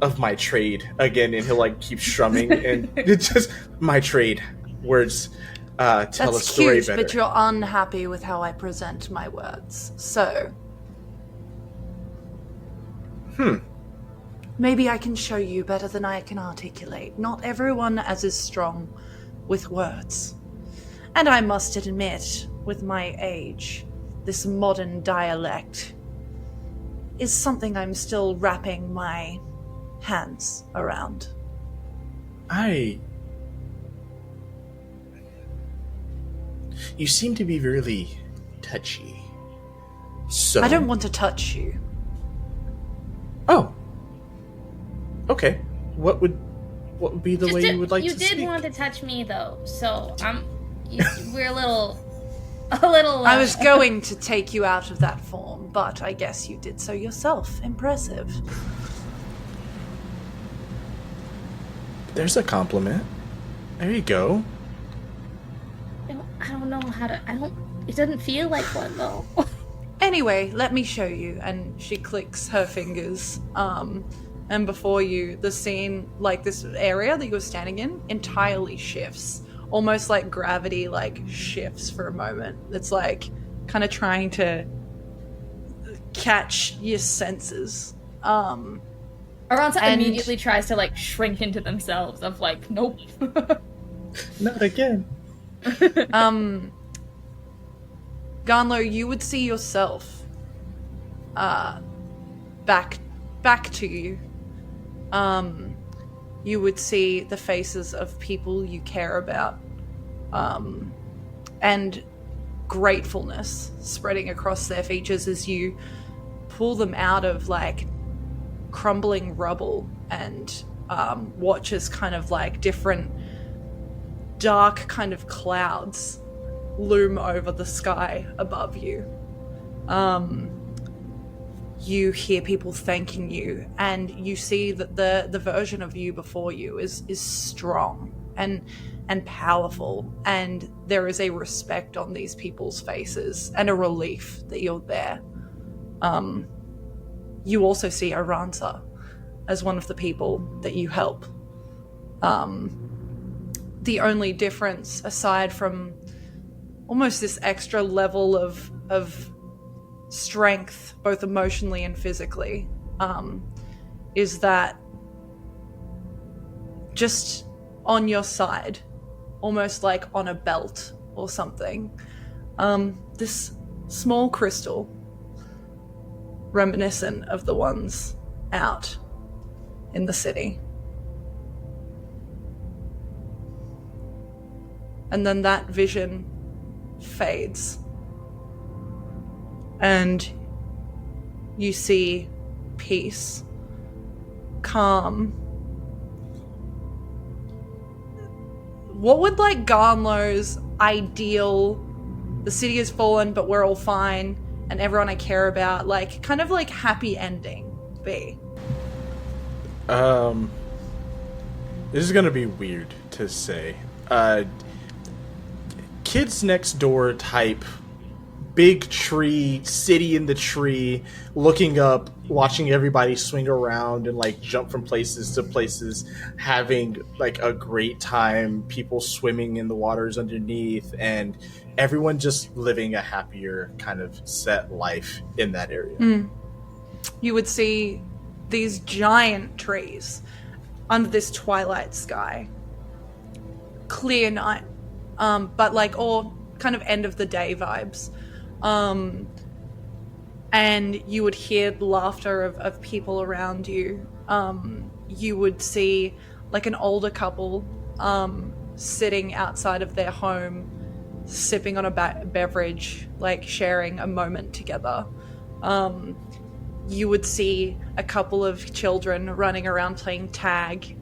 Of my trade. Again, and he'll keep strumming and it's just my trade. Words tell That's a story cute, better. but you're unhappy with how I present my words. So... maybe I can show you better than I can articulate. Not everyone is strong with words. And I must admit, with my age, this modern dialect is something I'm still wrapping my hands around. You seem to be really touchy. So I don't want to touch you. Oh. Okay. What would be the way you would like to speak? You did want to touch me though, so we're a little. I was going to take you out of that form, but I guess you did so yourself. Impressive. There's a compliment. There you go. I don't know how to. It doesn't feel like one though. Anyway, let me show you. And she clicks her fingers. and before you, the scene, like this area that you were standing in, entirely shifts. Almost like gravity, like, shifts for a moment. It's like kind of trying to catch your senses. Aransa immediately tries to, like, shrink into themselves of, like, nope. Not again. Garnlow, you would see yourself back to you. You would see the faces of people you care about, and gratefulness spreading across their features as you pull them out of, like, crumbling rubble and watch as kind of, like, different dark kind of clouds loom over the sky above you. You hear people thanking you, and you see that the version of you before you is strong and powerful, and there is a respect on these people's faces and a relief that you're there. You also see Aransa as one of the people that you help. The only difference, aside from almost this extra level of strength, both emotionally and physically, is that just on your side, almost like on a belt or something, this small crystal reminiscent of the ones out in the city. And then that vision fades. And you see peace, calm. What would, like, Garnlow's ideal, the city has fallen but we're all fine and everyone I care about, like, kind of like happy ending be? This is gonna be weird to say. Kids Next Door type, big tree, city in the tree, looking up, watching everybody swing around and, like, jump from places to places, having, like, a great time, people swimming in the waters underneath, and everyone just living a happier kind of set life in that area. You would see these giant trees under this twilight sky. Clear night. But, like, all kind of end of the day vibes. And you would hear the laughter of people around you. You would see, like, an older couple sitting outside of their home, sipping on a beverage, like, sharing a moment together. You would see a couple of children running around playing tag,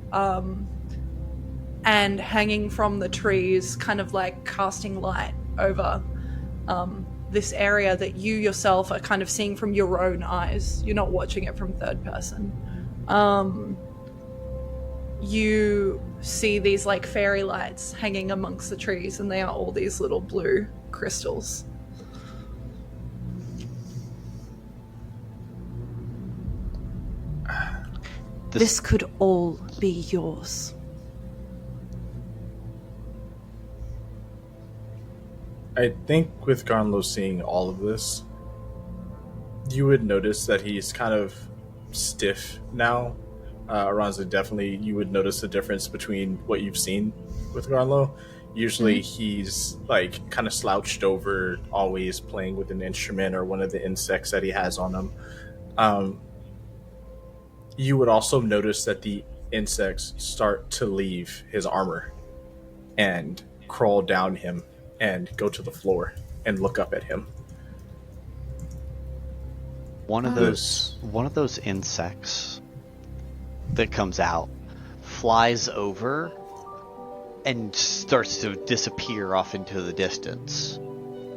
and hanging from the trees, kind of like casting light over this area that you yourself are kind of seeing from your own eyes. You're not watching it from third person. You see these, like, fairy lights hanging amongst the trees, and they are all these little blue crystals. This could all be yours. I think with Garnlow seeing all of this, you would notice that he's kind of stiff now. Aransa, definitely, you would notice a difference between what you've seen with Garnlow. Usually he's, like, kind of slouched over, always playing with an instrument or one of the insects that he has on him. You would also notice that the insects start to leave his armor and crawl down him and go to the floor and look up at him. One of those insects that comes out flies over and starts to disappear off into the distance.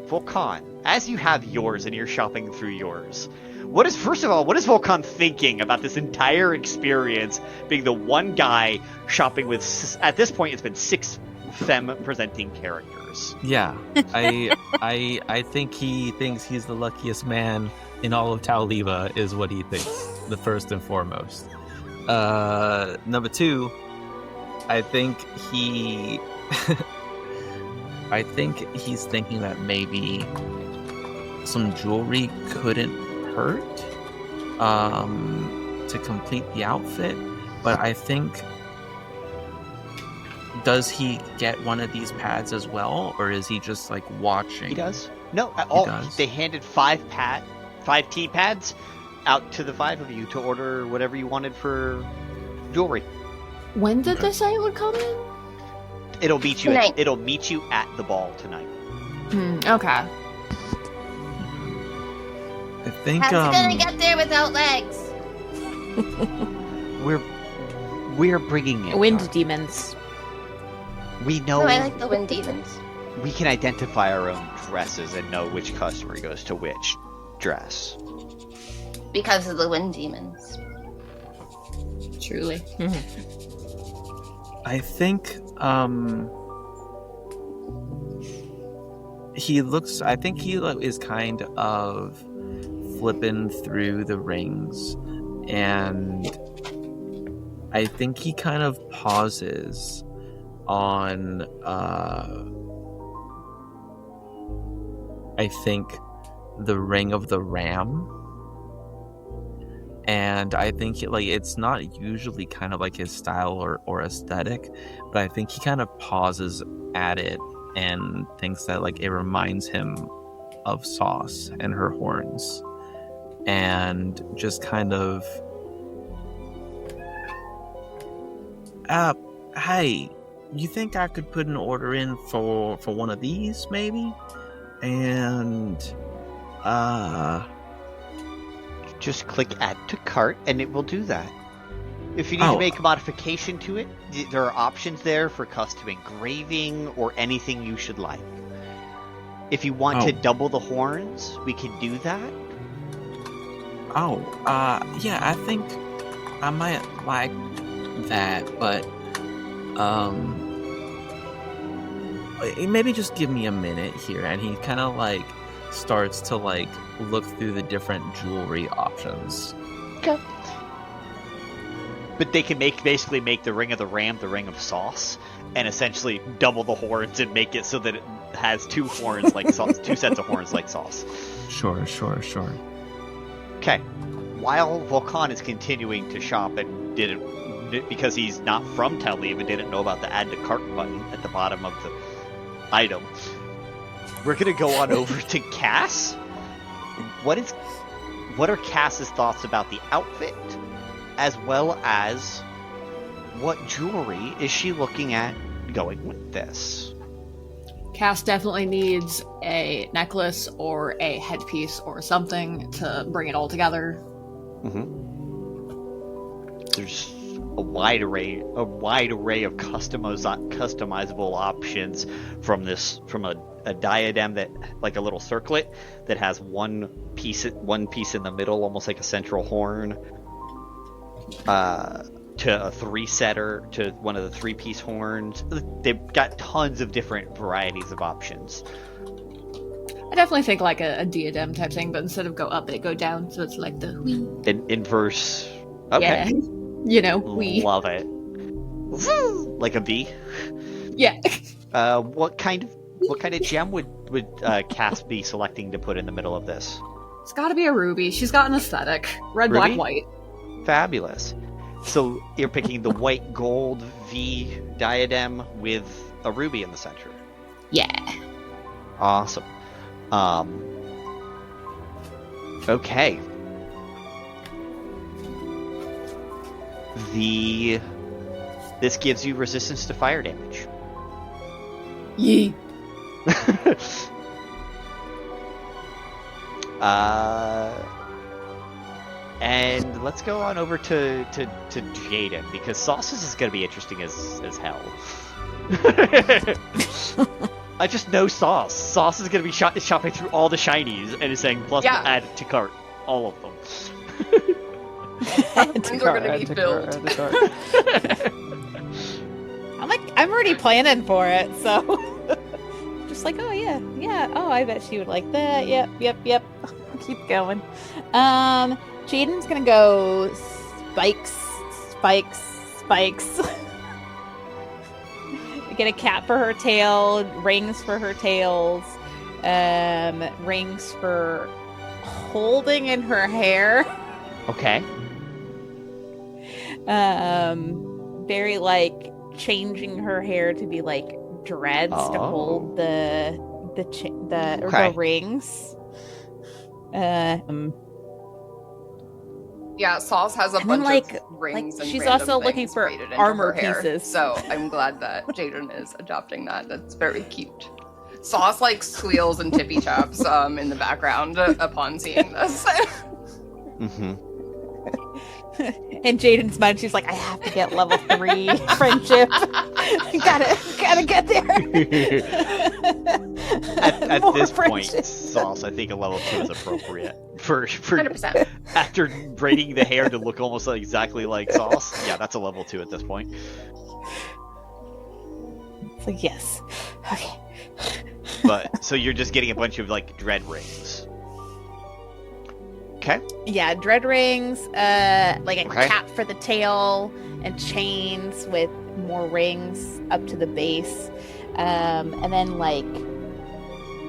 Vulcan, as you have yours and you're shopping through yours, what is Vulcan thinking about this entire experience, being the one guy shopping with, at this point it's been 6 femme-presenting characters? Yeah, I think he thinks he's the luckiest man in all of Tauliva, is what he thinks, the first and foremost. Number 2, I think he's thinking that maybe some jewelry couldn't hurt to complete the outfit, but I think, does he get one of these pads as well, or is he just like watching? He does. No, does? They handed 5 key pads out to the 5 of you to order whatever you wanted for jewelry. When did they say it would come in? It'll meet you. Tonight. It'll meet you at the ball tonight. Okay. I think How's he gonna get there without legs? We're bringing it. Wind demons. We know. Oh, I like the wind demons. We can identify our own dresses and know which customer goes to which dress. Because of the wind demons. Truly. I think he is kind of flipping through the rings, and I think he kind of pauses on I think the ring of the ram. And I think it's not usually kind of like his style or aesthetic, but I think he kind of pauses at it and thinks that like it reminds him of Sauce and her horns, and just kind of, hey, you think I could put an order in for one of these maybe? And just click add to cart and it will do that. If you need to make a modification to it, there are options there for custom engraving or anything you should like. If you want to double the horns, we can do that. Yeah, I think I might like that, but maybe just give me a minute here. And he kind of like starts to like look through the different jewelry options. Okay. But they can basically make the ring of the ram the ring of Sauce, and essentially double the horns and make it so that it has 2 horns like Sauce, 2 sets of horns like Sauce. Sure. Okay. While Vulcan is continuing to shop and because he's not from Tel Aviv and didn't know about the add to cart button at the bottom of the item, we're gonna go on over to Cass. What are Cass's thoughts about the outfit, as well as what jewelry is she looking at going with this? Cass definitely needs a necklace or a headpiece or something to bring it all together. There's a wide array of customizable options from a diadem that, like a little circlet that has one piece in the middle, almost like a central horn, to a 3-setter, to one of the 3-piece horns. They've got tons of different varieties of options. I definitely think like a diadem type thing, but instead of go up, they go down, so it's like the whee. Inverse. Okay. Yeah. Whee. Love it. Like a V. Yeah. What kind of gem would Cass be selecting to put in the middle of this? It's got to be a ruby. She's got an aesthetic. Red, Ruby? black, white. Fabulous. So you're picking the white gold V diadem with a ruby in the center. Yeah. Awesome. Okay. This gives you resistance to fire damage. Yee. And let's go on over to Jaden, because Sauces is going to be interesting as hell. I just know Sauce. Sauce is going to be shopping through all the shinies and is saying plus add to cart, all of them. Things are going to be filled. I'm already planning for it, so just like, oh yeah, oh I bet she would like that. Yep. Keep going. Jaden's gonna go spikes spikes. Get a cap for her tail, rings for her tails, rings for holding in her hair. Okay. Very like changing her hair to be like dreads to hold the rings. Yeah, Sauce has a bunch of rings and she's random also looking things for braided into armor her hair. pieces. So I'm glad that Jaden is adopting that. That's very cute. Sauce like squeals and tippy taps in the background upon seeing this. Mm-hmm. In Jaden's mind, she's like, I have to get level 3 friendship. gotta get there. At this point, Sauce, I think a level 2 is appropriate. For 100%. After braiding the hair to look almost exactly like Sauce, yeah, that's a level 2 at this point. It's like, yes. Okay. But, so you're just getting a bunch of, like, dread rings. Okay. Yeah, dread rings, like a cap for the tail, and chains with more rings up to the base. And then, like,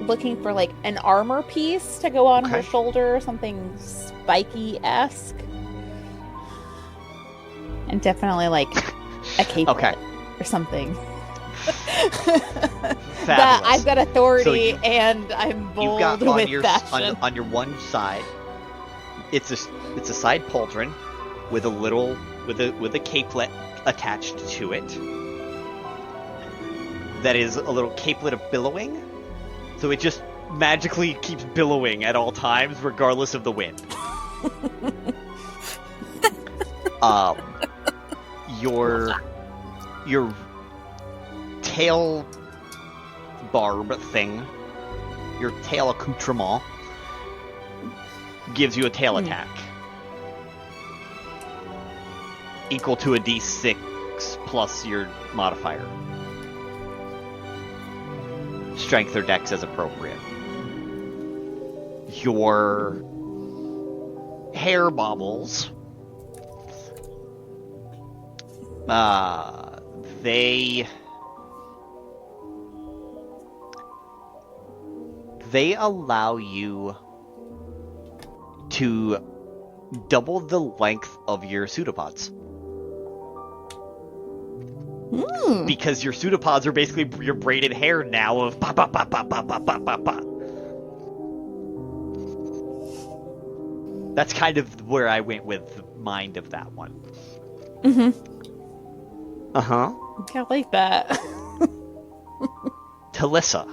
looking for, like, an armor piece to go on her shoulder, something spiky-esque. And definitely, like, a cape or something. That I've got authority and I'm bold with fashion. On your one side, it's a side pauldron with a little with a capelet attached to it. That is a little capelet of billowing, so it just magically keeps billowing at all times, regardless of the wind. Your tail barb thing, your tail accoutrement, gives you a tail attack equal to a d6 plus your modifier. Strength or dex as appropriate. Your hair baubles, they allow you to double the length of your pseudopods. Because your pseudopods are basically your braided hair now of pa pa pa pa pa pa pa pa pa. That's kind of where I went with the mind of that one. I like that. Telissa.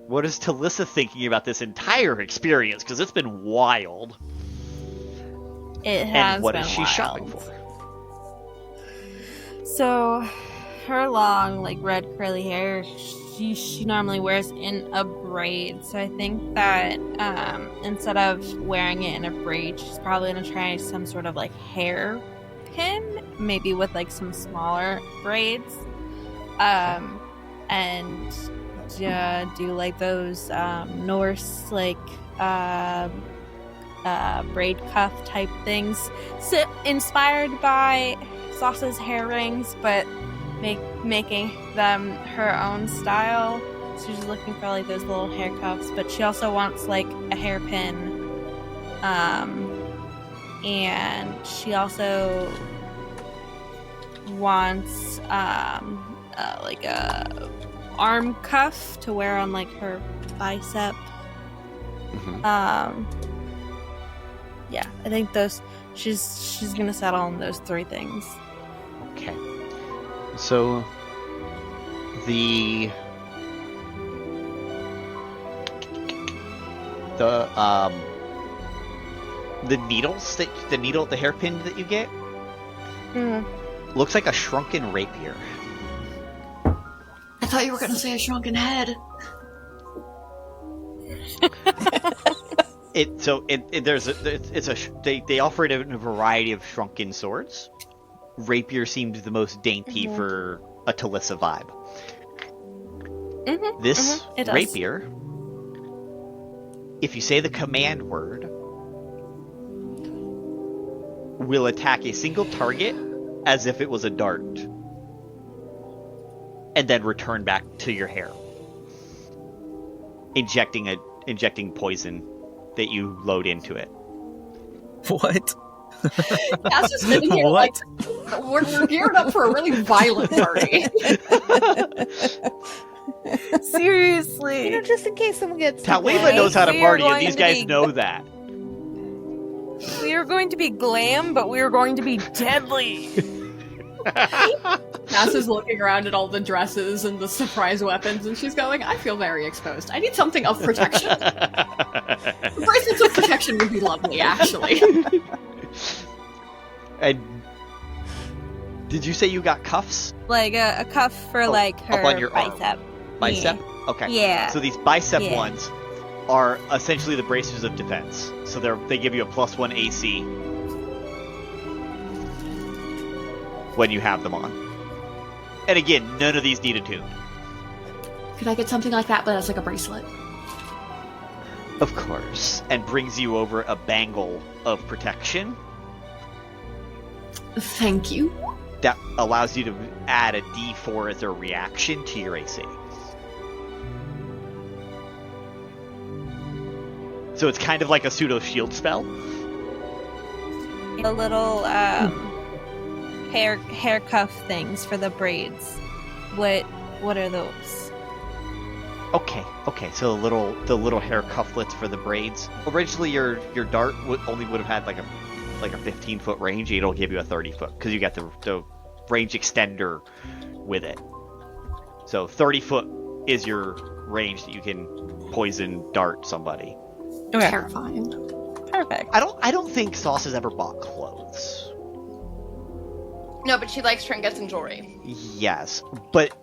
What is Telissa thinking about this entire experience? Because it's been wild. It has And what been is she wild. shopping for? So, her long, like, red curly hair, she normally wears in a braid. So I think that instead of wearing it in a braid, she's probably going to try some sort of, like, hair pin, maybe with, like, some smaller braids. And do, like, those Norse, like, braid cuff type things. So, inspired by Sauce's hair rings, but making them her own style. So she's looking for like those little hair cuffs, but she also wants like a hairpin. And she also wants like a arm cuff to wear on like her bicep. Yeah, I think those she's gonna settle on those 3 things. Okay. So the needles the hairpin that you get looks like a shrunken rapier. I thought you were going to say a shrunken head. They offer it in a variety of shrunken swords. Rapier seemed the most dainty for a Telissa vibe. This rapier, if you say the command word, will attack a single target as if it was a dart, and then return back to your hair, injecting poison that you load into it. What? That's just sitting here like we're geared up for a really violent party. Seriously. Just in case someone gets... Taliba knows how to party, and these guys know that. We are going to be glam, but we are going to be deadly. Cass is looking around at all the dresses and the surprise weapons, and she's going, I feel very exposed. I need something of protection. Bracelets of protection would be lovely, actually. And did you say you got cuffs? Like a cuff for like her up on your bicep. Arm. Bicep? Yeah. Okay. Yeah. So these bicep Yeah. ones are essentially the bracers of defense. So they give you a +1 AC when you have them on. And again, none of these need attuned. Could I get something like that, but as like a bracelet? Of course. And brings you over a bangle of protection. Thank you. That allows you to add a D4 as a reaction to your AC. So it's kind of like a pseudo shield spell. The little hair cuff things for the braids. What are those? Okay. So the little hair cufflets for the braids. Originally, your dart only would have had like a 15-foot range. It'll give you a 30-foot because you got the range extender with it. So 30-foot is your range that you can poison dart somebody. Okay. Terrifying. Perfect. I don't think Sauce has ever bought clothes. No, but she likes trinkets and jewelry. Yes, but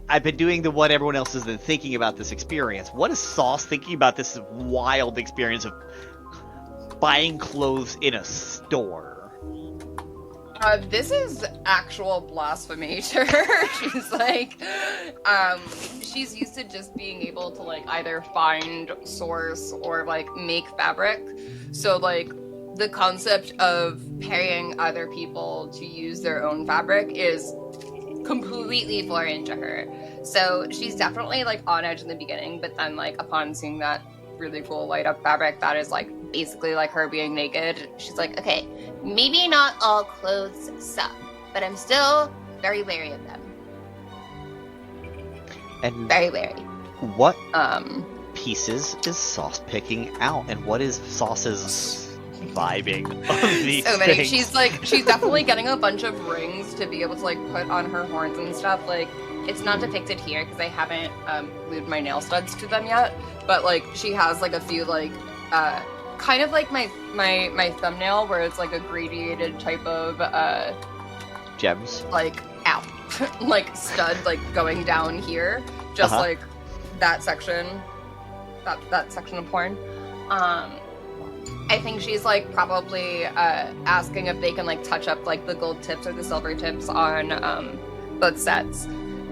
I've been doing the what everyone else has been thinking about this experience. What is Sauce thinking about this wild experience of buying clothes in a store? This is actual blasphemy to her. She's like, she's used to just being able to like either find, source, or like make fabric. So like the concept of paying other people to use their own fabric is completely foreign to her. So she's definitely like on edge in the beginning, but then like upon seeing that really cool light up fabric that is like basically like her being naked, she's like, okay, Maybe not all clothes suck, but I'm still very wary of them. And very wary. What pieces is Sauce picking out, and what is Sauce's vibing of these so many. things? She's definitely getting a bunch of rings to be able to like put on her horns and stuff. Like, it's not depicted here because I haven't glued my nail studs to them yet. But like, she has like a few like kind of like my thumbnail where it's like a gradated type of gems, like like stud like going down here, just like that section of porn. I think she's like probably asking if they can like touch up like the gold tips or the silver tips on both sets,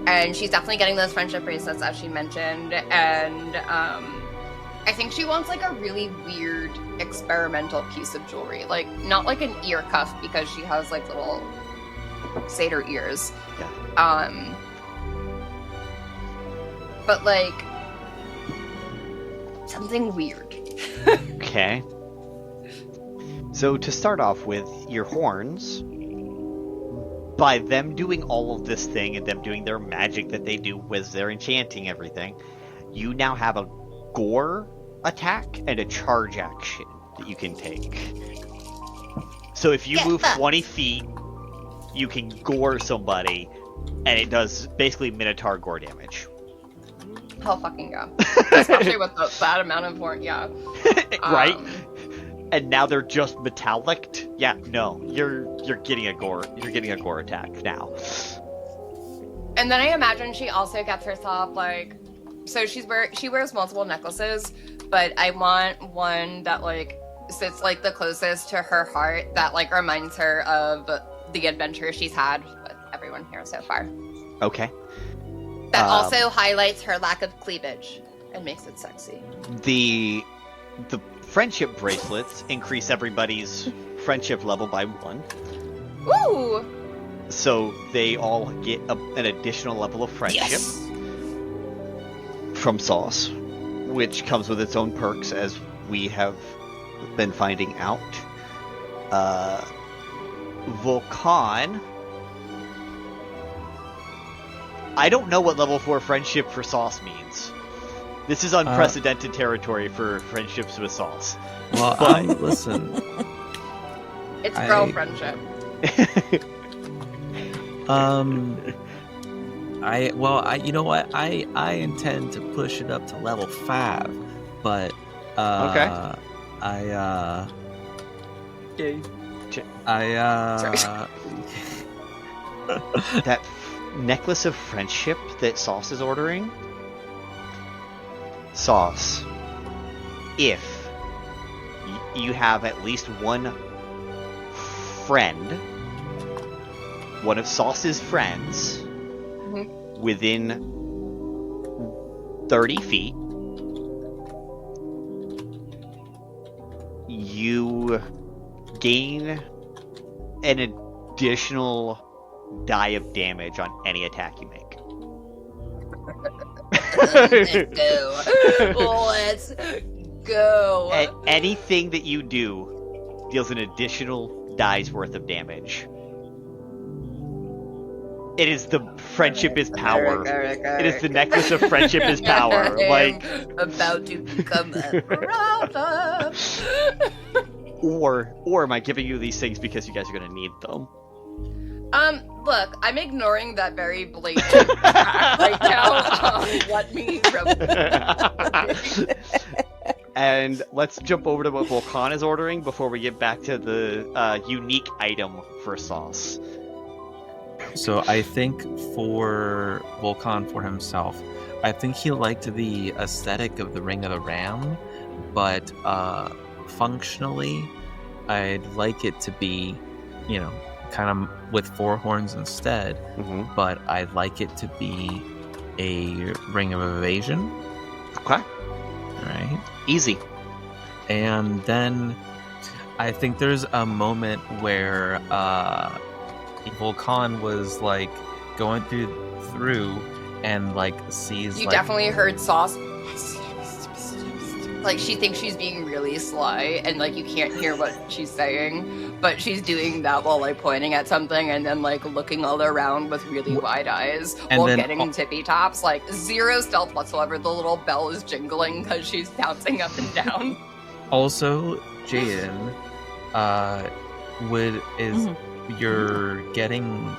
and she's definitely getting those friendship bracelets as she mentioned, and I think she wants like a really weird experimental piece of jewelry, like not like an ear cuff because she has like little satyr ears. Yeah. But like something weird. Okay. So to start off with, your horns, by them doing all of this thing and them doing their magic that they do with their enchanting everything, you now have a gore attack and a charge action that you can take. So if you move 20 feet, you can gore somebody, and it does basically Minotaur gore damage. Hell fucking go. Especially with that amount of horn, yeah. Right? And now they're just metallic. Yeah, no, you're getting a gore attack now. And then I imagine she also gets herself like, so she wears multiple necklaces, but I want one that like sits like the closest to her heart that like reminds her of the adventure she's had with everyone here so far. Okay. That also highlights her lack of cleavage and makes it sexy. The friendship bracelets increase everybody's friendship level by 1. Ooh! So they all get an additional level of friendship from Sauce, which comes with its own perks, as we have been finding out. Vulcan. I don't know what level 4 friendship for Sauce means. This is unprecedented territory for friendships with Sauce. Well, listen. It's girl friendship. You know what? I intend to push it up to level 5, but okay. That necklace of friendship that Sauce is ordering. Sauce, if you have at least one friend, one of Sauce's friends, within 30 feet, you gain an additional die of damage on any attack you make. Let's go. Anything that you do deals an additional die's worth of damage. It is the friendship is power. It is the necklace of friendship is power. Like about to become a problem. Or am I giving you these things because you guys are gonna need them? Look, I'm ignoring that very blatant fact right now. What me? And let's jump over to what Vulcan is ordering before we get back to the unique item for Sauce. So I think for Vulcan, for himself, I think he liked the aesthetic of the Ring of the Ram, but functionally, I'd like it to be, kind of with 4 horns instead, but I'd like it to be a Ring of Evasion. Okay. Right. Easy. And then I think there's a moment where Vulcan was like going through and like sees. You definitely heard Sauce. Like she thinks she's being really sly, and like you can't hear what she's saying, but she's doing that while like pointing at something and then like looking all around with really wide eyes and while then, getting tippy tops. Like 0 stealth whatsoever. The little bell is jingling because she's bouncing up and down. Also, Jaden, you're getting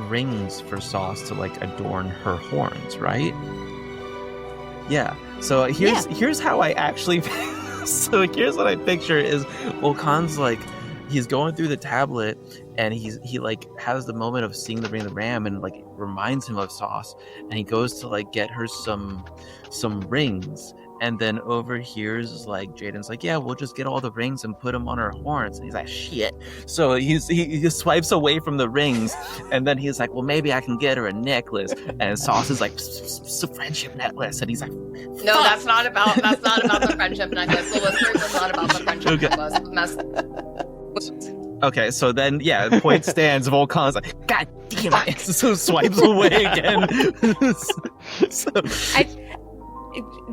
rings for Sauce to like adorn her horns, right? Yeah. So here's how I actually. So here's what I picture is Vulcan's like he's going through the tablet and he like has the moment of seeing the Ring of the Ram and like it reminds him of Sauce, and he goes to like get her some rings. And then overhears like Jaden's like, yeah, we'll just get all the rings and put them on her horns. And he's like, shit. So he swipes away from the rings, and then he's like, well, maybe I can get her a necklace. And Sauce is like, friendship necklace, and he's like, fuck. No, that's not about the friendship necklace. The listeners is not about the friendship necklace. Okay, so then point stands. Vulcan's like, God damn it! So swipes away again.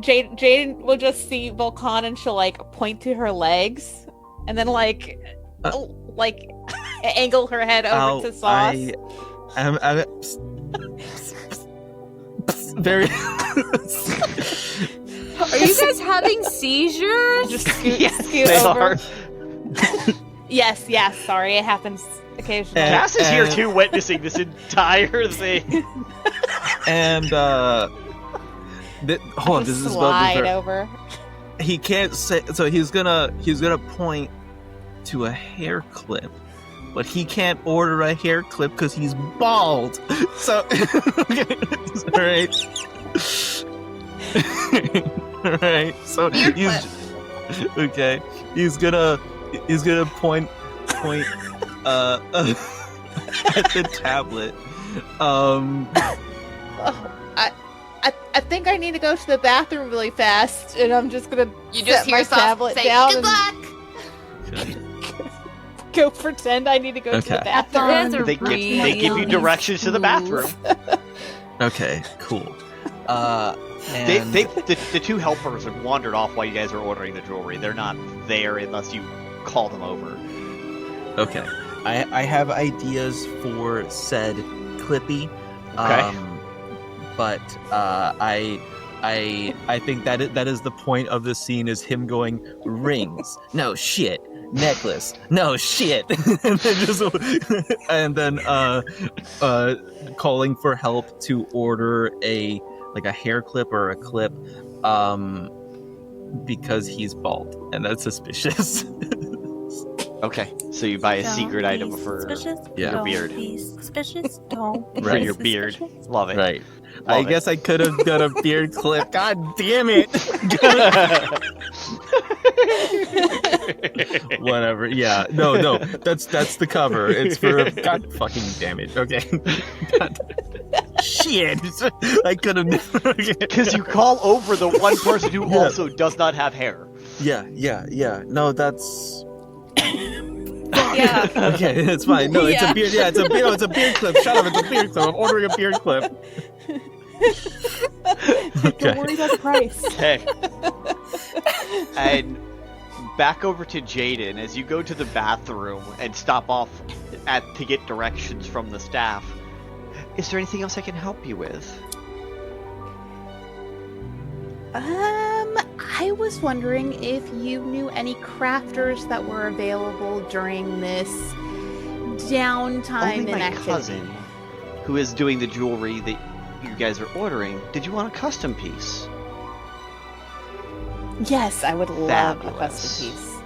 Jaden will just see Vulcan and she'll like point to her legs and then angle her head over to Sauce. I'm very. Are you guys having seizures? Just scoot they over. are. Yes. Sorry, it happens occasionally. Cass is here too, witnessing this entire thing. And hold on, this is slide over. He can't say, so he's gonna point to a hair clip, but he can't order a hair clip because he's bald. So, alright. Alright, so he's gonna point at the tablet. I think I need to go to the bathroom really fast, and I'm just gonna you just set my hear tablet say, down. Good luck. go pretend I need to go to the bathroom. They give you directions to the bathroom. Okay, cool. The two helpers have wandered off while you guys are ordering the jewelry. They're not there unless you call them over. Okay. I have ideas for said Clippy. Okay. But I think that is the point of the scene, is him going, rings, no shit, necklace, no shit, and then calling for help to order a hair clip or a clip, because he's bald and that's suspicious. Okay, so you buy a secret item for your beard. Suspicious. Don't For your beard. Love it. Right. I guess I could have done a beard clip. God damn it. Whatever. Yeah. No. That's the cover. It's for God fucking damn it. Okay. Shit. I could have because you call over the one person who also does not have hair. Yeah. No, that's Yeah. Okay, it's fine. No, it's a beard. Yeah, it's a beard. No, it's a beard clip. Shut up! It's a beard clip. I'm ordering a beard clip. Don't worry about the price. Okay. And back over to Jaden as you go to the bathroom and stop off to get directions from the staff. Is there anything else I can help you with? I was wondering if you knew any crafters that were available during this downtime Only in my activity. cousin, who is doing the jewelry that you guys are ordering. Did you want a custom piece? Yes, I would love a Fabulous. custom piece.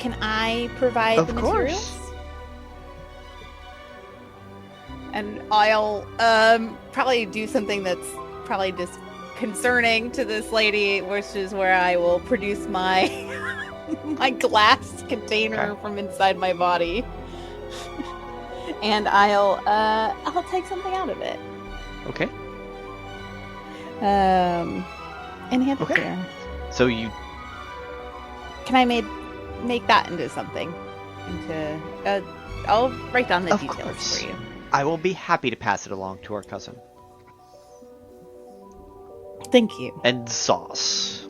Can I provide Of the course. materials? And I'll probably do something that's probably just concerning to this lady, which is where I will produce my my glass container from inside my body, and I'll take something out of it. Okay. And hand it there. So you Can I make that into something? I'll write down the Of details course. for you. I will be happy to pass it along to our cousin. Thank you. And Sauce,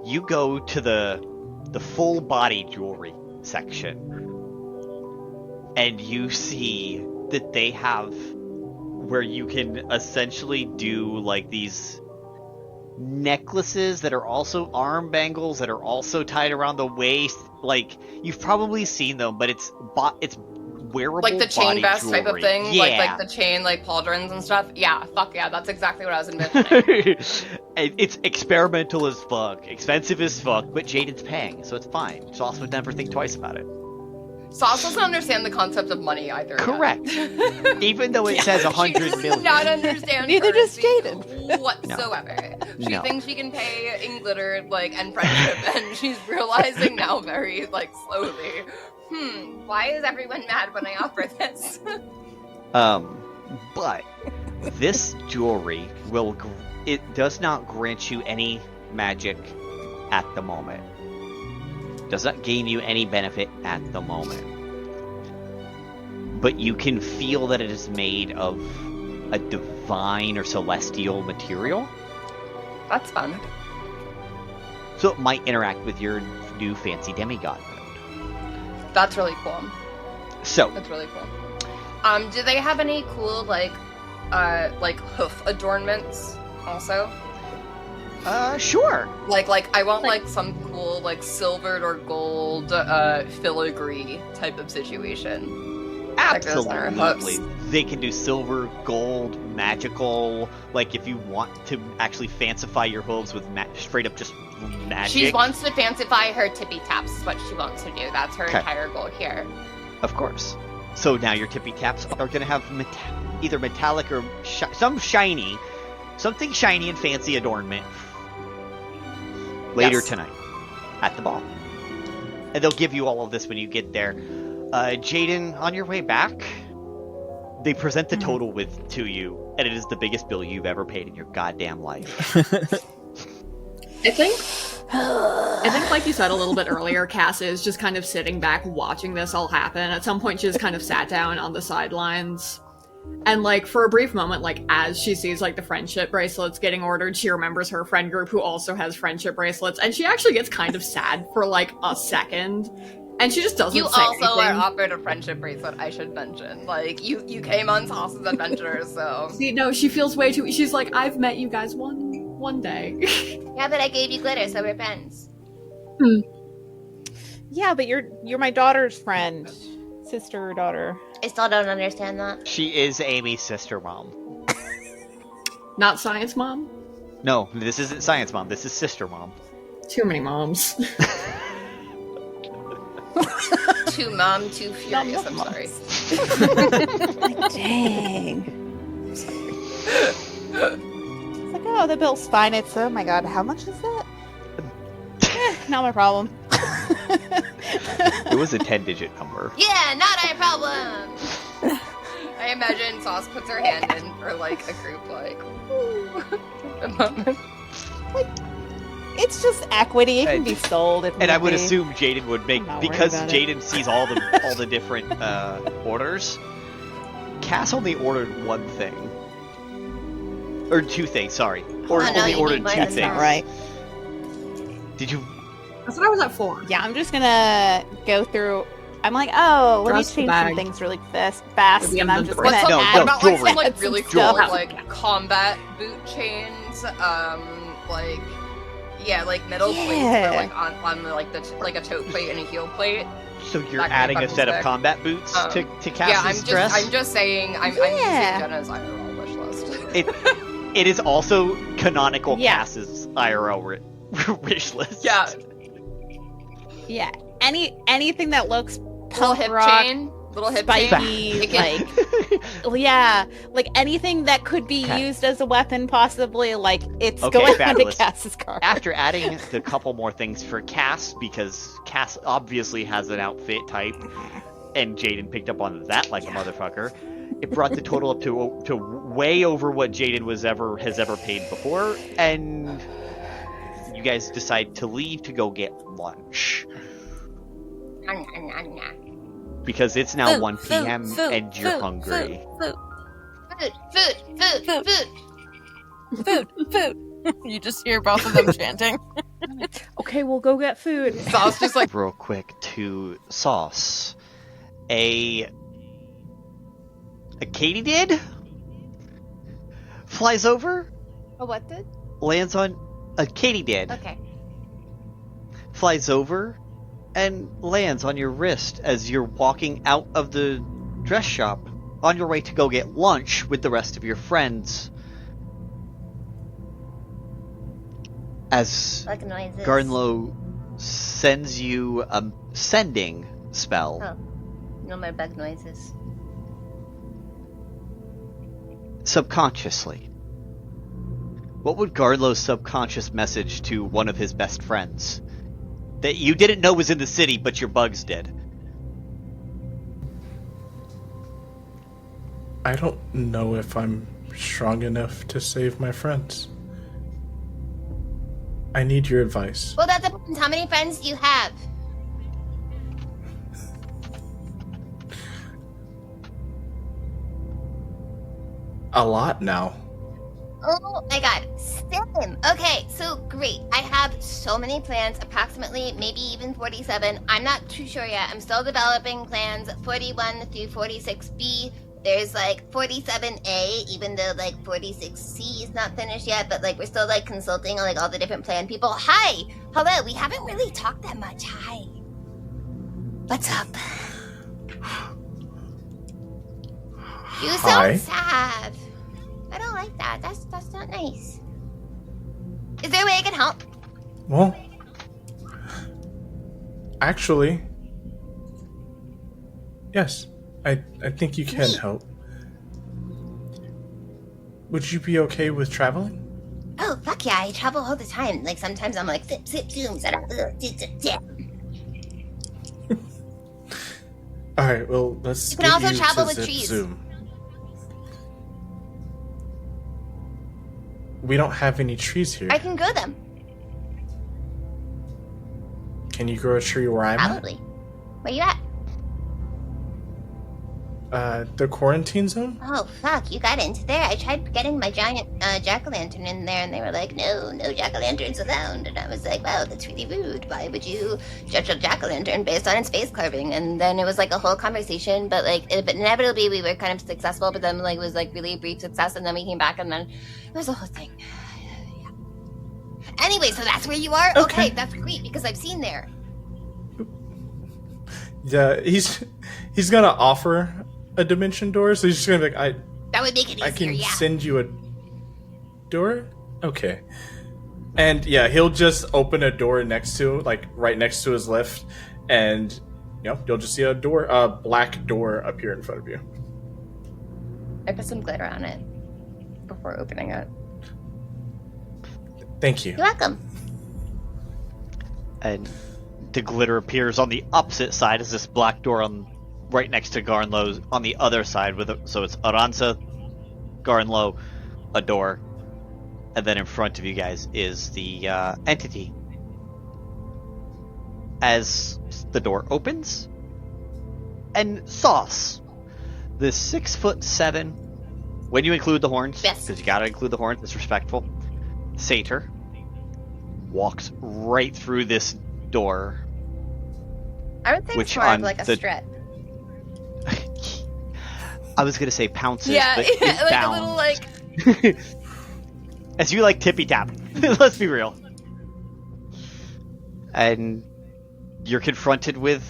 you go to the full body jewelry section, and you see that they have where you can essentially do like these necklaces that are also arm bangles that are also tied around the waist. Like, you've probably seen them, but it's wearable, Like the chain body vest jewelry. type of thing? Yeah. Like the chain, like pauldrons and stuff? Yeah, fuck yeah, that's exactly what I was envisioning. It's experimental as fuck, expensive as fuck, but Jaden's paying, so it's fine. Sauce would never think twice about it. Sauce doesn't understand the concept of money either. Correct. Even though it says 100 She million. does not understand Neither does currency Jaden. whatsoever. She No. thinks she can pay in glitter, like, and friendship, and she's realizing now very, like, slowly, why is everyone mad when I offer this? But this jewelry it does not grant you any magic at the moment. Does not gain you any benefit at the moment. But you can feel that it is made of a divine or celestial material. That's fun. So it might interact with your new fancy demigod mode. That's really cool. So That's really cool. Do they have any cool, like hoof adornments also? Sure. Like I want like some cool like silvered or gold filigree type of situation. That goes on her hooves. Absolutely. They can do silver, gold, magical. Like if you want to actually fancify your hooves with straight up just magic. She wants to fancify her tippy taps. Is what she wants to do. That's her Okay. entire goal here. Of course. So now your tippy taps are going to have either metallic or something shiny and fancy adornment later Yes. tonight at the ball. And they'll give you all of this when you get there. Jaden, on your way back, they present the total to you, and it is the biggest bill you've ever paid in your goddamn life. I think I think, like you said a little bit earlier, Cass is just kind of sitting back watching this all happen. At some point, she just kind of sat down on the sidelines. And, like, for a brief moment, like, as she sees, like, the friendship bracelets getting ordered, she remembers her friend group who also has friendship bracelets. And she actually gets kind of sad for, like, a second. And she just doesn't You say also anything. are offered a friendship bracelet, I should mention. Like, you came on Sauce's Adventure, so... See, no, she feels way too... She's like, I've met you guys one day. Yeah, but I gave you glitter, so we're friends. Yeah, but you're my daughter's friend. Sister or daughter. I still don't understand that. She is Amy's sister mom. Not science mom? No, this isn't science mom. This is sister mom. Too many moms. Too mom, too furious, I'm sorry. Dang. It's like, oh, the bill's fine. It's, oh my god, how much is that? Not my problem. It was a 10-digit number. Yeah, not our problem! I imagine Sauce puts her hand in for, like, a group, like, ooh. It's just equity. It can be sold. And I would assume Jaden would make, not worried because about it. Jaden sees all the different orders. Cass only ordered one thing, or two things. Sorry, or only ordered two things. Not right. Did you? That's what I was at for. Yeah, I'm just gonna go through. I'm like, oh, let me Dress the change bag. some things really fast, The and I'm just inventory. gonna add About, like, some, like, add really some cool, stuff. like, combat boot chains, like, yeah, like, metal plates for, like, on the, like, like, a toe plate and a heel plate. So you're That adding kind a of set of stick. combat boots to Cass's Yeah, dress? I'm just saying, I'm using Jenna's IRL wish list. It is also canonical Cass's IRL wish list. Yeah. Yeah, anything that looks Little punk hip rock, chain, little hip spiky, chain. like, yeah, like anything that could be Okay. used as a weapon, possibly. Like it's Okay, going fabulous. onto Cass's car. After adding the couple more things for Cass, because Cass obviously has an outfit type, and Jaden picked up on that like a motherfucker, it brought the total up to way over what Jaden has ever paid before, and you guys decide to leave to go get lunch. Because it's now 1 p.m. and you're hungry. Food. You just hear both of them chanting. Okay, we'll go get food. Sauce just like real quick to Sauce. A katydid flies over, A what did? lands on a katydid. Okay. Flies over and lands on your wrist as you're walking out of the dress shop on your way to go get lunch with the rest of your friends. As Like noises. Garnlow sends you a sending spell. Oh. No more bug noises. Subconsciously. What would Garnlow's subconscious message to one of his best friends that you didn't know was in the city, but your bugs did? I don't know if I'm strong enough to save my friends. I need your advice. Well, that depends. How many friends do you have? A lot now. Oh my god, same. Okay, so great. I have so many plans, approximately maybe even 47. I'm not too sure yet. I'm still developing plans 41 through 46B. There's like 47A, even though like 46C is not finished yet, but like we're still like consulting on like all the different plan people. Hi! Hello, we haven't really talked that much. Hi. What's up? You Hi. sound sad. I don't like that. That's not nice. Is there a way I can help? Well, actually, yes. I think you can help. Would you be okay with traveling? Oh, fuck yeah, I travel all the time. Like, sometimes I'm like, zip, zip, zoom, zip, zip, zip, zip. Alright, well, let's You can get also you travel to with Zip trees. Zoom. We don't have any trees here. I can grow them. Can you grow a tree where I'm Probably. Where you at? The quarantine zone? Oh, fuck, you got into there. I tried getting my giant jack-o'-lantern in there, and they were like, no jack-o'-lanterns allowed. And I was like, wow, that's really rude. Why would you judge a jack-o'-lantern based on its face carving? And then it was like a whole conversation, but but inevitably we were kind of successful, but then it was like really brief success, and then we came back, and then it was a whole thing. Yeah. Anyway, so that's where you are? Okay, that's great, because I've seen there. Yeah, he's gonna offer a dimension door, so he's just gonna be like, that would make it easier, I can send you a door? Okay. And yeah, he'll just open a door right next to his lift, and you'll just see a black door appear in front of you. I put some glitter on it before opening it. Thank you. You're welcome. And the glitter appears on the opposite side as this black door right next to Garnlow's on the other side. So it's Aransa, Garnlow, a door, and then in front of you guys is the entity. As the door opens, and Sauce, the 6'7", when you include the horns, because you gotta include the horns, it's respectful, satyr, walks right through this door. I would say it's more of like a strut. I was gonna say pounces, yeah, but like bounds. a little like. As you tippy tap. Let's be real. And you're confronted with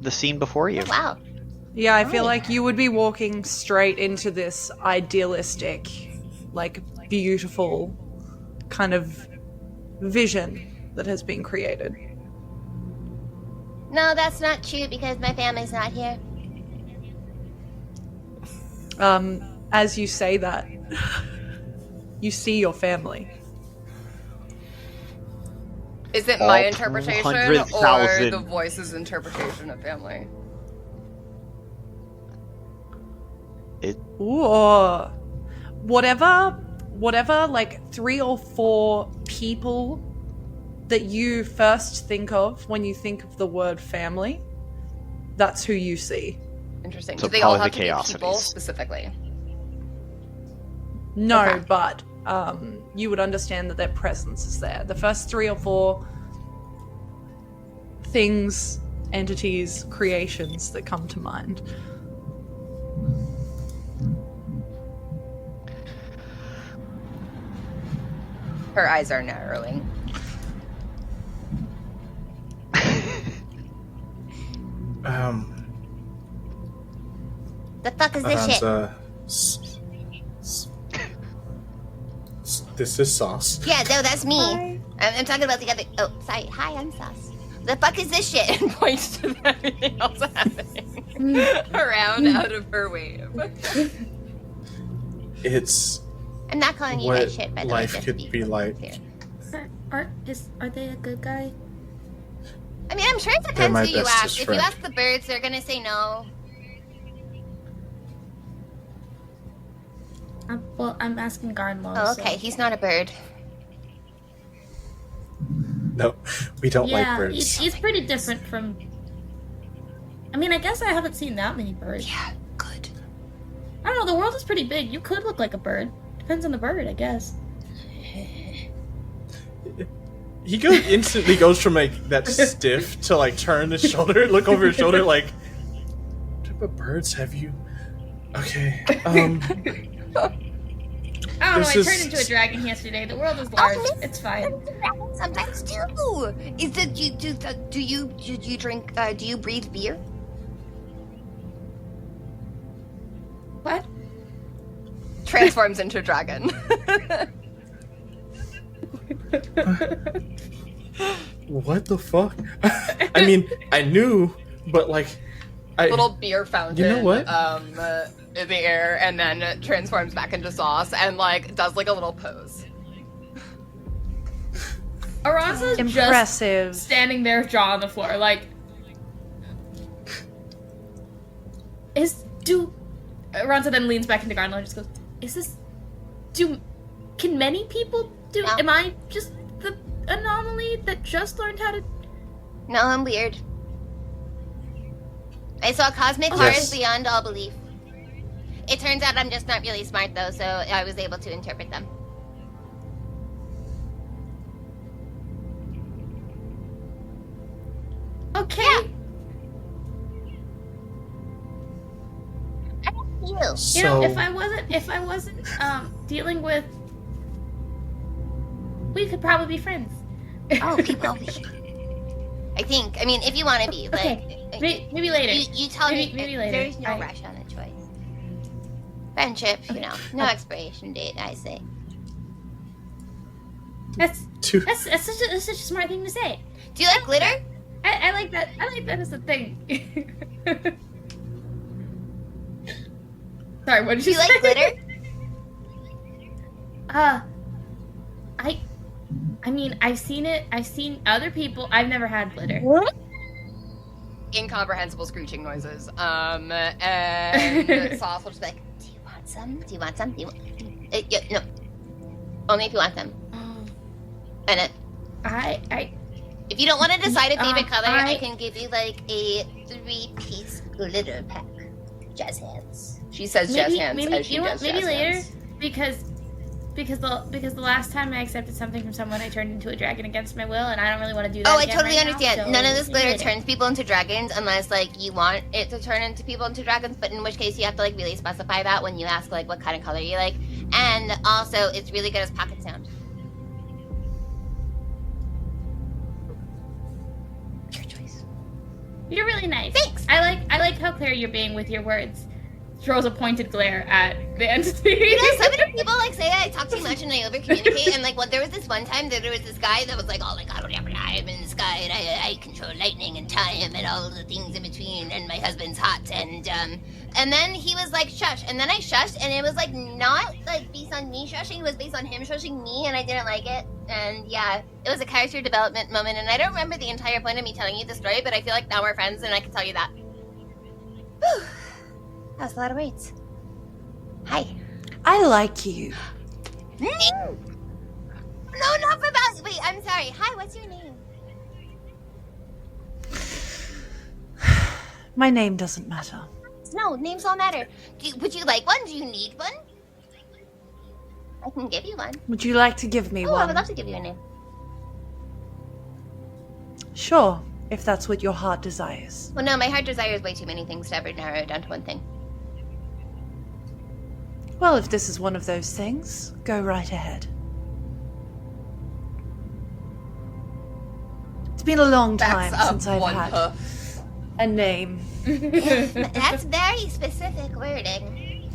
the scene before you. Wow. Yeah, I feel like you would be walking straight into this idealistic, beautiful kind of vision that has been created. No, that's not true because my family's not here. As you say that, you see your family. Is it my interpretation or the voice's interpretation of family? Ooh. Whatever 3 or 4 people that you first think of when you think of the word family, that's who you see. Interesting. So do they all have probably to the be people Chaosities. specifically? No, Okay. but you would understand that their presence is there. The first 3 or 4 things, entities, creations that come to mind. Her eyes are narrowing. The fuck is this shit? This is Sauce. Yeah, no, that's me. I'm talking about the other. Oh, sorry. Hi, I'm Sauce. The fuck is this shit? And points to everything else happening around out of her wave. It's I'm not calling you what guys shit, by the way. life just could to be like. Are they a good guy? I mean, I'm sure it They're depends my who you bestest ask. If friend. you ask the birds, they're gonna say no. Well, I'm asking Garnlow. Oh, okay. He's not a bird. No, we don't like Yeah, birds. he's pretty different from. I mean, I guess I haven't seen that many birds. Yeah, good. I don't know. The world is pretty big. You could look like a bird. Depends on the bird, I guess. He instantly goes from that stiff to turn his shoulder, look over his shoulder, what type of birds have you? Okay. I don't know. I This is- turned into a dragon yesterday. The world is large. It's fine. Sometimes too. Is it do you drink? Do you breathe beer? What? Transforms into dragon. What the fuck? I mean, I knew, but Little beer fountain. You know what? In the air, and then transforms back into Sauce, and does a little pose. Aransa's Impressive. just standing there, jaw on the floor, Aransa then leans back into Garnlow and just goes, can many people do? No. Am I just the anomaly that just learned how to... No, I'm weird. I saw cosmic horrors beyond all belief. It turns out I'm just not really smart, though, so I was able to interpret them. Okay. Yeah. You know, if I wasn't dealing with... We could probably be friends. Oh, we will be. I think. I mean, if you want to be, like, okay. Maybe later. You tell me. Maybe later. There's no rush on the choice. Friendship, you know, no expiration date. I say. That's such a smart thing to say. Do you like glitter? I like that. I like that as a thing. Sorry, what did you say? Do you like glitter? I mean, I've seen it. I've seen other people. I've never had glitter. Incomprehensible screeching noises. And Sauce will just be like, "Do you want some? Do you want some? Do you want?" No. Only if you want them. And it. If you don't want to decide a favorite color, I can give you like a 3-piece glitter pack. Jazz hands. She says jazz hands as she does maybe jazz later, hands. because the last time I accepted something from someone, I turned into a dragon against my will, and I don't really want to do that. Oh, I again totally right understand. Now, so None of this glitter later. turns people into dragons unless like you want it to turn into people into dragons, but in which case you have to like really specify that when you ask like what kind of color you like. And also it's really good as pocket sound. Your choice. You're really nice. Thanks. I like how clear you're being with your words. Throws a pointed glare at the entity. You know, so many people like say I talk too much and I over communicate, and like there was this one time that there was this guy that was like, oh, like I don't ever I'm in the sky and I control lightning and time and all the things in between, and my husband's hot, and then he was like shush, and then I shushed, and it was like not like based on me shushing, it was based on him shushing me, and I didn't like it. And yeah, it was a character development moment, and I don't remember the entire point of me telling you the story, but I feel like now we're friends and I can tell you that. Whew. That's a lot of words. Hi. I like you. No, not about. Wait, I'm sorry. Hi, what's your name? My name doesn't matter. No, names all matter. Would you like one? Do you need one? I can give you one. Would you like to give me Oh, one? I would love to give you a name. Sure, if that's what your heart desires. Well, no, my heart desires way too many things to ever narrow it down to one thing. Well, if this is one of those things, go right ahead. It's been a long time since I've had a name. That's very specific wording.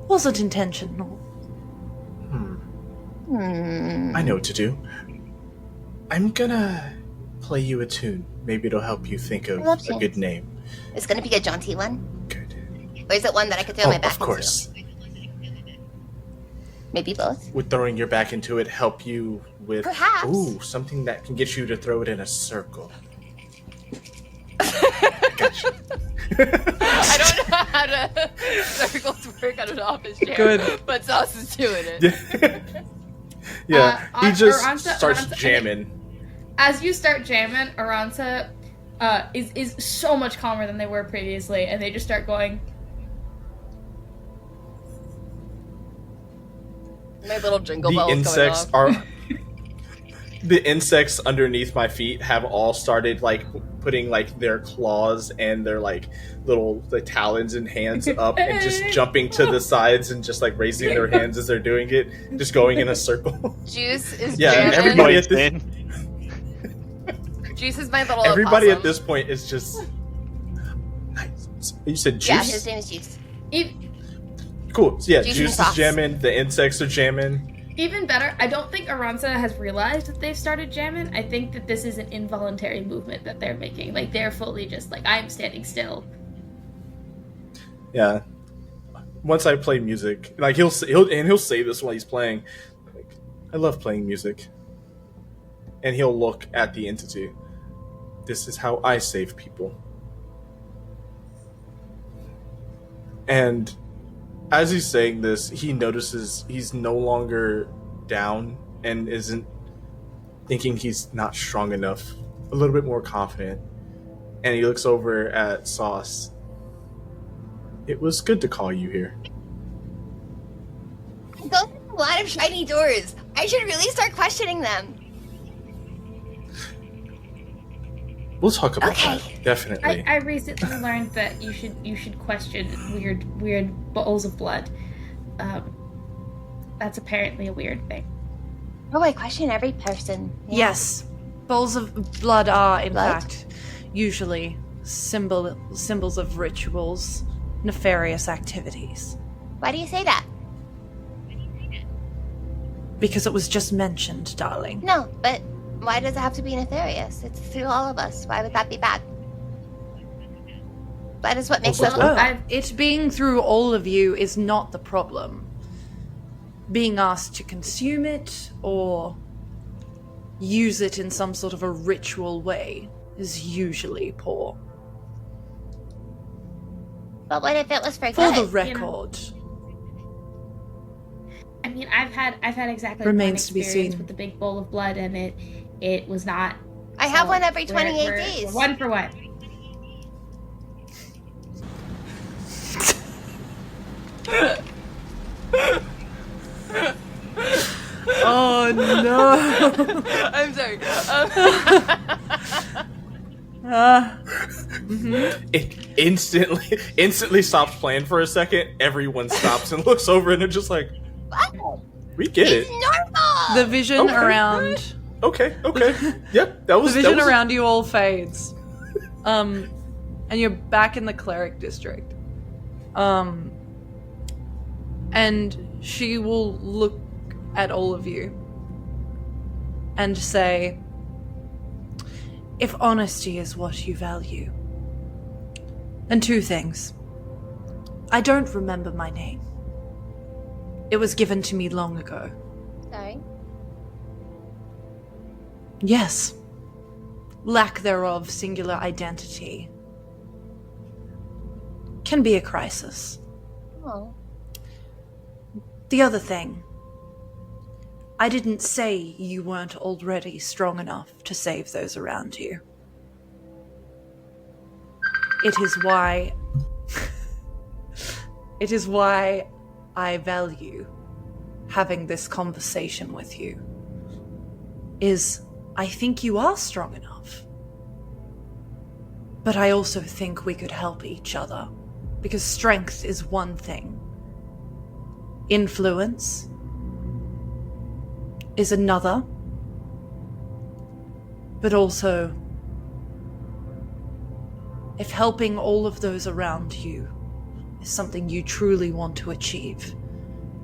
Wasn't intentional. I know what to do. I'm gonna play you a tune. Maybe it'll help you think of a good name. It's gonna be a jaunty one. Good. Or is it one that I could throw my back of course. into? Maybe both. Would throwing your back into it help you with Perhaps. Something that can get you to throw it in a circle? I don't know how to circles work on an office chair. Good. But Sauce is doing it. Yeah, he just Aransa- starts Aransa- jamming. As you start jamming, Aransa is so much calmer than they were previously, and they just start going. My little jingle The bells insects going off. are. The insects underneath my feet have all started like putting like their claws and their like little talons and hands up and just jumping to the sides and just like raising their hands as they're doing it, just going in a circle. Juice is and jamming. everybody at this Juice is my little everybody opossum. at this point is just nice. You said Juice? Yeah, his name is Juice. Cool. So yeah, Juice and Juice is sauce. jamming, the insects are jamming. Even better, I don't think Aransa has realized that they've started jamming. I think that this is an involuntary movement that they're making. Like, they're fully just like, I'm standing still. Yeah. Once I play music, like he'll say this while he's playing. Like, I love playing music. And he'll look at the entity. This is how I save people. And As he's saying this, he notices he's no longer down and isn't thinking he's not strong enough, a little bit more confident. And he looks over at Sauce. It was good to call you here. Those are a lot of shiny doors. I should really start questioning them. We'll talk about that, definitely. I recently learned that you should question weird bowls of blood. That's apparently a weird thing. Oh, I question every person. Yeah. Yes, bowls of blood are, in fact, usually symbols of rituals, nefarious activities. Why do you say that? Because it was just mentioned, darling. No, but why does it have to be nefarious? It's through all of us. Why would that be bad? That is what makes us. It being through all of you is not the problem. Being asked to consume it or use it in some sort of a ritual way is usually poor. But what if it was for For good? the record. I mean, I've had exactly Remains one to be experience seen. with the big bowl of blood, and it was not. I have so one every 28 we're days. One for one. Oh no! I'm sorry. It instantly stops playing for a second. Everyone stops and looks over and they're just like, we get it. The vision around. Okay. Yep, that was the vision that was... around you all fades. And you're back in the cleric district. And she will look at all of you and say, if honesty is what you value, then two things. I don't remember my name. It was given to me long ago. Sorry. Yes. Lack thereof, singular identity, can be a crisis. Oh. The other thing, I didn't say you weren't already strong enough to save those around you. It is why I value having this conversation with you. I think you are strong enough. But I also think we could help each other. Because strength is one thing. Influence is another. But also, if helping all of those around you is something you truly want to achieve,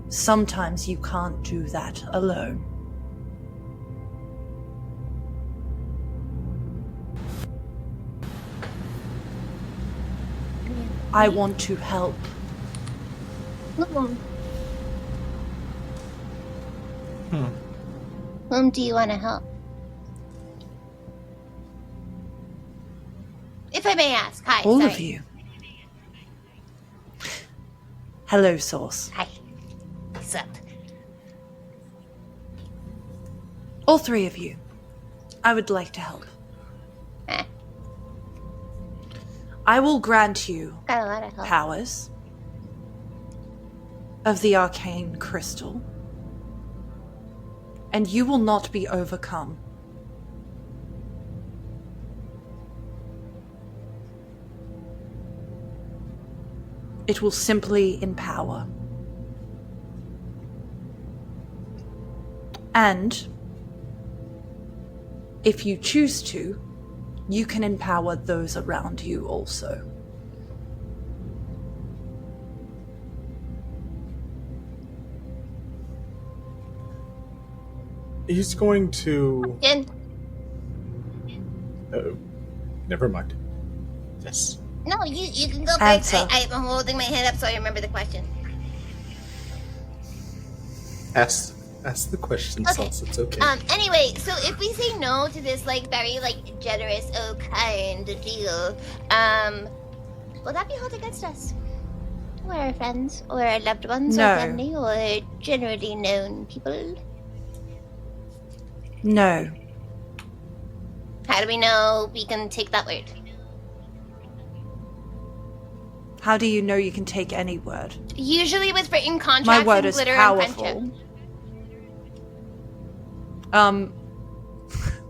sometimes you can't do that alone. I want to help. Whom do you want to help? If I may ask. Hi. All sorry. of you. Hello, Source. Hi. What's up? All three of you. I would like to help. I will grant you Got a lot of help. powers of the arcane crystal, and you will not be overcome. It will simply empower. And if you choose to, you can empower those around you also. He's going to... never mind. Yes. No, you can go Answer. first. I'm holding my head up so I remember the question. Ask the question, Okay. Sauce. It's okay. Anyway, so if we say no to this, very, generous, kind deal, will that be held against us? who are our friends or our loved ones No. or family or generally known people? No. How do we know we can take that word? How do you know you can take any word? Usually with written contracts My word and is glitter powerful. and friendship.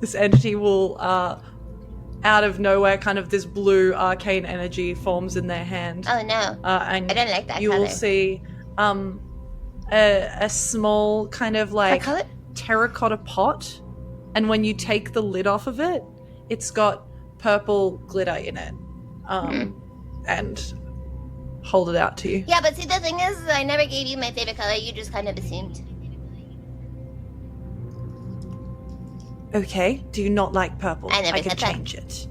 This entity will, out of nowhere, kind of this blue arcane energy forms in their hand. Oh no. And I don't like that you color. will see, a small kind of like terracotta pot, and when you take the lid off of it, it's got purple glitter in it. And hold it out to you. Yeah, but see, the thing is, I never gave you my favorite color. You just kind of assumed. Okay, do you not like purple? I never can said that. change it.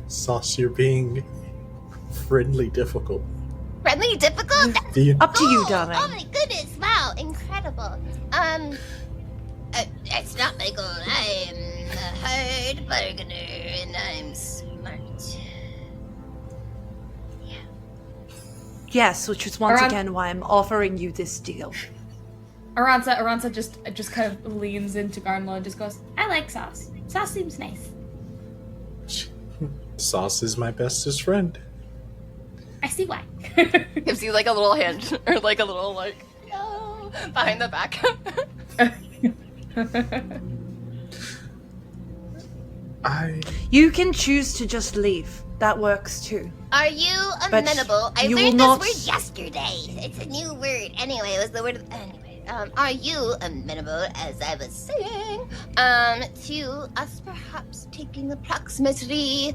Sauce, you're being friendly difficult. Friendly, difficult? Do you- Up to you, darling. Oh my goodness! Wow, incredible. It's not my goal. I am a hard bargainer, and I'm smart. Yes, which is once Around- again why I'm offering you this deal. Aransa just kind of leans into Garnlow and just goes, I like Sauce. Sauce seems nice. Sauce is my bestest friend. I see why. Gives you like a little hint or like a little like no, behind the back. You can choose to just leave. That works too. Are you But amenable? I you learned will this not- word yesterday. It's a new word. Anyway, it was the word. Anyway, are you amenable, as I was saying, to us perhaps taking approximately?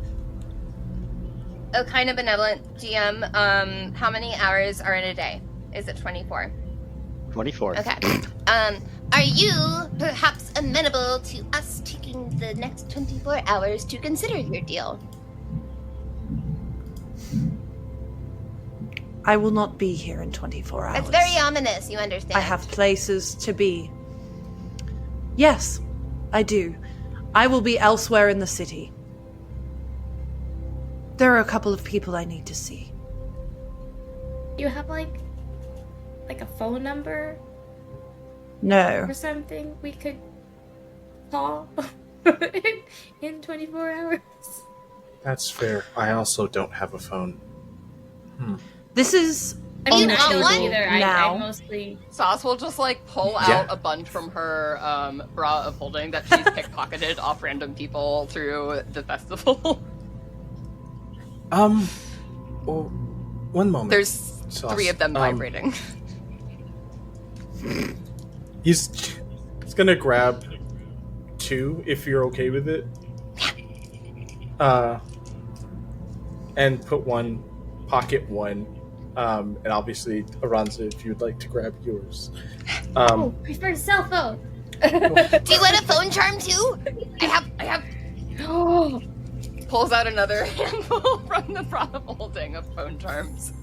Oh, kind of benevolent GM. How many hours are in a day? Is it 24? 24. Okay. Are you perhaps amenable to us taking the next 24 hours to consider your deal? I will not be here in 24 hours. It's very ominous, you understand. I have places to be. Yes, I do. I will be elsewhere in the city. There are a couple of people I need to see. You have like a phone number No. or something we could call in 24 hours? That's fair. I also don't have a phone. This is I mean, on the I don't table either. now. I mostly... Sauce will just like pull Yeah. out a bunch from her bra of holding that she's pickpocketed off random people through the festival. Well, one moment. There's Sauce. 3 of them vibrating. He's gonna grab 2 if you're okay with it. And put one, pocket one, and obviously Aransa, if you'd like to grab yours. Oh, prefer cell phone. Do you want a phone charm too? I have. Pulls out another handful from the bra of holding of phone charms.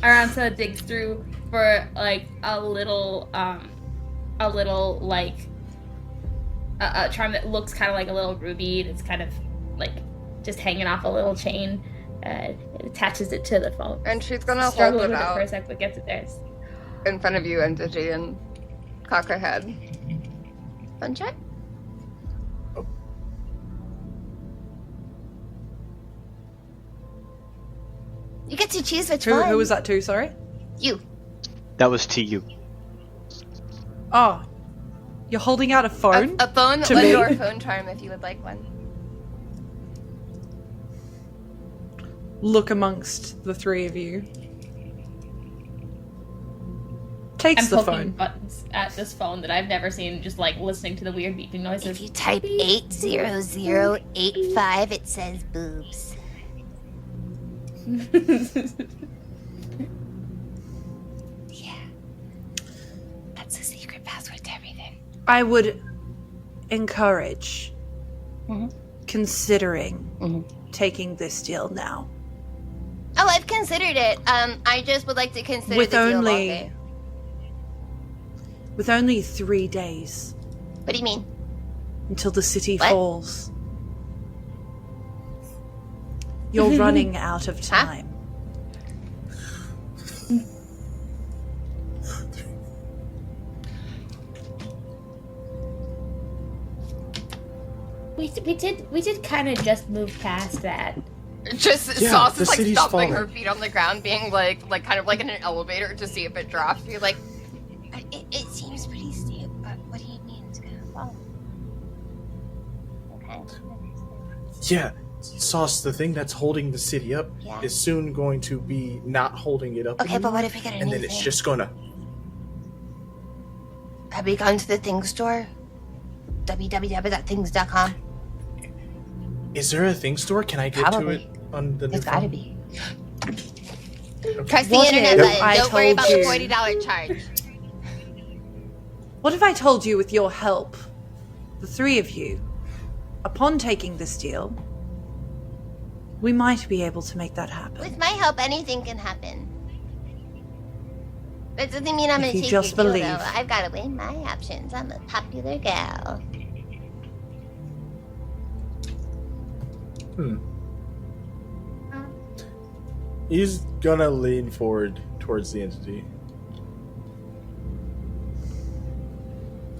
Aransa digs through for like a little like a charm that looks kind of like a little ruby. It's kind of like just hanging off a little chain. It attaches it to the phone. And she's gonna Struggles hold it with out for a sec, but gets it there. in front of you, entity, and cock her head. Phone charm? You get to choose which one. Who was that to, sorry? You. That was to you. Oh. You're holding out a phone? A phone to or me? your phone charm if you would like one. Look amongst the 3 of you. Takes I'm the poking phone. buttons at this phone that I've never seen, just like listening to the weird beeping noises. If you type 80085, it says boobs. Yeah. That's the secret password to everything. I would encourage considering taking this deal now. Oh, I've considered it. I just would like to consider With the deal only- longer. With only 3 days. What do you mean? until the city What? falls. You're running out of time. We did kind of just move past that. Just Yeah, Sauce the is like city's stomping falling. her feet on the ground, being like kind of like in an elevator to see if it drops. Be like, It seems pretty steep, but what do you mean it's gonna fall? Okay. Yeah, Sauce, the thing that's holding the city up Yeah. is soon going to be not holding it up Okay, but anymore, what if we get a and new then it's thing? just gonna... Have we gone to the Things store? www.things.com. Is there a thing store? Can I get Probably. to it on the new There's gotta phone? be. Press the What internet if button. I Don't worry told about the you- $40 charge. What if I told you with your help, the three of you, upon taking this deal, we might be able to make that happen? With my help, anything can happen. That doesn't mean I'm If gonna you take just your deal, believe. though. I've gotta weigh my options. I'm a popular gal. He's gonna lean forward towards the entity.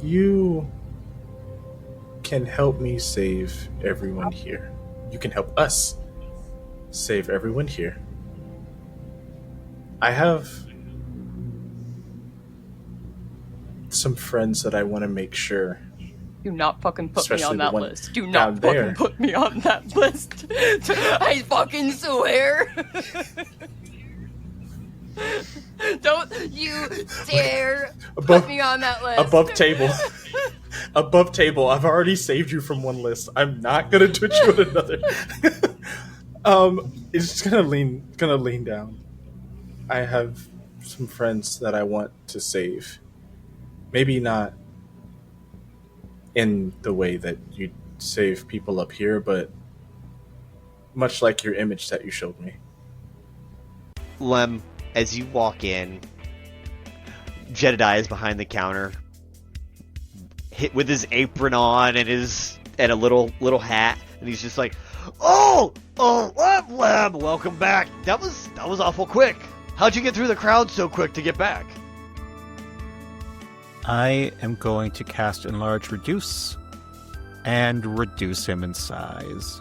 You can help me save everyone here. You can help us save everyone here. I have some friends that I want to make sure. do not fucking put me Especially on the that one list. Do down not there. fucking put me on that list. I fucking swear. Don't you dare put me on that list. Above table. Above table. I've already saved you from one list. I'm not gonna twitch you on another. It's just gonna lean down. I have some friends that I want to save. Maybe not in the way that you save people up here, but much like your image that you showed me. Lem, as you walk in, Jedediah is behind the counter, hit with his apron on and a little hat, and he's just like, "Oh, Lem, welcome back. That was awful quick. How'd you get through the crowd so quick to get back?" I am going to cast Enlarge Reduce and reduce him in size.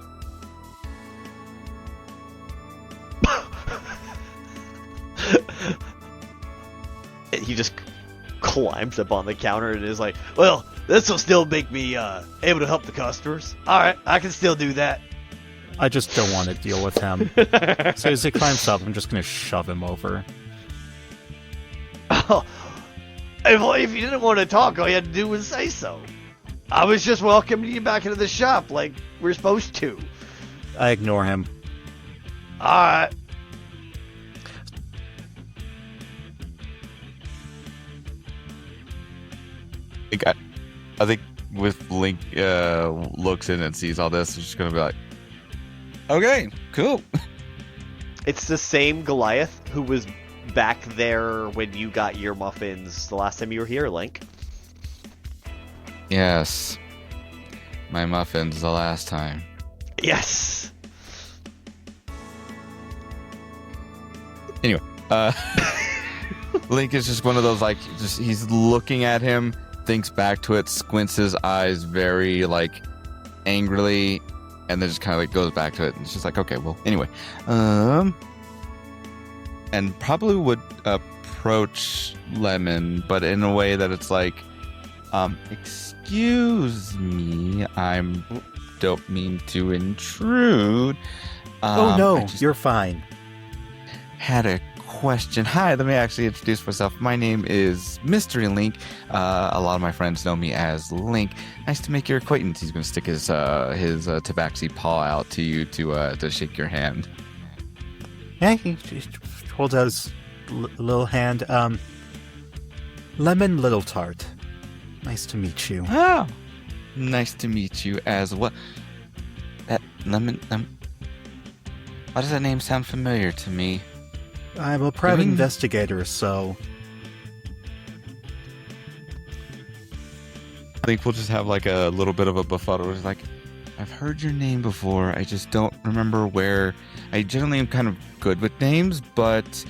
He just climbs up on the counter and is like, "Well, this will still make me able to help the customers. All right, I can still do that." I just don't want to deal with him. So as he climbs up, I'm just going to shove him over. Oh, if you didn't want to talk, all you had to do was say so. I was just welcoming you back into the shop like we're supposed to. I ignore him. All right. I think with Link looks in and sees all this, he's just gonna be like, "Okay, cool." It's the same Goliath who was back there when you got your muffins the last time you were here, Link. Yes, my muffins the last time. Yes. Anyway, Link is just one of those, like, just he's looking at him, thinks back to it, squints his eyes very, like, angrily, and then just kind of, like, goes back to it, and it's just like, okay, well, anyway. And probably would approach Lemon, but in a way that it's like, excuse me, don't mean to intrude. Oh no, you're fine. Had a question. Hi, let me actually introduce myself. My name is Mystery Link. A lot of my friends know me as Link. Nice to make your acquaintance. He's going to stick his tabaxi paw out to you to shake your hand. Yeah, he just holds out his little hand. Lemon Little Tart. Nice to meet you. Oh, nice to meet you as well. That Lemon. Why does that name sound familiar to me? I'm a private investigator, so... think we'll just have like a little bit of a befuddle. It's like, I've heard your name before. I just don't remember where. I generally am kind of good with names, but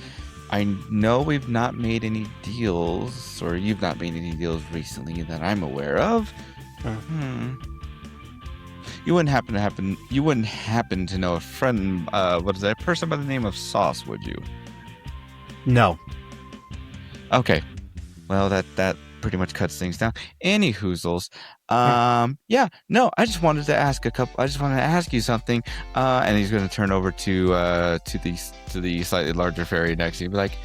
I know we've not made any deals, or you've not made any deals recently that I'm aware of. You wouldn't happen to know a friend, what is that, a person by the name of Sauce, would you? No. Okay. Well, that pretty much cuts things down. Any hoozles. Yeah, no, I just wanted to ask you something. And he's going to turn over to the slightly larger fairy next to you. Be like,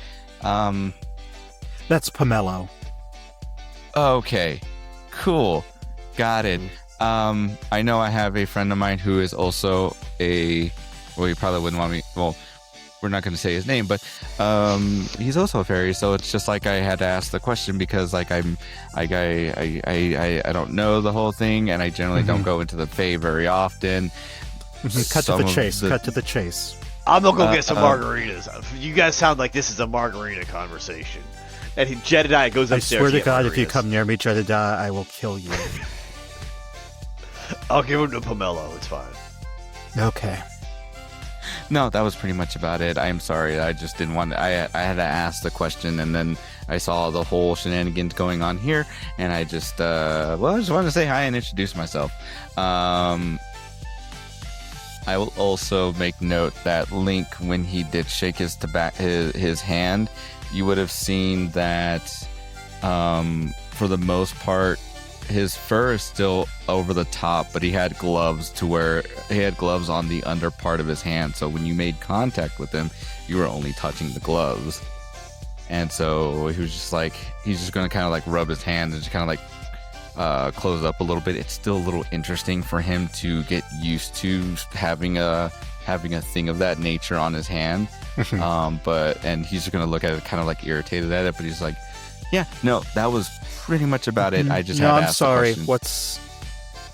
that's Pomelo. Okay, cool, got it. I know I have a friend of mine who is also you probably wouldn't want me. Well, we're not going to say his name, but he's also a fairy. So it's just like I had to ask the question because like I don't know the whole thing, and I generally don't go into the Fae very often. Cut to the chase. I'm gonna go get some margaritas. You guys sound like this is a margarita conversation. And Jedediah goes upstairs. I swear to God, if you come near me, Jedediah, I will kill you. I'll give him to Pomelo. It's fine. Okay. No, that was pretty much about it. I am sorry. I just didn't want to. I had to ask the question, and then I saw the whole shenanigans going on here, and I just I just wanted to say hi and introduce myself. I will also make note that Link, when he did shake his hand, you would have seen that for the most part, his fur is still over the top, but he had gloves on the under part of his hand. So when you made contact with him, you were only touching the gloves. And so he was just like, he's just going to kind of like rub his hand and just kind of like close up a little bit. It's still a little interesting for him to get used to having a thing of that nature on his hand. And he's just going to look at it kind of like irritated at it, but he's like, yeah, no, that was pretty much about it. I just had to ask the question. What's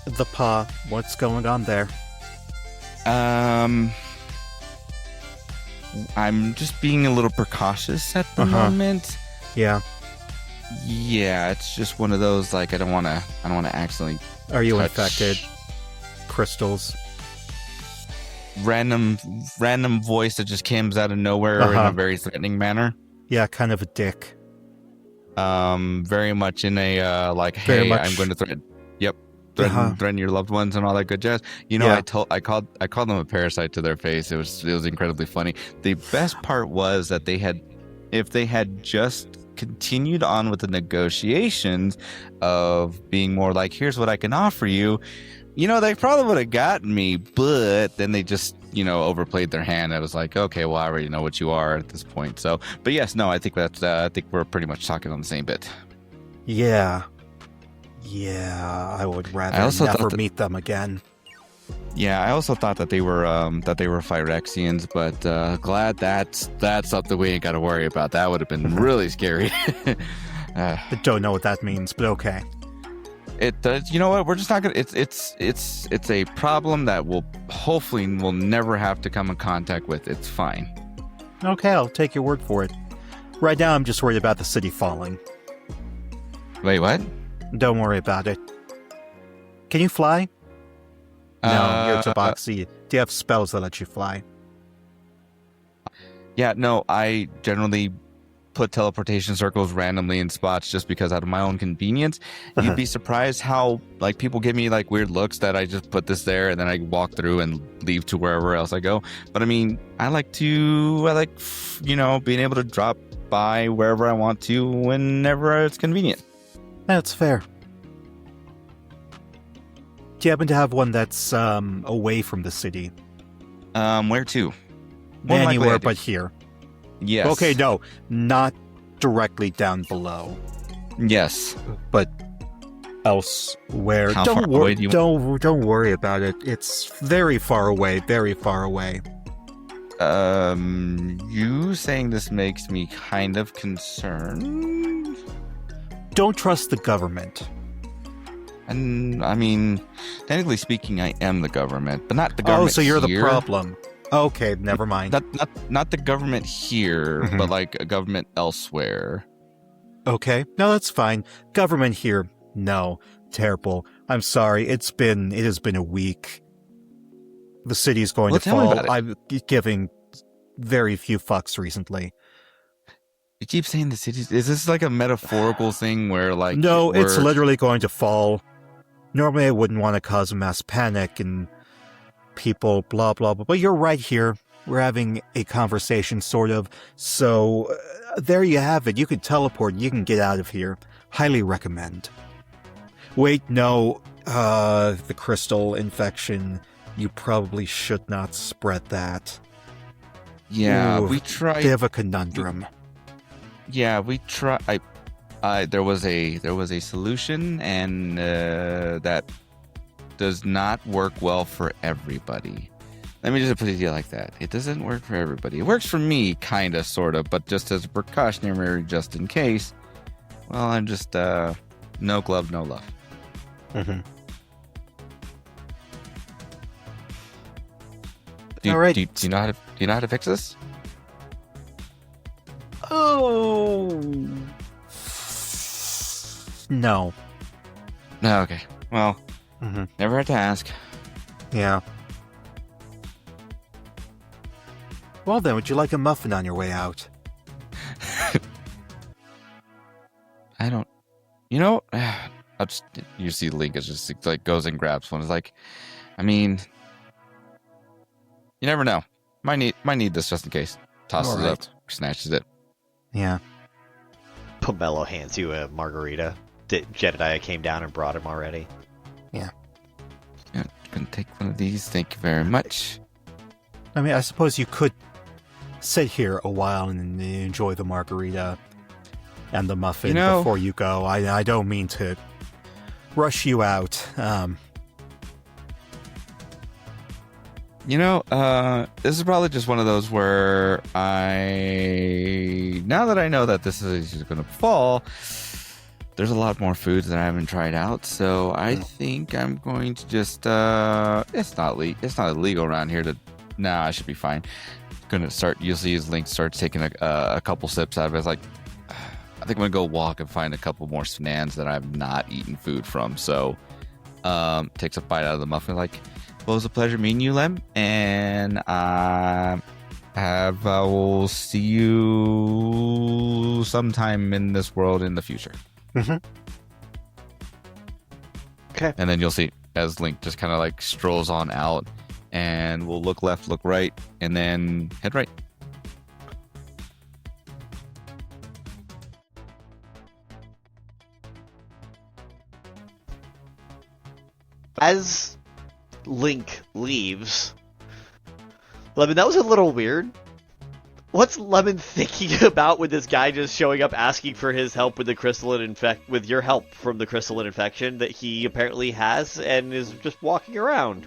the paw? What's going on there? I'm just being a little precautious at the moment. Yeah. Yeah, it's just one of those like I don't want to accidentally. Are you infected? Crystals. Random voice that just comes out of nowhere in a very threatening manner. Yeah, kind of a dick. Very much in a like, hey, I'm going to threaten your loved ones and all that good jazz. You know, I called them a parasite to their face. It was incredibly funny. The best part was that if they had just continued on with the negotiations of being more like, here's what I can offer you, you know, they probably would have gotten me, but then they just, you know, overplayed their hand. I was like, okay, well, I already know what you are at this point. So, but yes, no, I think I think we're pretty much talking on the same bit. Yeah, I would rather never meet them again. Yeah, I also thought that they were Phyrexians, but glad that's something we ain't got to worry about. That would have been really scary. I don't know what that means, but okay. It does. You know what? We're just not gonna. It's a problem that we'll never have to come in contact with. It's fine. Okay, I'll take your word for it. Right now, I'm just worried about the city falling. Wait, what? Don't worry about it. Can you fly? No, you're Tabaxi. Do you have spells that let you fly? Yeah, no, I generally put teleportation circles randomly in spots just because out of my own convenience. You'd be surprised how like people give me like weird looks that I just put this there and then I walk through and leave to wherever else I go. But I mean, I like you know, being able to drop by wherever I want to whenever it's convenient. That's fair. Do you happen to have one that's away from the city? Where to? Anywhere but here. Yes. Okay, no, not directly down below. Yes, but elsewhere. How far away do you don't worry about it. It's very far away. Very far away. You saying this makes me kind of concerned. Don't trust the government. And I mean, technically speaking, I am the government, but not the government. Oh, so you're here. The problem. Okay, never mind. Not the government here, but like a government elsewhere. Okay, no, that's fine. Government here, no. terrible. I'm sorry. It has been a week. The city is going to tell me fall. about it. I'm giving very few fucks recently. You keep saying the city. Is this like a metaphorical thing where like... No, it's literally going to fall. Normally I wouldn't want to cause a mass panic and people blah blah blah, but you're right here. We're having a conversation, sort of. So, there you have it. You can teleport. You can get out of here. Highly recommend. Wait, no. The crystal infection. You probably should not spread that. Yeah, Ooh, we tried... They have a conundrum. Yeah, we tried... there was a solution, and that does not work well for everybody. Let me just put it like that. It doesn't work for everybody. It works for me, kind of, sort of, but just as a precautionary, just in case. Well, I'm just, no glove, no love. Mm-hmm. Do, All right. do you know how to fix this? Oh. No. No, okay. Well, Mm-hmm. never had to ask. Yeah. Well then, would you like a muffin on your way out? I don't... You know, you see Link is just like goes and grabs one. It's like, I mean, you never know. Might need this just in case. Tosses it up, snatches it. Yeah. Pomelo hands you a margarita. Jedediah came down and brought him already. Yeah. Yeah, you can take one of these. Thank you very much. I mean, I suppose you could sit here a while and enjoy the margarita and the muffin before you go. I don't mean to rush you out. This is probably just one of those where now that I know that this is going to fall, there's a lot more foods that I haven't tried out, so I think I'm going to just, it's not illegal around here I should be fine. You'll see his Link starts taking a couple sips out of it. It's like, I think I'm going to go walk and find a couple more snans that I've not eaten food from, so, takes a bite out of the muffin, like, well, it was a pleasure meeting you, Lem, and I will see you sometime in this world in the future. Mm-hmm. Okay. And then you'll see as Link just kind of like strolls on out, and we'll look left, look right, and then head right. As Link leaves, Lemon, that was a little weird. What's Lemon thinking about with this guy just showing up asking for his help with the crystalline with your help from the crystalline infection that he apparently has and is just walking around?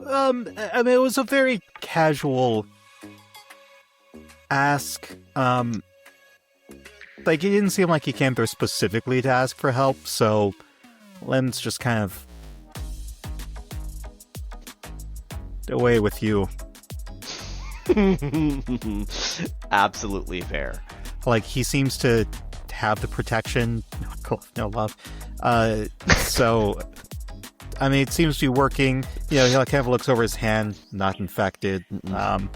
I mean, it was a very casual ask. Like, it didn't seem like he came there specifically to ask for help, so Lem's just kind of away with you. Absolutely fair. Like, he seems to have the protection, no love. So, I mean, it seems to be working. He like kind of looks over his hand, not infected. Kind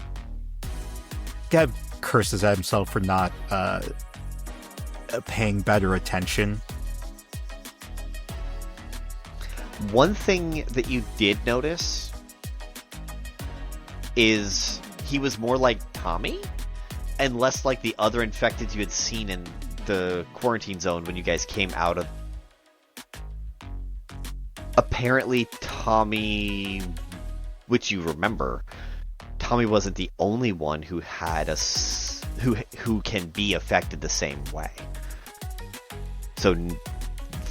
of curses at himself for not paying better attention. One thing that you did notice is he was more like Tommy and less like the other infected you had seen in the quarantine zone when you guys came out of. Apparently Tommy, which you remember, Tommy wasn't the only one who had who can be affected the same way. So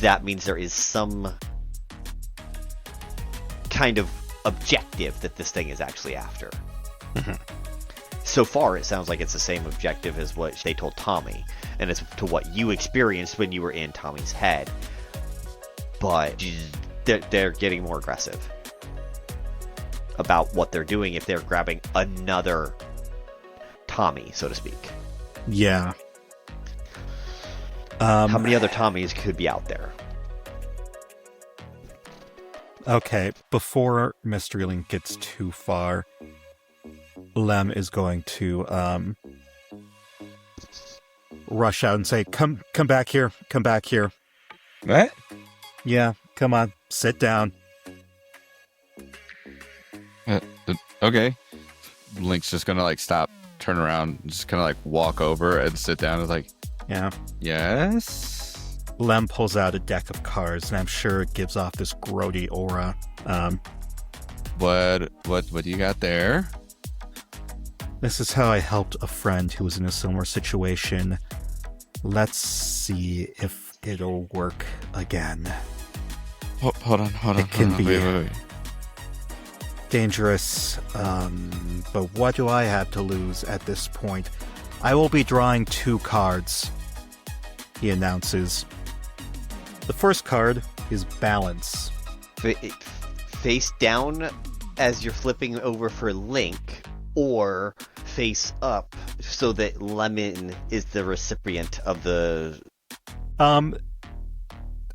that means there is some kind of objective that this thing is actually after. Mm-hmm. So far, it sounds like it's the same objective as what they told Tommy, and it's to what you experienced when you were in Tommy's head. But they're getting more aggressive about what they're doing if they're grabbing another Tommy, so to speak. Yeah. How many other Tommies could be out there? Okay, before Mystery Link gets too far, Lem is going to rush out and say, Come back here, come back here. What? Yeah, come on, sit down. Okay. Link's just gonna like stop, turn around, just kind of like walk over and sit down. It's like, yeah, yes. Lem pulls out a deck of cards, and I'm sure it gives off this grody aura. What do you got there? This is how I helped a friend who was in a similar situation. Let's see if it'll work again. Hold on. It can be wait. dangerous, but what do I have to lose at this point? I will be drawing 2 cards, he announces. The first card is Balance. Face down as you're flipping over for Link, or face up so that Lemon is the recipient of the...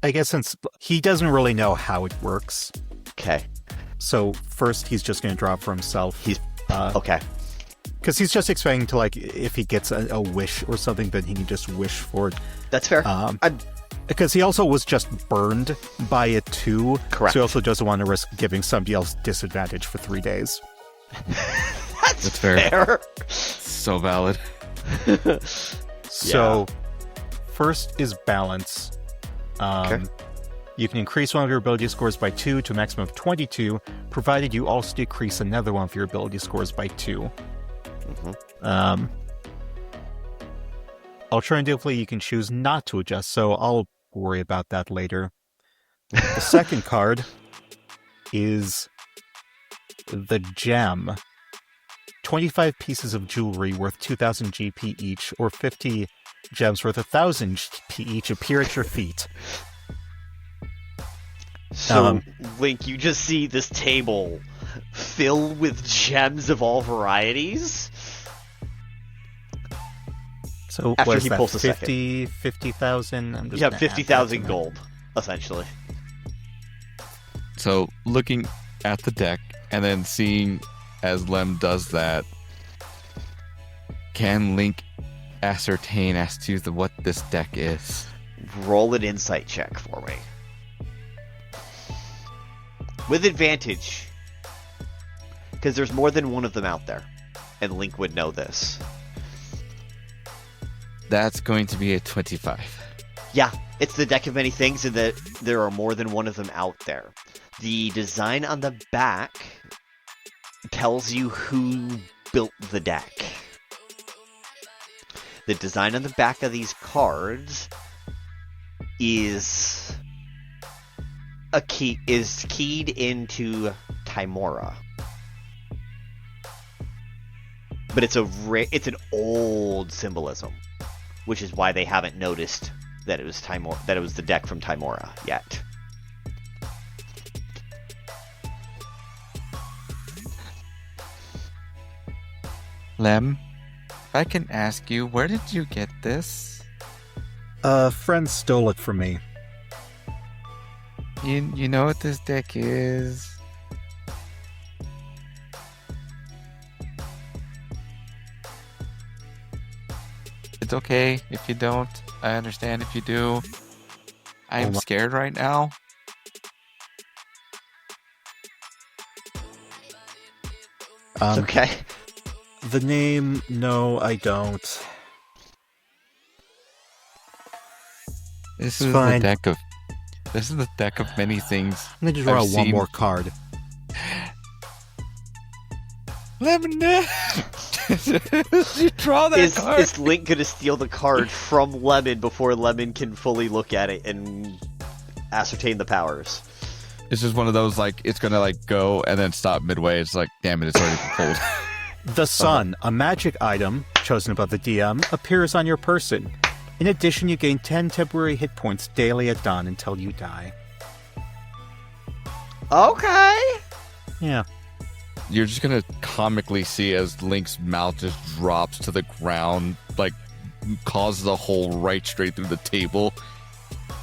I guess since he doesn't really know how it works. Okay. So first he's just going to draw for himself. Okay. Because he's just expecting to, like, if he gets a wish or something, then he can just wish for it. That's fair. Because he also was just burned by it too. Correct. So he also doesn't want to risk giving somebody else disadvantage for 3 days. That's fair. So valid. So, first is Balance. Okay. You can increase one of your ability scores by 2 to a maximum of 22, provided you also decrease another one of your ability scores by 2. Mm-hmm. Alternatively, you can choose not to adjust, so I'll worry about that later. The second card is the Gem. 25 pieces of jewelry worth 2,000 GP each, or 50 gems worth 1,000 GP each appear at your feet. So, Link, you just see this table filled with gems of all varieties. So after what is he that, pulls a 50,000? You have 50,000 gold, essentially. So looking at the deck and then seeing as Lem does that, can Link ascertain as to what this deck is? Roll an insight check for me. With advantage. Because there's more than one of them out there. And Link would know this. That's going to be a 25. Yeah, it's the deck of many things, and that there are more than one of them out there. The design on the back tells you who built the deck. The design on the back of these cards is keyed into Timora. But it's an old symbolism, which is why they haven't noticed that it was that it was the deck from Timora yet. Lem, if I can ask you, where did you get this? A friend stole it from me. You know what this deck is? It's okay if you don't. I understand if you do. I'm scared right now. It's okay. The name, no, I don't. This It's is fine. the deck of. This is the deck of many things. I'm going to draw I've one seen. more card. Lemon, you draw that card. Is Link gonna steal the card from Lemon before Lemon can fully look at it and ascertain the powers? It's just one of those, like, it's gonna, like, go and then stop midway. It's like, damn it, it's already pulled. The Sun, a magic item chosen above the DM, appears on your person. In addition, you gain 10 temporary hit points daily at dawn until you die. Okay. Yeah. You're just gonna comically see as Link's mouth just drops to the ground, like, causes a hole right straight through the table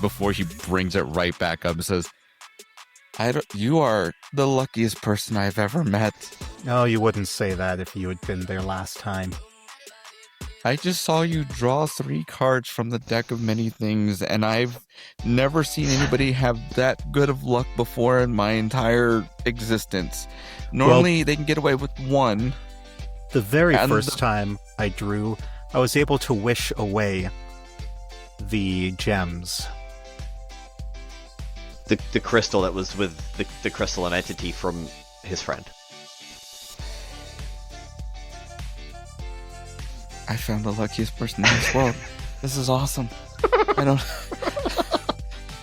before he brings it right back up and says, You are the luckiest person I've ever met. Oh, you wouldn't say that if you had been there last time. I just saw you draw 3 cards from the deck of many things, and I've never seen anybody have that good of luck before in my entire existence. Normally, they can get away with 1. The very first time I drew, I was able to wish away the gems. The crystal that was with the crystalline entity from his friend. I found the luckiest person in this world. This is awesome.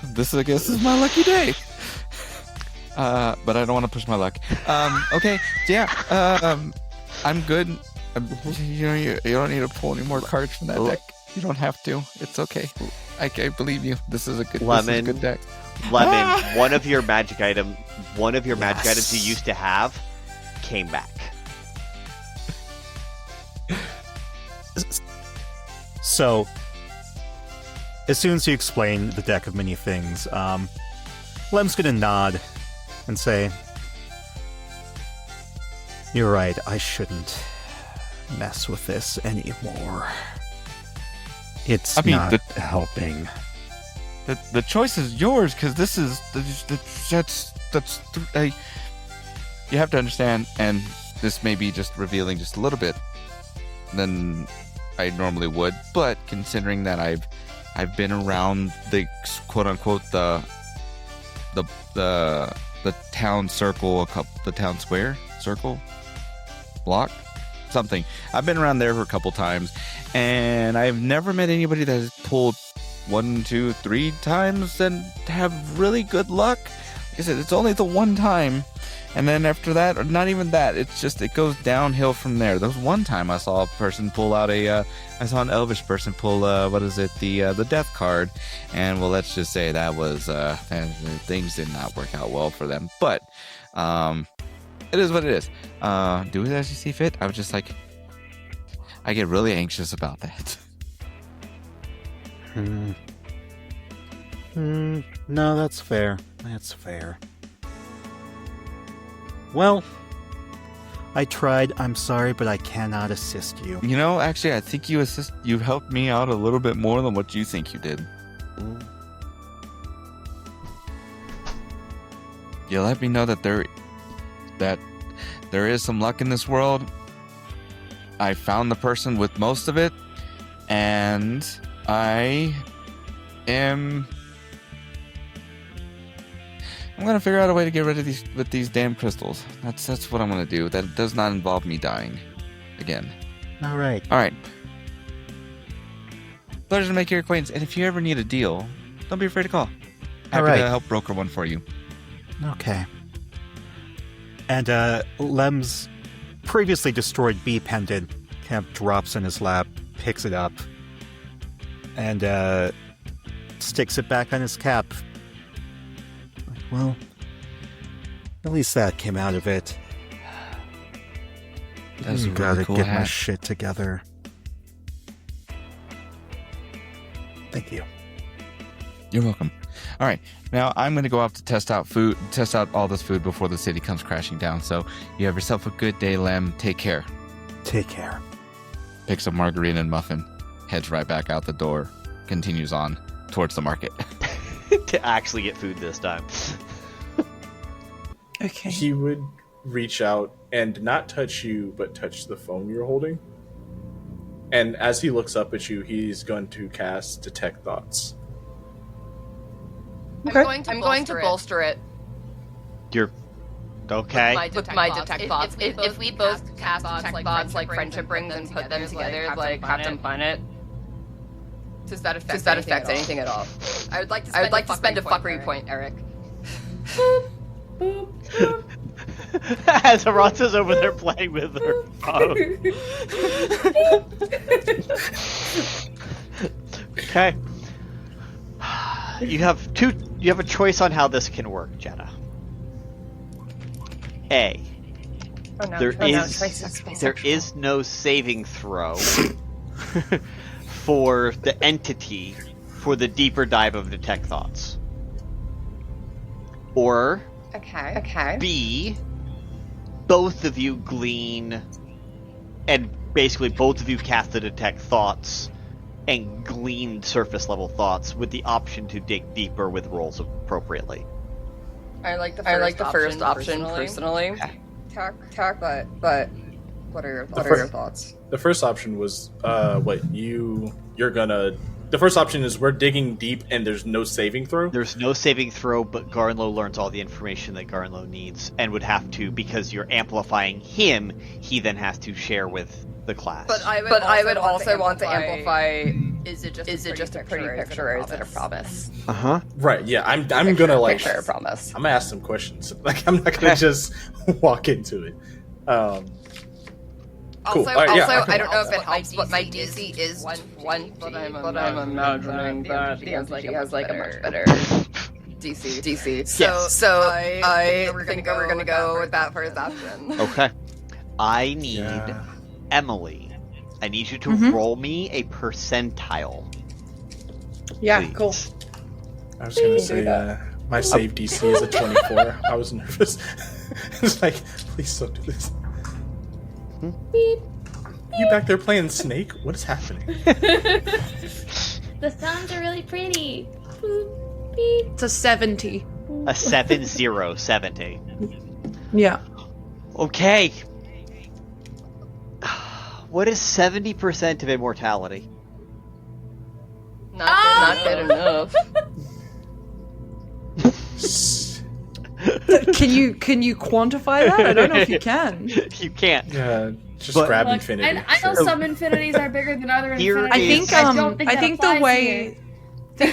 This, I guess, is my lucky day. But I don't want to push my luck. Okay, yeah. I'm good. You don't need to pull any more cards from that deck. You don't have to. It's okay. I believe you. This is a good deck. Lemon, one of your magic items you used to have came back. So, as soon as you explain the deck of many things, Lem's gonna nod and say, "You're right, I shouldn't mess with this anymore. It's not helping." The choice is yours, because this is you have to understand, and this may be just revealing just a little bit than I normally would, but considering that I've been around the quote unquote the town circle, the town square circle block, something. I've been around there for a couple times, and I've never met anybody that has pulled 1, 2, 3 times and have really good luck. Like I said, it's only the one time, and then after that, or not even that, it goes downhill from there. There was one time I saw a person pull out I saw an elvish person pull the death card, and well, let's just say that was things did not work out well for them. But it is what it is. Do it as you see fit. I was just like, I get really anxious about that. No, that's fair. That's fair. Well, I tried. I'm sorry, but I cannot assist you. You know, actually, I think you helped me out a little bit more than what you think you did. You let me know that there is some luck in this world. I found the person with most of it, and I'm gonna figure out a way to get rid of these damn crystals. That's what I'm gonna do. That does not involve me dying again. All right. Pleasure to make your acquaintance. And if you ever need a deal, don't be afraid to call. Happy to help broker one for you. Okay. And Lem's previously destroyed bee pendant kind of drops in his lap, picks it up, and sticks it back on his cap. Well, at least that came out of it. That's a really gotta cool get hat. my shit together. Thank you. You're welcome. All right, now I'm going to go off to test out all this food before the city comes crashing down. So you have yourself a good day, Lem. Take care. Take care. Picks up margarita and muffin, heads right back out the door, continues on towards the market. To actually get food this time. Okay. He would reach out and not touch you, but touch the phone you're holding. And as he looks up at you, he's going to cast Detect Thoughts. Okay. I'm going to bolster it. You're okay. With my detect thoughts. If we both cast detect thoughts like friendship rings and put them together, like have them plan it. Does that affect anything at all? I would like to spend a fuckery point, Eric. As Aransa's over there playing with her phone. Okay. You have a choice on how this can work, Jenna. A. There is no saving throw for the entity for the deeper dive of Detect Thoughts. Or Okay. B, both of you glean, and basically both of you cast the detect thoughts and glean surface level thoughts with the option to dig deeper with rolls appropriately. I like the first option personally. Tack, but what are your thoughts? The first option was the first option is we're digging deep and there's no saving throw. There's no saving throw, but Garnlow learns all the information that Garnlow needs and would have to, because you're amplifying him, he then has to share with the class. But I would also want to amplify. Is it just a pretty picture, or is it a promise? Right. Yeah. I'm gonna picture a promise. I'm gonna ask some questions. Like, I'm not gonna just walk into it. Cool. Also, I don't know if it helps, but my DC is 1, but I'm imagining that he has like a much better DC. So I think we're gonna go with that first option. Okay. I need Emily. I need you to roll me a percentile. Yeah, please. cool. I was gonna say my save DC is a 24. I was nervous. It's like, please don't do this. Beep. You back there playing Snake? What is happening? The sounds are really pretty. Boop, beep. It's a 70. A 70. Yeah. Okay. What is 70% of immortality? Not good enough. Can you quantify that? I don't know if you can. You can't. Yeah, just grab infinity. And I know some infinities are bigger than other infinities. I think the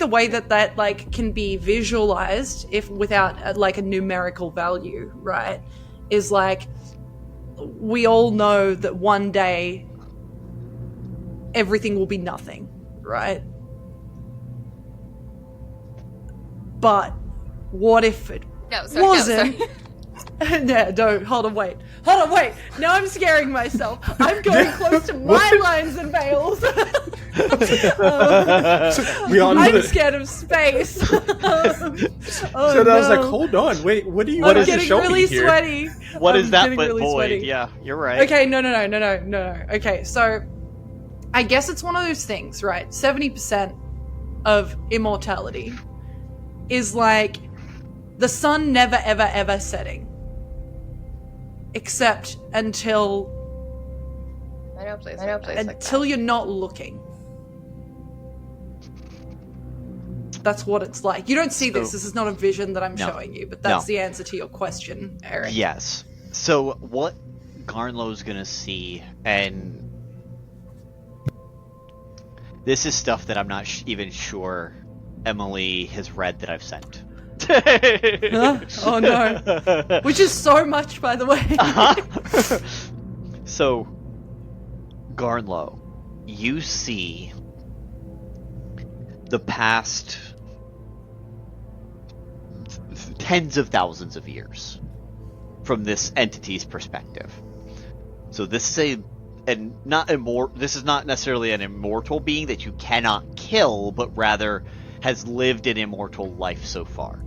way that like can be visualized, if without like a numerical value, right, is like we all know that one day everything will be nothing, right? But what if it wasn't? Yeah, don't. Hold on, wait. Now I'm scaring myself. I'm going close to my lines and veils. I'm scared of space. So I was like, hold on, wait, what do you want to show me here? Sweaty. What is that but really void? sweaty. Yeah, you're right. Okay, no. Okay, so I guess it's one of those things, right? 70% of immortality is like the sun never ever setting. Except until I know a place like until you're not looking. That's what it's like. You don't see this. This is not a vision that I'm showing you, but that's the answer to your question, Eric. Yes. So what Garnlow's gonna see, and this is stuff that I'm not even sure Emily has read that I've sent. Oh no. Which is so much, by the way. So, Garnlow, you see the past tens of thousands of years from this entity's perspective. So this is this is not necessarily an immortal being that you cannot kill, but rather has lived an immortal life so far.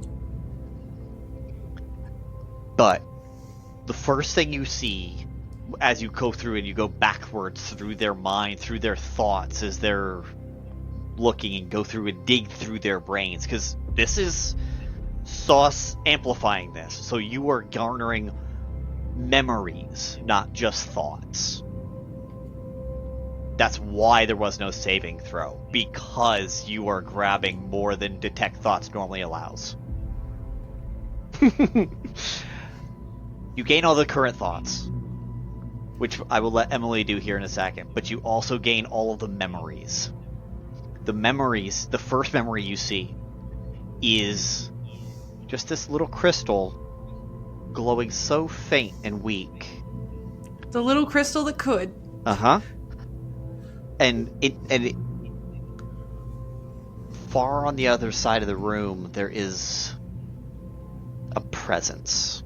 But the first thing you see as you go through and you go backwards through their mind, through their thoughts, as they're looking and go through and dig through their brains, because this is Sauce amplifying this. So you are garnering memories, not just thoughts. That's why there was no saving throw, because you are grabbing more than detect thoughts normally allows. You gain all the current thoughts, which I will let Emily do here in a second, but you also gain all of the memories. The memories, the first memory you see is just this little crystal glowing so faint and weak. The little crystal that could. Uh-huh. And it far on the other side of the room, there is a presence.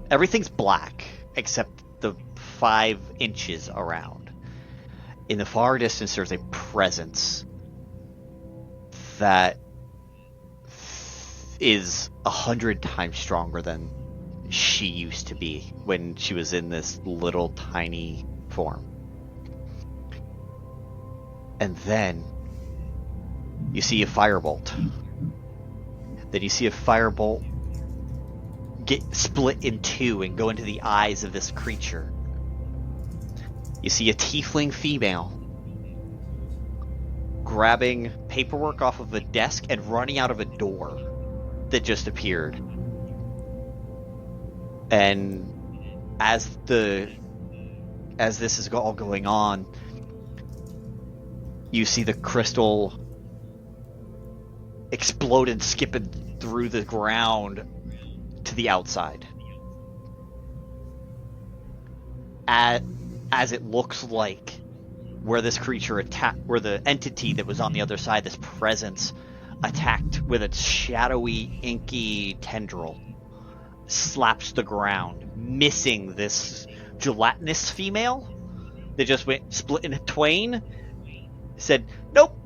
Everything's black except the 5 inches around. In the far distance, there's a presence that is 100 times stronger than she used to be when she was in this little tiny form. And then you see a firebolt. Then you see a firebolt get split in two and go into the eyes of this creature. You see a tiefling female grabbing paperwork off of a desk and running out of a door that just appeared. And as this is all going on, you see the crystal explode and skipping through the ground to the outside. As it looks like where this creature attacked, where the entity that was on the other side, this presence, attacked with its shadowy, inky tendril, slaps the ground, missing this gelatinous female that just went split in twain, said, nope,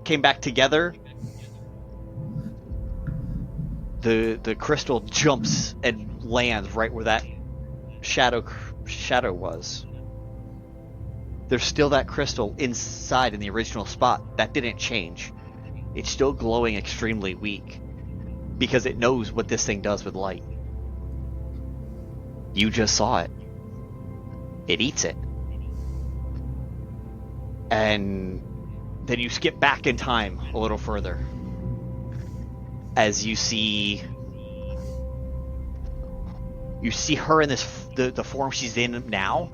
came back together. The crystal jumps and lands right where that shadow was. There's still that crystal inside in the original spot. That didn't change. It's still glowing extremely weak because it knows what this thing does with light. You just saw it. It eats it. And then you skip back in time a little further as you see her in the form she's in now.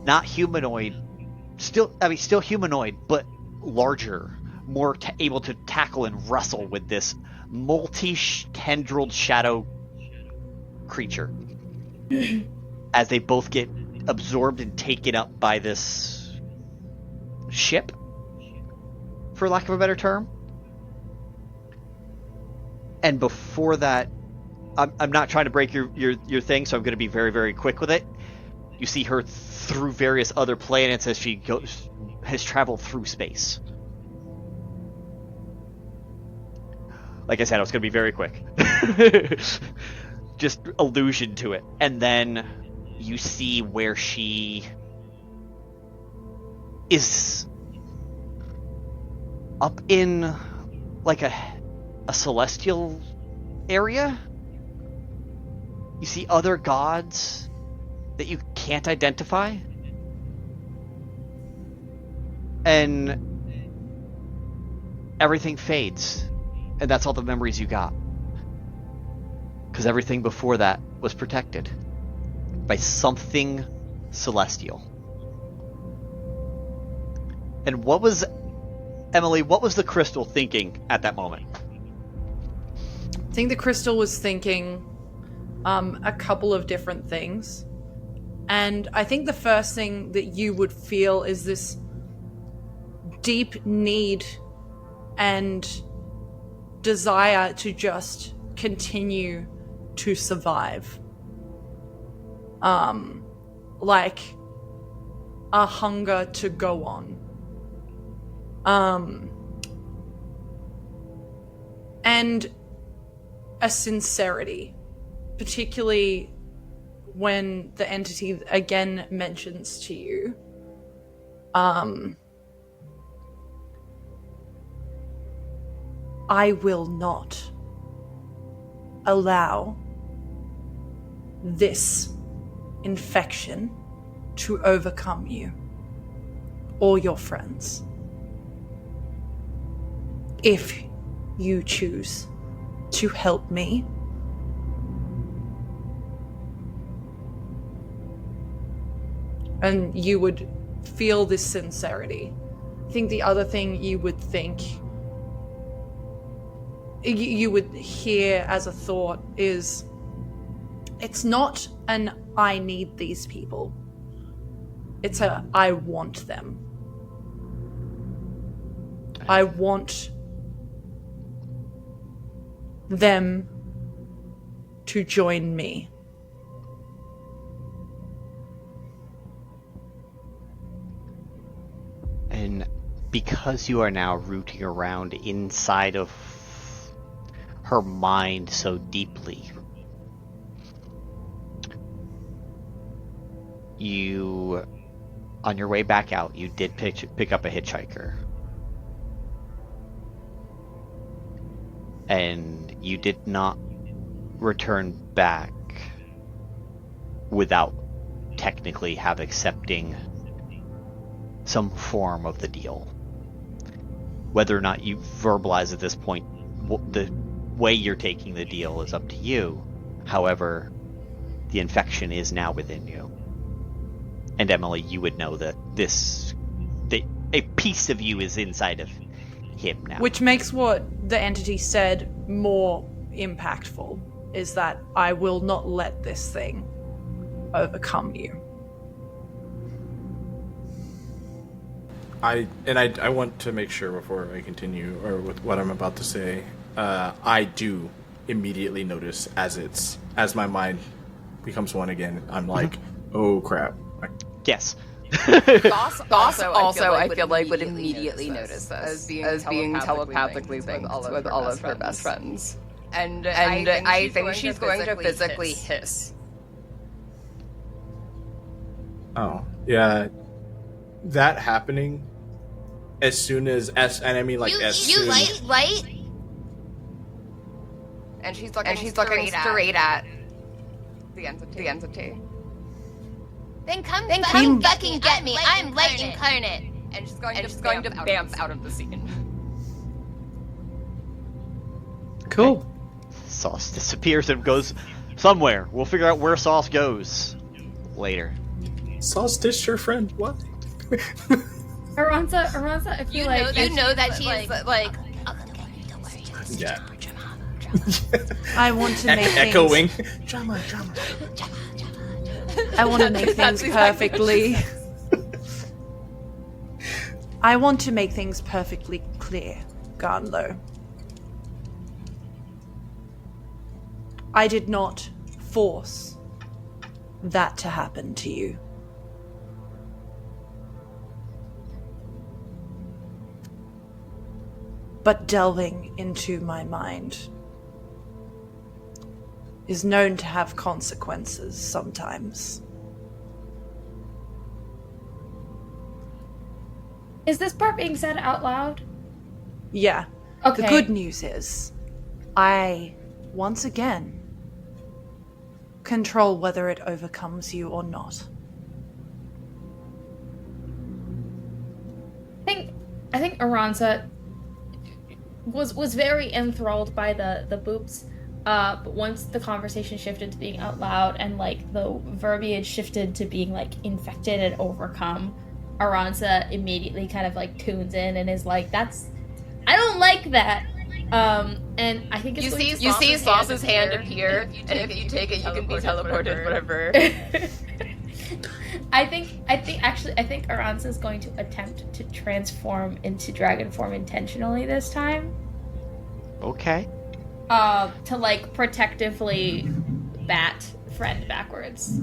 Not humanoid, still humanoid, but larger, more able to tackle and wrestle with this multi-tendrilled shadow creature. As they both get absorbed and taken up by this ship, for lack of a better term. And before that, I'm not trying to break your thing, so I'm going to be very, very quick with it. You see her through various other planets as she has traveled through space. Like I said, I was going to be very quick. Just allusion to it. And then you see where she is up in like a celestial area. You see other gods that you can't identify. And everything fades. And that's all the memories you got. Because everything before that was protected by something celestial. And what was the crystal thinking at that moment? I think the crystal was thinking a couple of different things. And I think the first thing that you would feel is this deep need and desire to just continue to survive. Like a hunger to go on. And a sincerity, particularly when the entity again mentions to you, I will not allow this infection to overcome you or your friends. If you choose to help me, and you would feel this sincerity. I think the other thing you would think, you would hear as a thought is, it's not an I need these people. It's a I want them. I want them to join me. And because you are now rooting around inside of her mind so deeply. You, on your way back out, you did pick up a hitchhiker. And you did not return back without technically have accepting some form of the deal. Whether or not you verbalize at this point the way you're taking the deal is up to you. However, the infection is now within you. And Emily, you would know that a piece of you is inside of him now. Which makes what the entity said more impactful, is that I will not let this thing overcome you. I want to make sure before I continue, or with what I'm about to say, I do immediately notice as my mind becomes one again, I'm like, oh crap. Yes. Boss also, I feel like, would immediately notice this as being telepathically synced with all of her best friends. And I think she's going to physically hiss. Oh, yeah. That happening as soon as and I mean like as soon as... light? And she's looking straight at the entity. Then come fucking get me. I'm light incarnate. And she's going to bamf out of the scene. Cool. Okay. Sauce disappears and goes somewhere. We'll figure out where Sauce goes later. Sauce ditched her friend. What? Aransa, if you like, you know that she's like. Yeah. I want to make echoing. Drama. I want to make things perfectly. I want to make things perfectly clear, Garnlow. I did not force that to happen to you. But delving into my mind is known to have consequences sometimes. Is this part being said out loud? Yeah. Okay. The good news is, I, once again, control whether it overcomes you or not. I think Aransa was very enthralled by the boops. But once the conversation shifted to being out loud and like the verbiage shifted to being like infected and overcome, Aransa immediately kind of like tunes in and is like, I don't like that. And I think it's you see Sauce's hand appear, and if you take it, you can be teleported, whatever. I think Aransa is going to attempt to transform into dragon form intentionally this time. Okay. To like protectively bat friend backwards.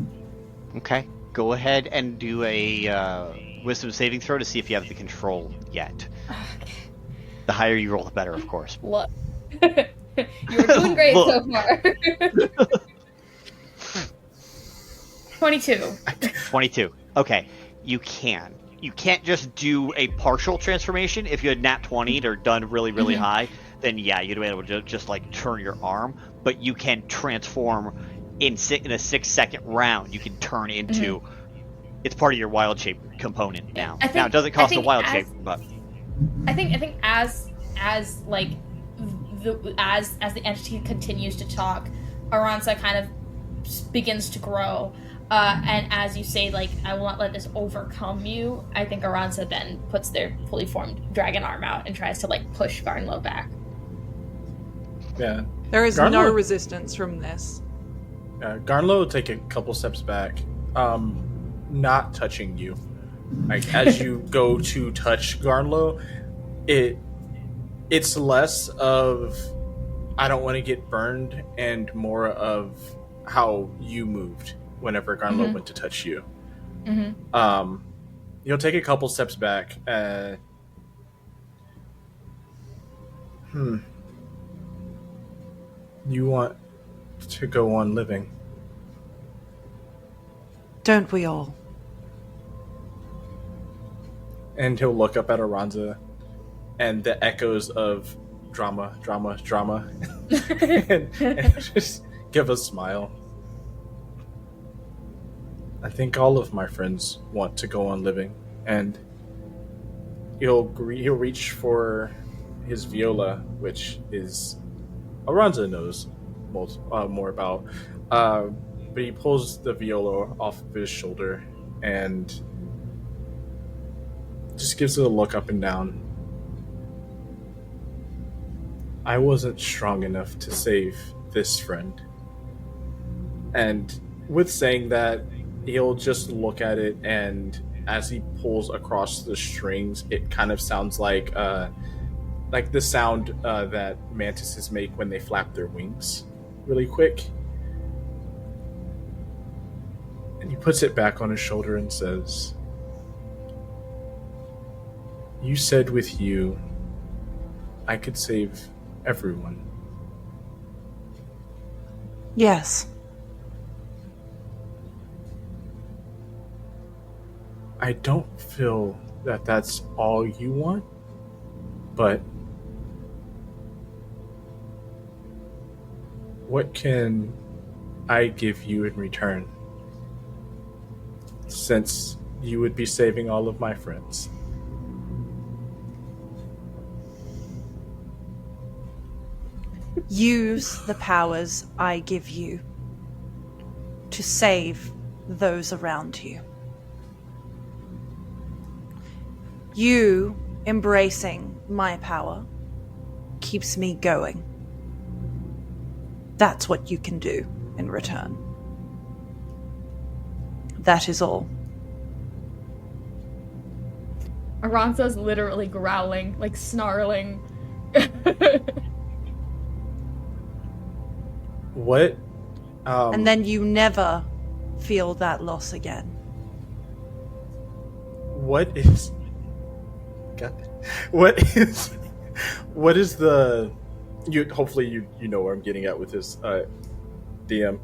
Okay. Go ahead and do a wisdom saving throw to see if you have the control yet. Okay. The higher you roll, the better, of course. Look. You're doing great so far. 22. 22. Okay. You can. You can't just do a partial transformation. If you had nat 20'd or done really, really high, then yeah, you'd be able to just like turn your arm. But you can transform in a 6-second round. You can turn into. It's part of your wild shape component now. Now it doesn't cost a wild shape, but I think as the entity continues to talk, Aransa kind of begins to grow. And as you say, like, I will not let this overcome you, I think Aransa then puts their fully formed dragon arm out and tries to, like, push Garnlow back. Yeah. There is no resistance from this. Garnlow will take a couple steps back, not touching you. Like, as you go to touch Garnlow, it's less of, I don't want to get burned, and more of how you moved whenever Garnlow went to touch you. You'll take a couple steps back. You want to go on living. Don't we all? And he'll look up at Aransa, and the echoes of drama, drama, drama, and just give a smile. I think all of my friends want to go on living, and he'll reach for his viola, which is Aransa knows more about. But he pulls the viola off of his shoulder and just gives it a look up and down. I wasn't strong enough to save this friend. And with saying that, he'll just look at it, and as he pulls across the strings, it kind of sounds like the sound that mantises make when they flap their wings really quick. And he puts it back on his shoulder and says, "You said with you, I could save everyone." Yes. I don't feel that that's all you want, but what can I give you in return? Since you would be saving all of my friends. Use the powers I give you to save those around you. You embracing my power keeps me going. That's what you can do in return. That is all. Aransa's literally growling, like snarling. What? And then you never feel that loss again. What is... God. What is the... Hopefully you know where I'm getting at with this, DM.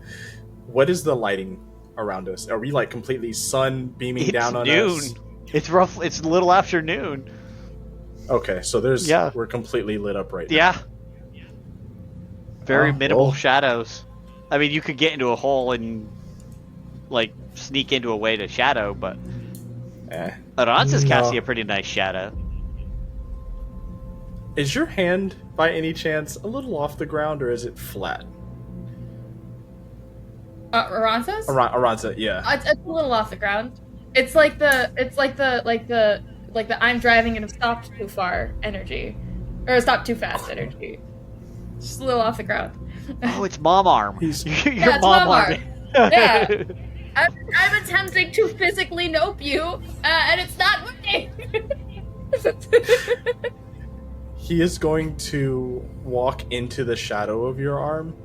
What is the lighting around us? Are we like completely sun beaming down on us? It's rough. It's a little after noon. Okay, so we're completely lit up right now. Yeah. Very minimal shadows. I mean, you could get into a hole and like sneak into a way to shadow, but Aransa's casting a pretty nice shadow. Is your hand by any chance a little off the ground, or is it flat? Aransa's? Aransa, yeah. It's a little off the ground. It's like the I'm driving and have stopped too far energy, or stopped too fast energy. Just a little off the ground. Oh, it's mom arm. Your it's mom arm. Yeah. I'm attempting to physically nope you, and it's not working. He is going to walk into the shadow of your arm,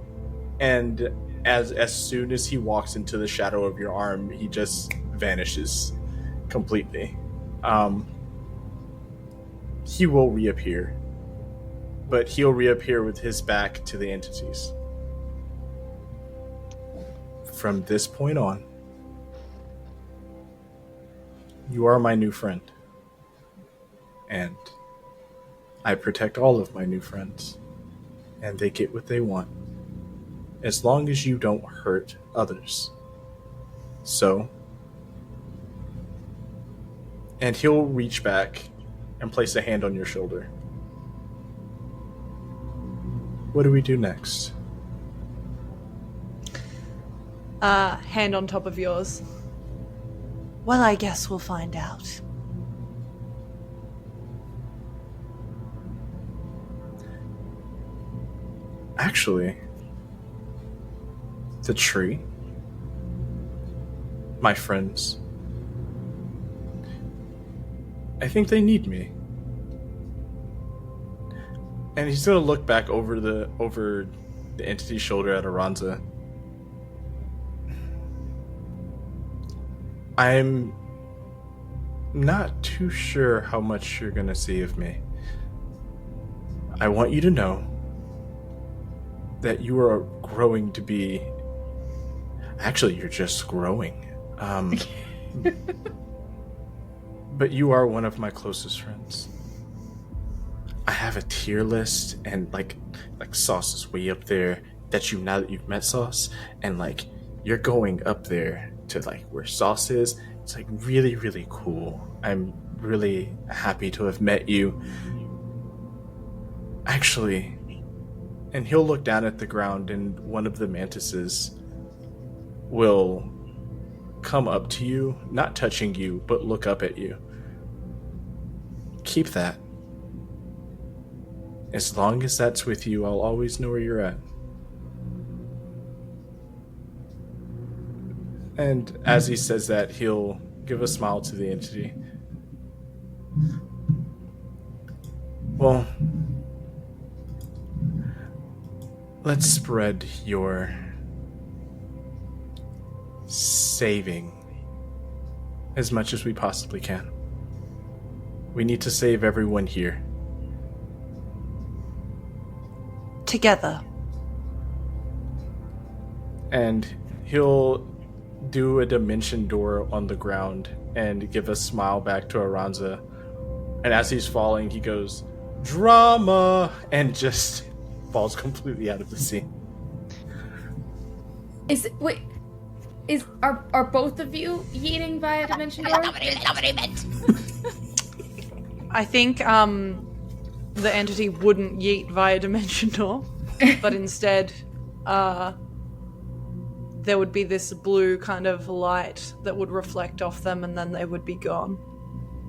and as soon as he walks into the shadow of your arm, he just vanishes completely. He will reappear, but he'll reappear with his back to the entities. From this point on, you are my new friend, and I protect all of my new friends, and they get what they want, as long as you don't hurt others. So, and he'll reach back and place a hand on your shoulder. What do we do next? Hand on top of yours. Well, I guess we'll find out. Actually, the tree, my friends, I think they need me. And he's gonna look back over the entity's shoulder at Aransa. I'm not too sure how much you're gonna see of me. I want you to know that you are growing to be. Actually, you're just growing. But you are one of my closest friends. I have a tier list, and like Sauce is way up there. Now that you've met Sauce, and like you're going up there to like where Sauce is. It's like really, really cool. I'm really happy to have met you. Actually, and he'll look down at the ground, and one of the mantises will come up to you, not touching you, but look up at you. Keep that. As long as that's with you, I'll always know where you're at. And as he says that, he'll give a smile to the entity. Well, let's spread your saving as much as we possibly can. We need to save everyone here. Together. And he'll do a dimension door on the ground and give a smile back to Aransa. And as he's falling, he goes, "Drama!" and just falls completely out of the scene. Are both of you yeeting via dimension door? I think the entity wouldn't yeet via dimension door, but instead there would be this blue kind of light that would reflect off them, and then they would be gone.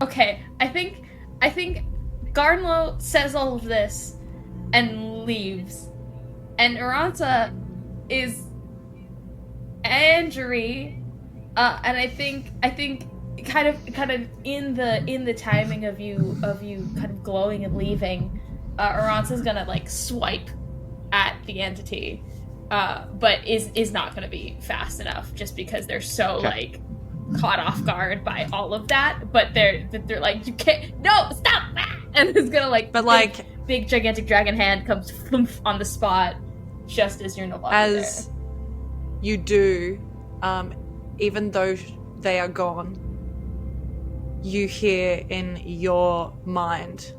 Okay, I think Garnlow says all of this and leaves, and Aransa is angry, and I think kind of in the timing of you kind of glowing and leaving, Aransa's gonna like swipe at the entity, but is not gonna be fast enough just because they're so like caught off guard by all of that. But they're like, you can't, no, stop, and it's gonna like, but like big gigantic dragon hand comes floof on the spot just as you're no longer as there. You do, even though they are gone, you hear in your mind,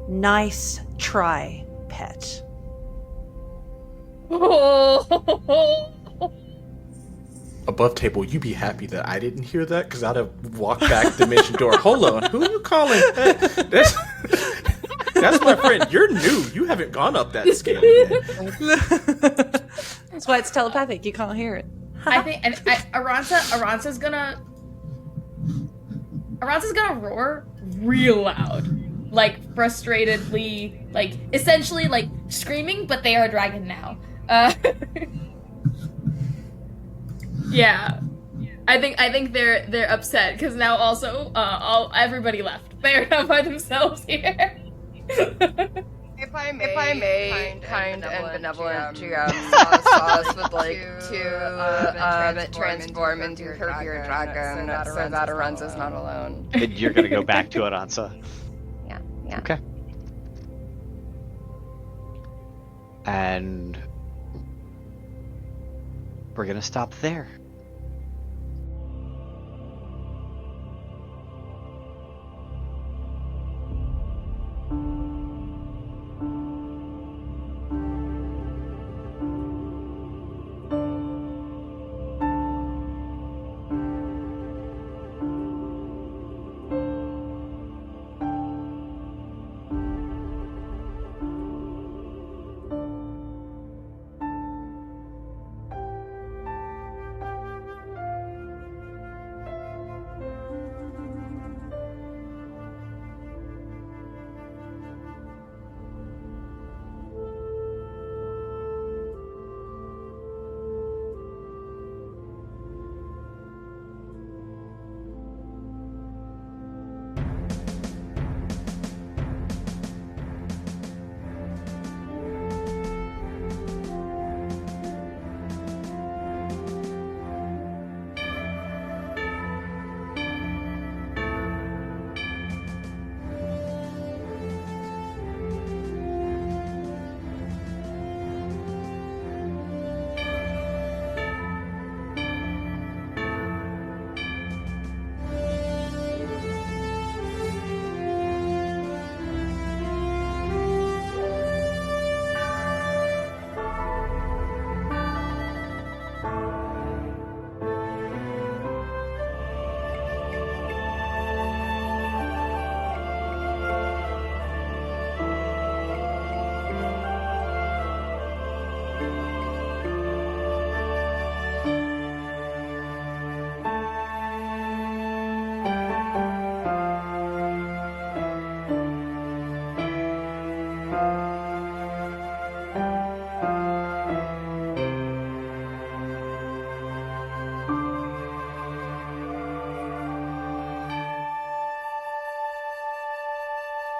"Nice try, pet." Above table, you be happy that I didn't hear that, because I'd have walked back dimension door. Hold on, who are you calling? That's my friend. You're new. You haven't gone up that scale yet. That's why it's telepathic. You can't hear it. I think Aransa's gonna roar real loud, like frustratedly, like essentially like screaming, but they are a dragon now. Yeah, I think they're upset because now also everybody left. They're not by themselves here. If I may, kind and benevolent GM, Sauce would like to transform into her beer dragon so that Aransa's not alone. And you're gonna go back to Aransa. Yeah. Okay. And we're gonna stop there.